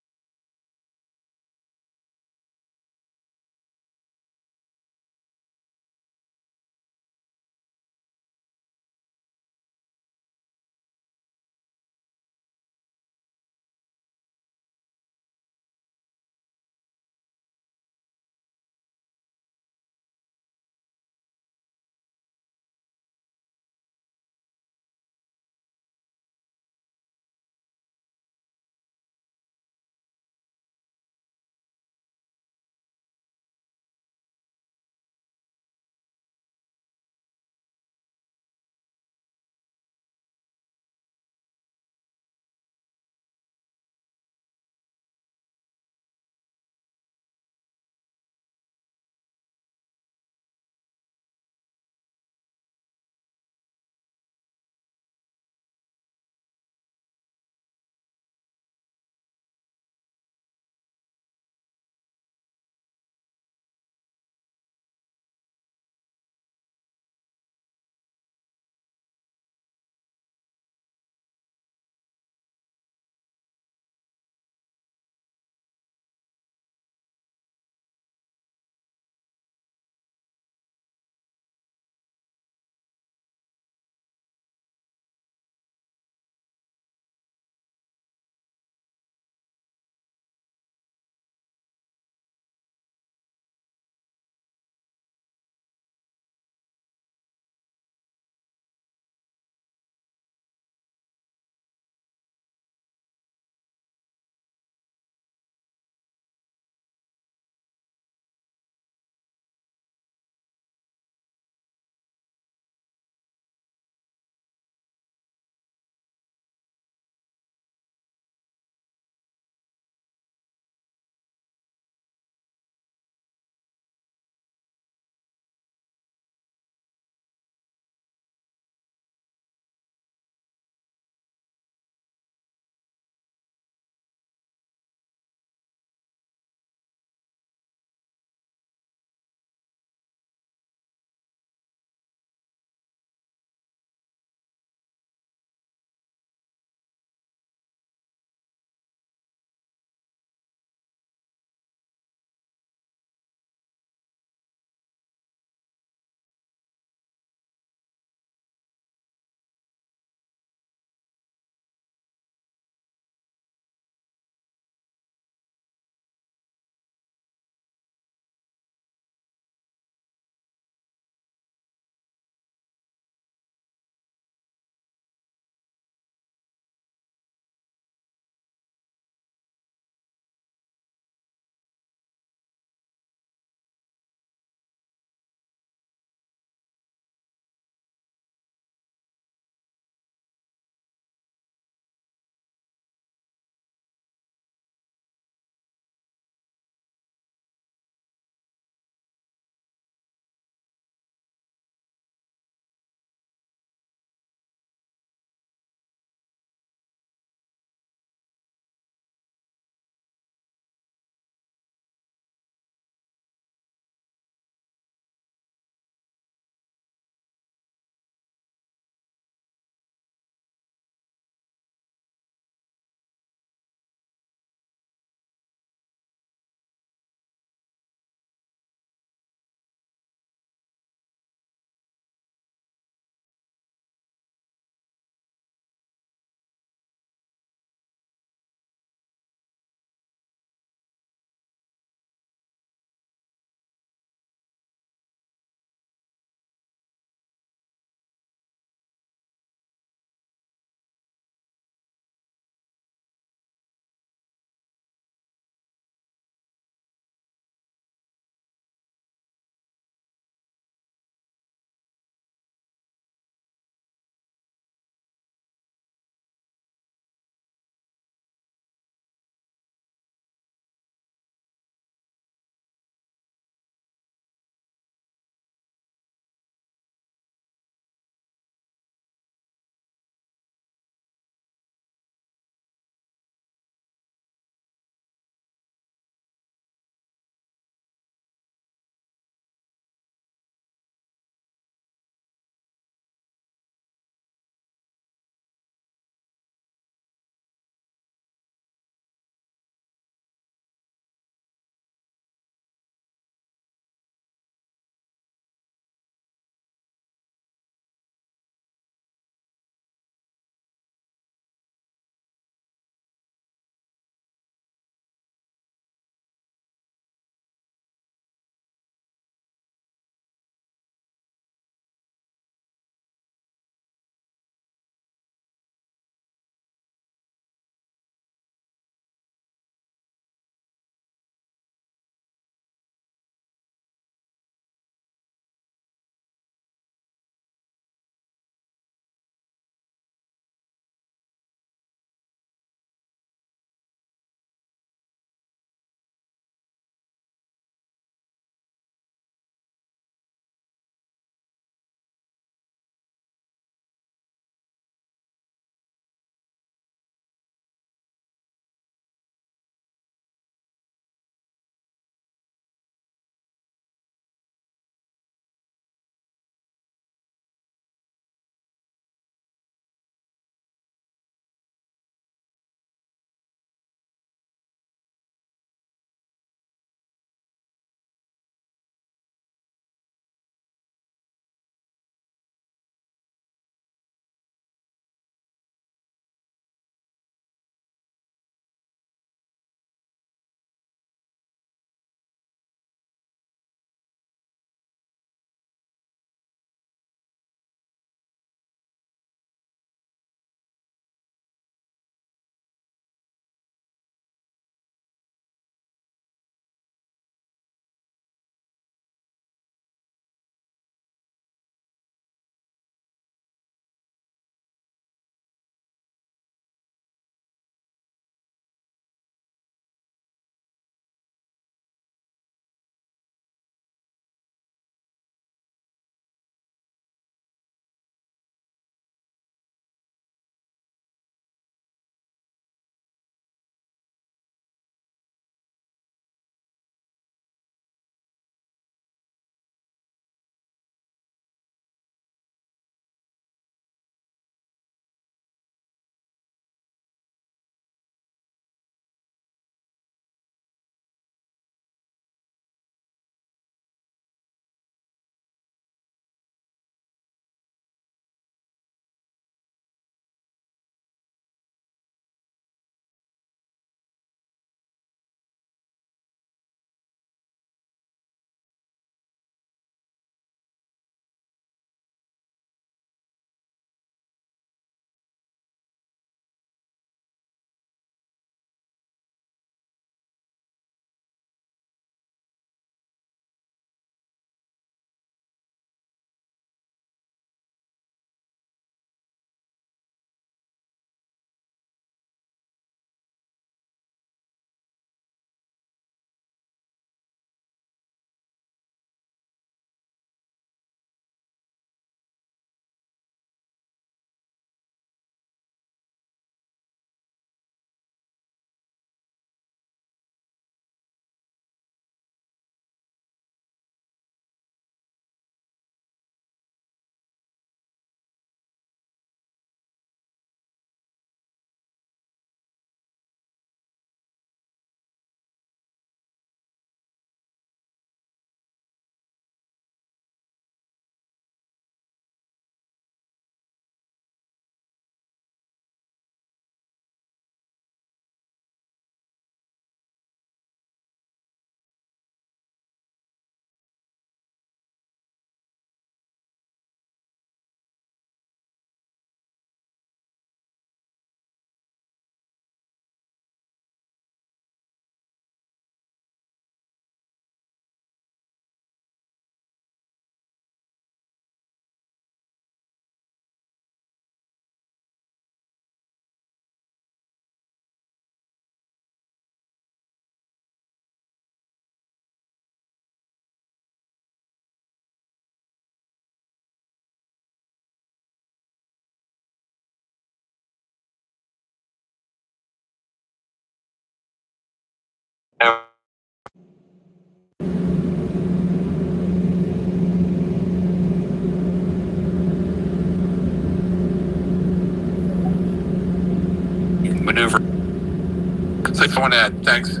So I want to add, thanks.
Is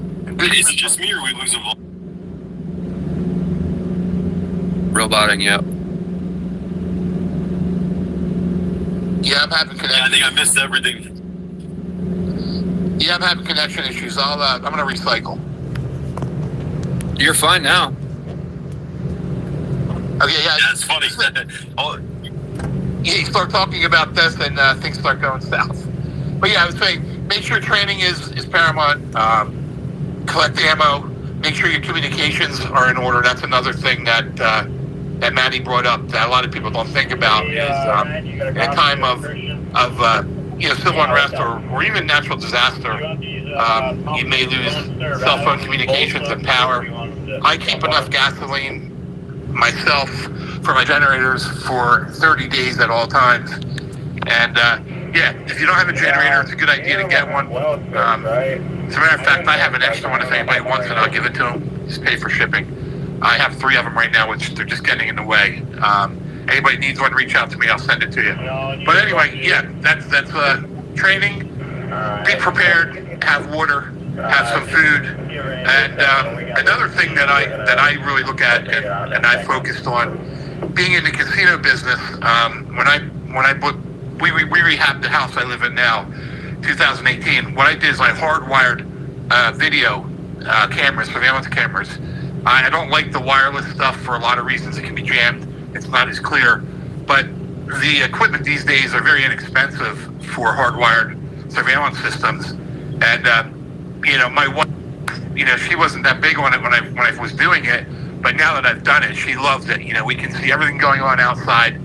it just me or are we losing volume?
Roboting, yep.
Yeah, I'm having
Yeah,
connection.
I think I missed everything.
Yeah, I'm having connection issues. I'm going to recycle.
You're fine now.
Okay, yeah.
That's funny. Oh,
You start talking about this and things start going south. But yeah, I was saying, make sure training is paramount. Collect ammo. Make sure your communications are in order. That's another thing that Maddie brought up that a lot of people don't think about is in a time of civil unrest or even natural disaster, you may lose cell phone communications and power. I keep enough gasoline myself for my generators for 30 days at all times. And if you don't have a generator, it's a good idea to get one. As a matter of fact, I have an extra one. If anybody wants it, I'll give it to them. Just pay for shipping. I have 3 of them right now, which they're just getting in the way. Anybody needs one, reach out to me. I'll send it to you. But anyway, that's training. Be prepared. Have water. Have some food. And another thing that I really look at and I focused on, being in the casino business. We rehabbed the house I live in now, 2018. What I did is I hardwired video cameras, surveillance cameras. I don't like the wireless stuff for a lot of reasons. It can be jammed. It's not as clear. But the equipment these days are very inexpensive for hardwired surveillance systems. And my wife, she wasn't that big on it when I was doing it. But now that I've done it, she loves it. We can see everything going on outside.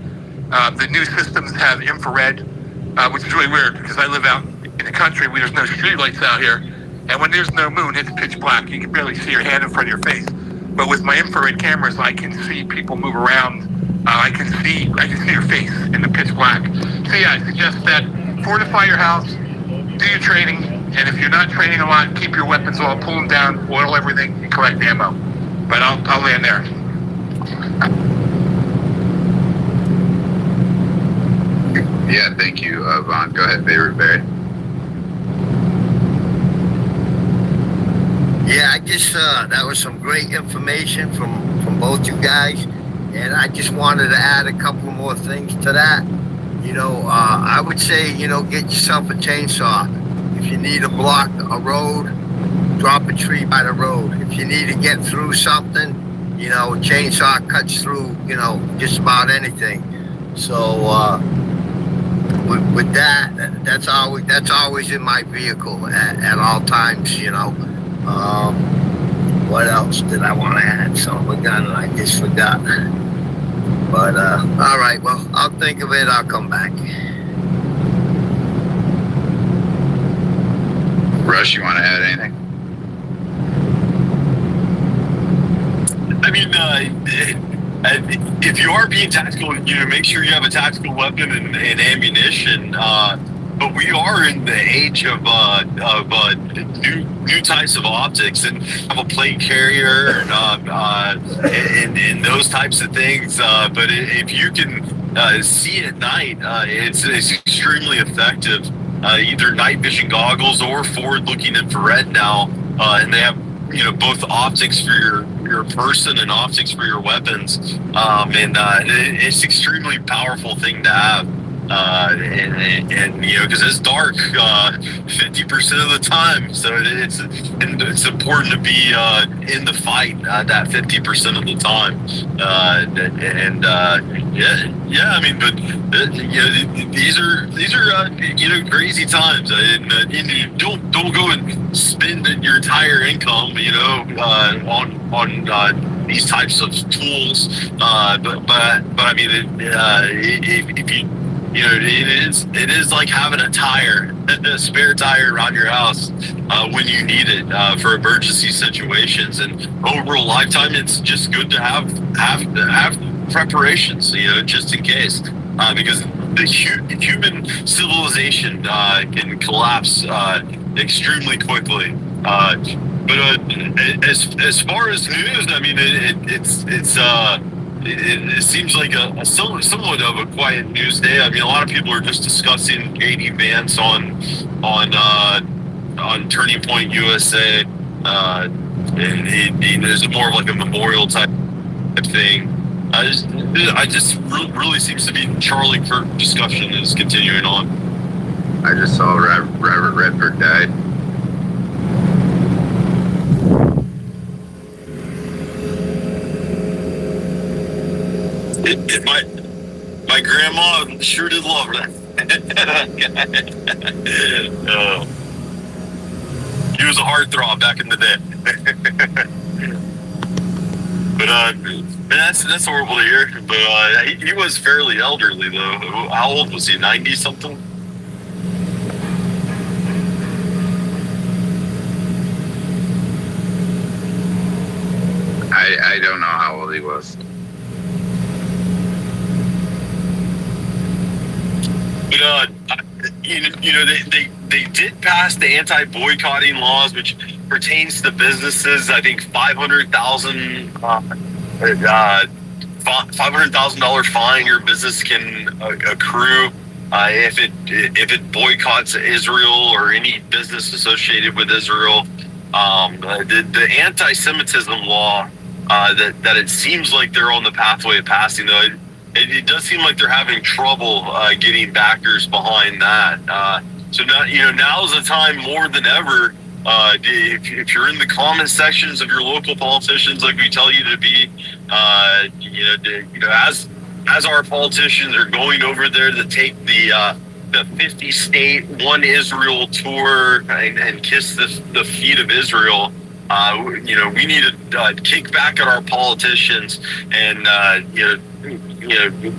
The new systems have infrared, which is really weird because I live out in the country where there's no street lights out here. And when there's no moon, it's pitch black. You can barely see your hand in front of your face. But with my infrared cameras, I can see people move around. I can see your face in the pitch black. So yeah, I suggest that fortify your house, do your training, and if you're not training a lot, keep your weapons all, pull them down, oil everything, and collect ammo. But I'll land there.
Yeah, thank you, Vaughn. Go ahead, Barry.
Yeah, I just that was some great information from both you guys, and I just wanted to add a couple more things to that. I would say get yourself a chainsaw. If you need to block a road, drop a tree by the road. If you need to get through something, a chainsaw cuts through just about anything. So with that, that's always in my vehicle at all times. What else did I want to add? Something again, I just forgot. But all right, well, I'll think of it. I'll come back.
Rush, you want to add anything?
I mean, if you are being tactical, make sure you have a tactical weapon and ammunition. But we are in the age of new types of optics, and have a plate carrier and those types of things. But if you can see at night, it's extremely effective. Either night vision goggles or forward-looking infrared now, and they have both optics for your person and optics for your weapons. It's extremely powerful thing to have. Because it's dark 50% of the time, so it's important to be in the fight that 50% of the time. I mean, but these are crazy times, and don't go and spend your entire income on these types of tools. But I mean, if you it is like having a tire, a spare tire around your house when you need it for emergency situations. And over a lifetime, it's just good to have preparations, just in case, because the human civilization can collapse extremely quickly. But as far as news, I mean, it seems like a somewhat of a quiet news day. I mean, a lot of people are just discussing Katie Vance on on Turning Point USA. There's more of like a memorial type thing. I just really seems to be Charlie Kirk discussion is continuing on.
I just saw Robert Redford died.
My grandma sure did love that. He was a heartthrob back in the day. But that's horrible to hear. But he was fairly elderly though. How old was he? 90 something?
I don't know how old he was.
But they did pass the anti-boycotting laws, which pertains to businesses. I think $500,000 fine your business can accrue if it boycotts Israel or any business associated with Israel. The anti-Semitism law that it seems like they're on the pathway of passing, though. It does seem like they're having trouble getting backers behind that. So now's the time more than ever. If you're in the comment sections of your local politicians, like we tell you to be, as our politicians are going over there to take the 50-state One Israel tour and kiss the feet of Israel. We need to kick back at our politicians and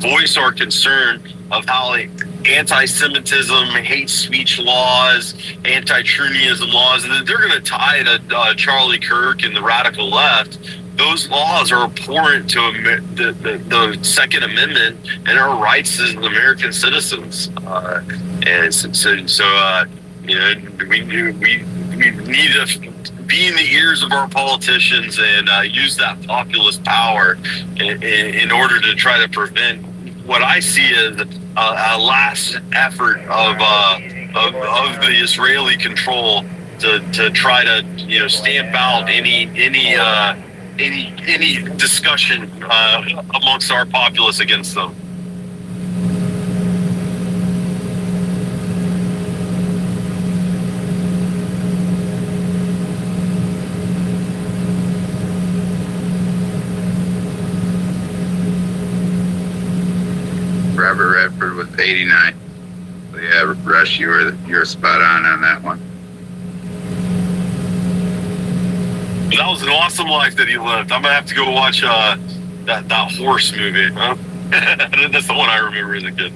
voice our concern of how anti-Semitism, hate speech laws, anti-Trinianism laws, they're going to tie to Charlie Kirk and the radical left. Those laws are abhorrent to the Second Amendment and our rights as American citizens. We need to be in the ears of our politicians and use that populist power in order to try to prevent what I see as a last effort of the Israeli control to try to stamp out any discussion amongst our populace against them.
Robert Redford was 89. So yeah, Rush, you're spot on that one.
That was an awesome life that he lived. I'm gonna have to go watch that horse movie. Huh? That's the one I remember as a kid.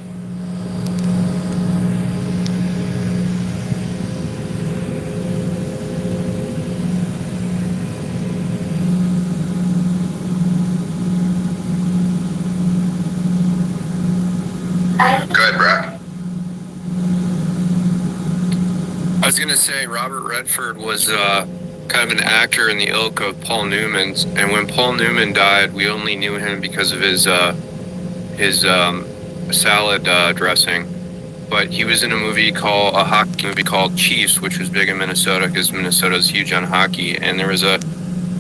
Go ahead, Brock.
I was going to say Robert Redford was kind of an actor in the ilk of Paul Newman, and when Paul Newman died, we only knew him because of his salad dressing. But he was in a hockey movie called Chiefs, which was big in Minnesota because Minnesota's huge on hockey. And there was a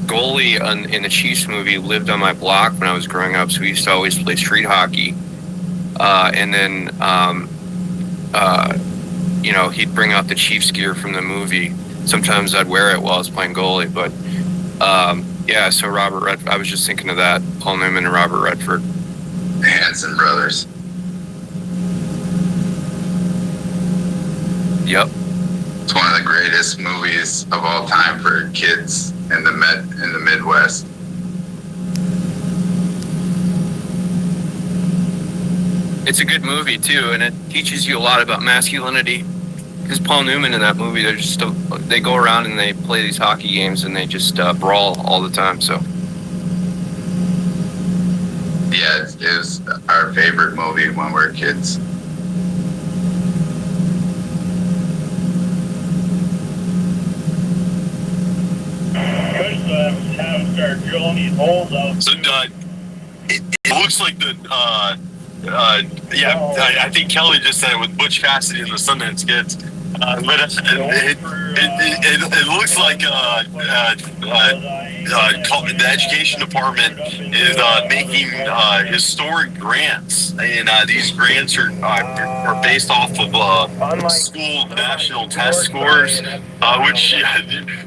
goalie in the Chiefs movie who lived on my block when I was growing up, so we used to always play street hockey. And then, he'd bring out the Chiefs gear from the movie. Sometimes I'd wear it while I was playing goalie. But, so Robert Redford, I was just thinking of that, Paul Newman and Robert Redford.
The Hanson brothers.
Yep.
It's one of the greatest movies of all time for kids in the Midwest.
It's a good movie too, and it teaches you a lot about masculinity. Because Paul Newman in that movie, they go around and they play these hockey games and they just brawl all the time. So
yeah, it was our favorite movie when we were kids.
So it looks like I think Kelly just said it with Butch Cassidy and the Sundance Kids. But it looks like the education department is making historic grants, and these grants are based off of school national test scores, which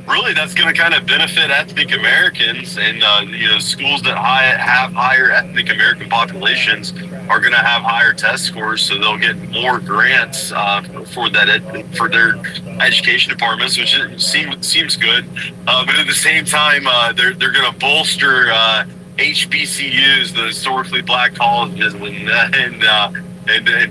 really that's going to kind of benefit ethnic Americans, and schools that have higher ethnic American populations are going to have higher test scores, so they'll get more grants for their education departments, which seems good. But at the same time, they're going to bolster HBCUs, the historically black colleges, and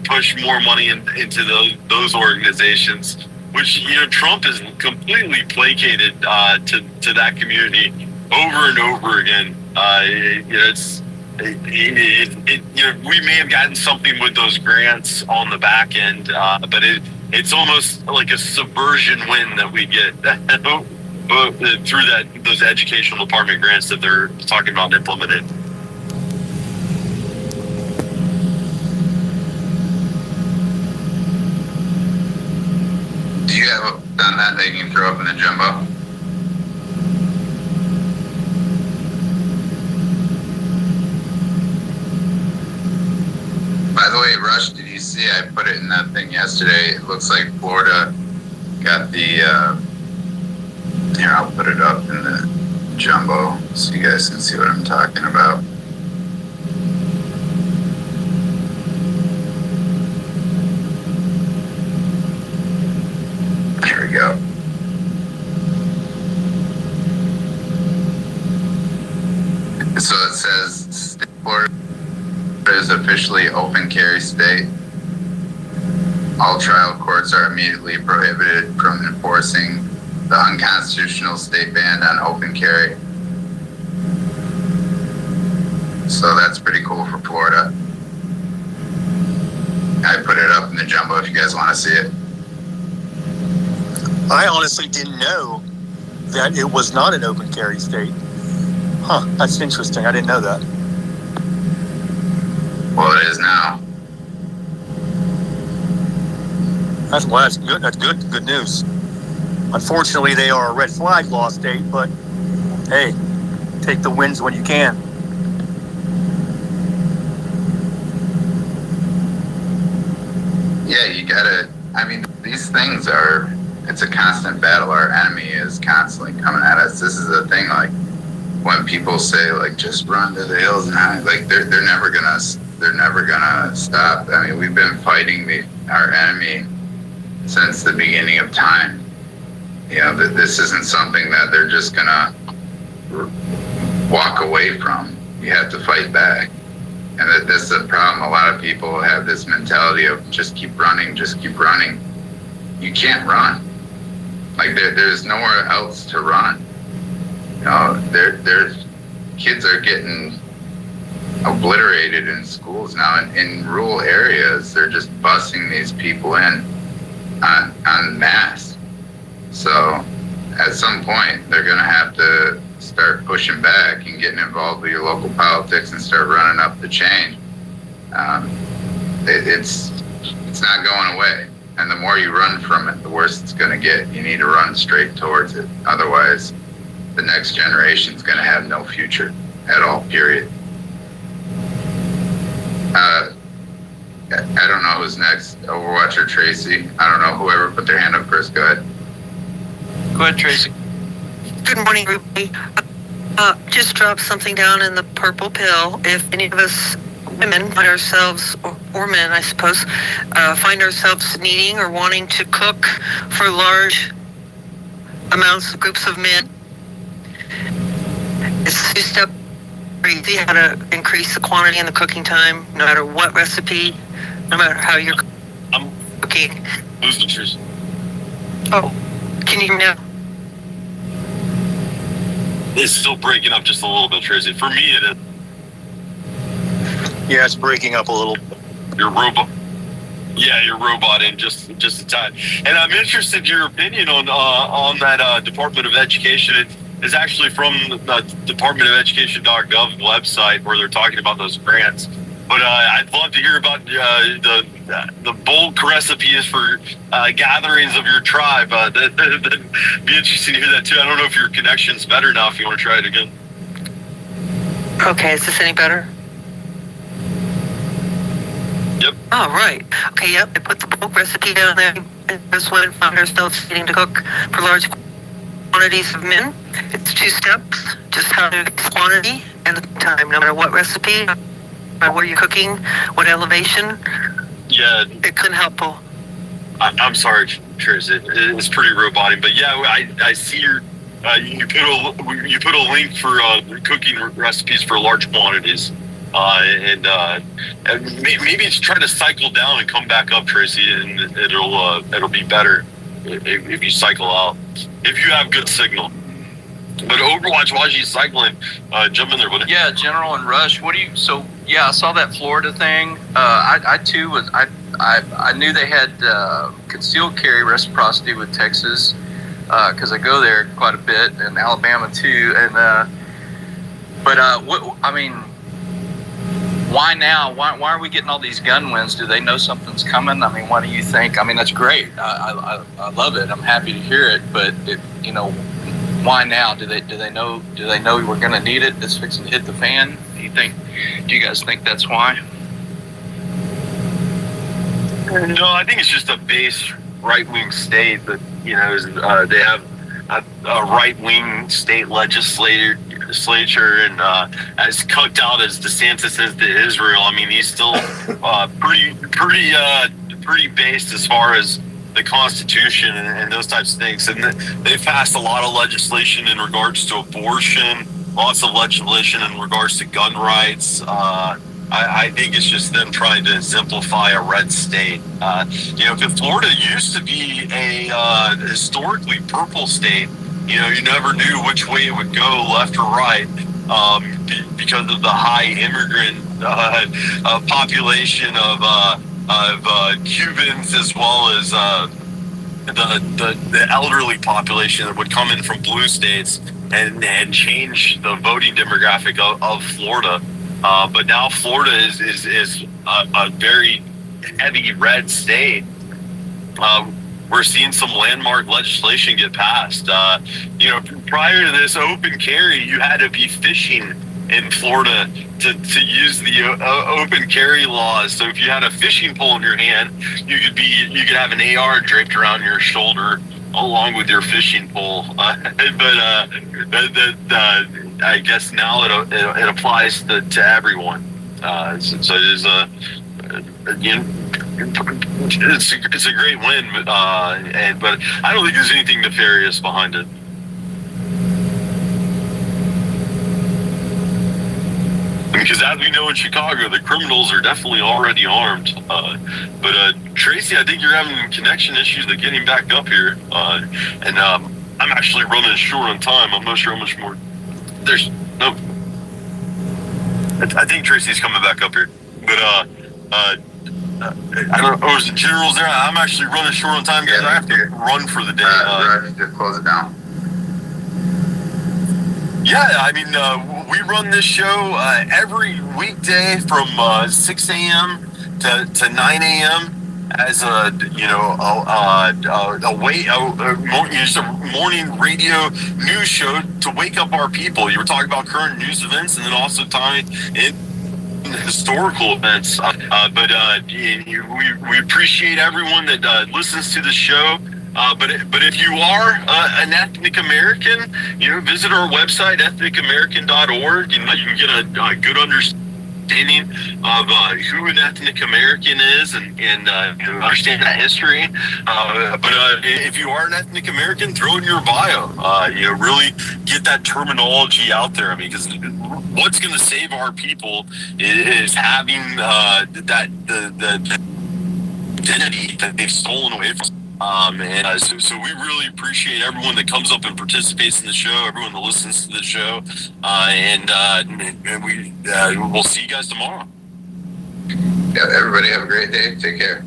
push more money into those organizations, which Trump has completely placated to that community over and over again. We may have gotten something with those grants on the back end, but it's almost like a subversion win that we get through those educational department grants that they're talking about implementing.
Do you have done that you can throw up in the jumbo? By the way, Rush, did you see I put it in that thing yesterday? It looks like Florida got the, here, I'll put it up in the jumbo so you guys can see what I'm talking about. Here we go. So it says Florida is officially open carry state. All trial courts are immediately prohibited from enforcing the unconstitutional state ban on open carry. So that's pretty cool for Florida. I put it up in the jumbo if you guys want to see it.
I honestly didn't know that it was not an open carry state. Huh, that's interesting. I didn't know that.
Well, it is now.
That's good. That's good news. Unfortunately, they are a red flag law state, but hey, take the wins when you can.
Yeah, you gotta, these things it's a constant battle. Our enemy is constantly coming at us. This is the thing, like, when people say, like, just run to the hills and hide, like, they're never gonna stop. We've been fighting our enemy since the beginning of time. This isn't something that they're just gonna walk away from. You have to fight back. And that's the problem. A lot of people have this mentality of just keep running, just keep running. You can't run. Like, there's nowhere else to run. Their kids are getting obliterated in schools now. In rural areas, they're just busing these people in en masse. So at some point, they're going to have to start pushing back and getting involved with your local politics and start running up the chain. It's not going away. And the more you run from it, the worse it's going to get. You need to run straight towards it. Otherwise, the next generation is going to have no future at all, period. I don't know who's next, Overwatch or Tracy. I don't know, whoever put their hand up first, go ahead.
Go ahead, Tracy.
Good morning, everybody. Just dropped something down in the purple pill. If any of us women find ourselves, or men, I suppose, find ourselves needing or wanting to cook for large amounts, groups of men, it's two-step easy how to increase the quantity and the cooking time, no matter what recipe, no matter how you're cooking.
Lose the truth.
Oh, can you hear me now?
It's still breaking up just a little bit, Tracy. For me, it is.
Yeah, it's breaking up a little.
Your robot. Yeah, you're roboting just a tad. And I'm interested in your opinion on that Department of Education. It is actually from the Department of Education.gov website where they're talking about those grants. But I'd love to hear about the bulk recipes for gatherings of your tribe. That'd be interesting to hear that too. I don't know if your connection's better now. If you want to try it again.
Okay, is this any better?
Yep.
Oh, right. Okay, yep. I put the bulk recipe down there. This women find ourselves needing to cook for large quantities of men. It's 2 steps, just how to get quantity and the time, no matter what recipe, where you're cooking, what elevation.
Yeah.
It couldn't help, Paul.
I'm sorry, Trish. It's pretty robotic, but yeah, I see your. You put a link for cooking recipes for large quantities, and maybe it's try to cycle down and come back up, Tracy, and it'll be better if you cycle out, if you have good signal. But Overwatch, while she's cycling, jump in there. But
yeah, General and Rush. What do you? So yeah, I saw that Florida thing. I too was. I knew they had concealed carry reciprocity with Texas because I go there quite a bit, and Alabama too. And what I mean, why now? Why are we getting all these gun wins? Do they know something's coming? I mean, what do you think? I mean, that's great. I love it. I'm happy to hear it. But why now? Do they know? Do they know we're going to need it? It's fixing to hit the fan. Do you guys think that's why?
No, I think it's just a base right-wing state that they have a right-wing state legislature, and as cooked out as DeSantis is to Israel. I mean, he's still pretty based as far as the Constitution and those types of things. And they've passed a lot of legislation in regards to abortion, lots of legislation in regards to gun rights. I think it's just them trying to exemplify a red state. Because Florida used to be a historically purple state. You never knew which way it would go, left or right, because of the high immigrant population of Cubans, as well as the elderly population that would come in from blue states and change the voting demographic of Florida. But now Florida is a very heavy red state. We're seeing some landmark legislation get passed. Prior to this open carry, you had to be fishing in Florida to use the open carry laws. So if you had a fishing pole in your hand, you could have an AR draped around your shoulder along with your fishing pole. I guess now it applies to everyone. So it is it's a great win, but I don't think there's anything nefarious behind it. Because as we know in Chicago, the criminals are definitely already armed. But Tracy, I think you're having connection issues with getting back up here. And I'm actually running short on time. I'm not sure how much more. There's no. I think Tracy's coming back up here. But I don't know. Oh, is the generals there? I'm actually running short on time because I have to run for the day.
Just close it down.
Yeah, I mean, we run this show every weekday from 6 a.m. to 9 a.m. as a morning radio news show to wake up our people. You were talking about current news events and then also tying in historical events. But we appreciate everyone that listens to the show. But if you are an ethnic American, visit our website, ethnicamerican.org, and you can get a good understanding of who an ethnic American is and understand that history. But if you are an ethnic American, throw it in your bio. Really get that terminology out there. I mean, because what's going to save our people is having the identity that they've stolen away from us. So we really appreciate everyone that comes up and participates in the show, everyone that listens to the show, and we'll see you guys tomorrow.
Yeah, everybody have a great day. Take care.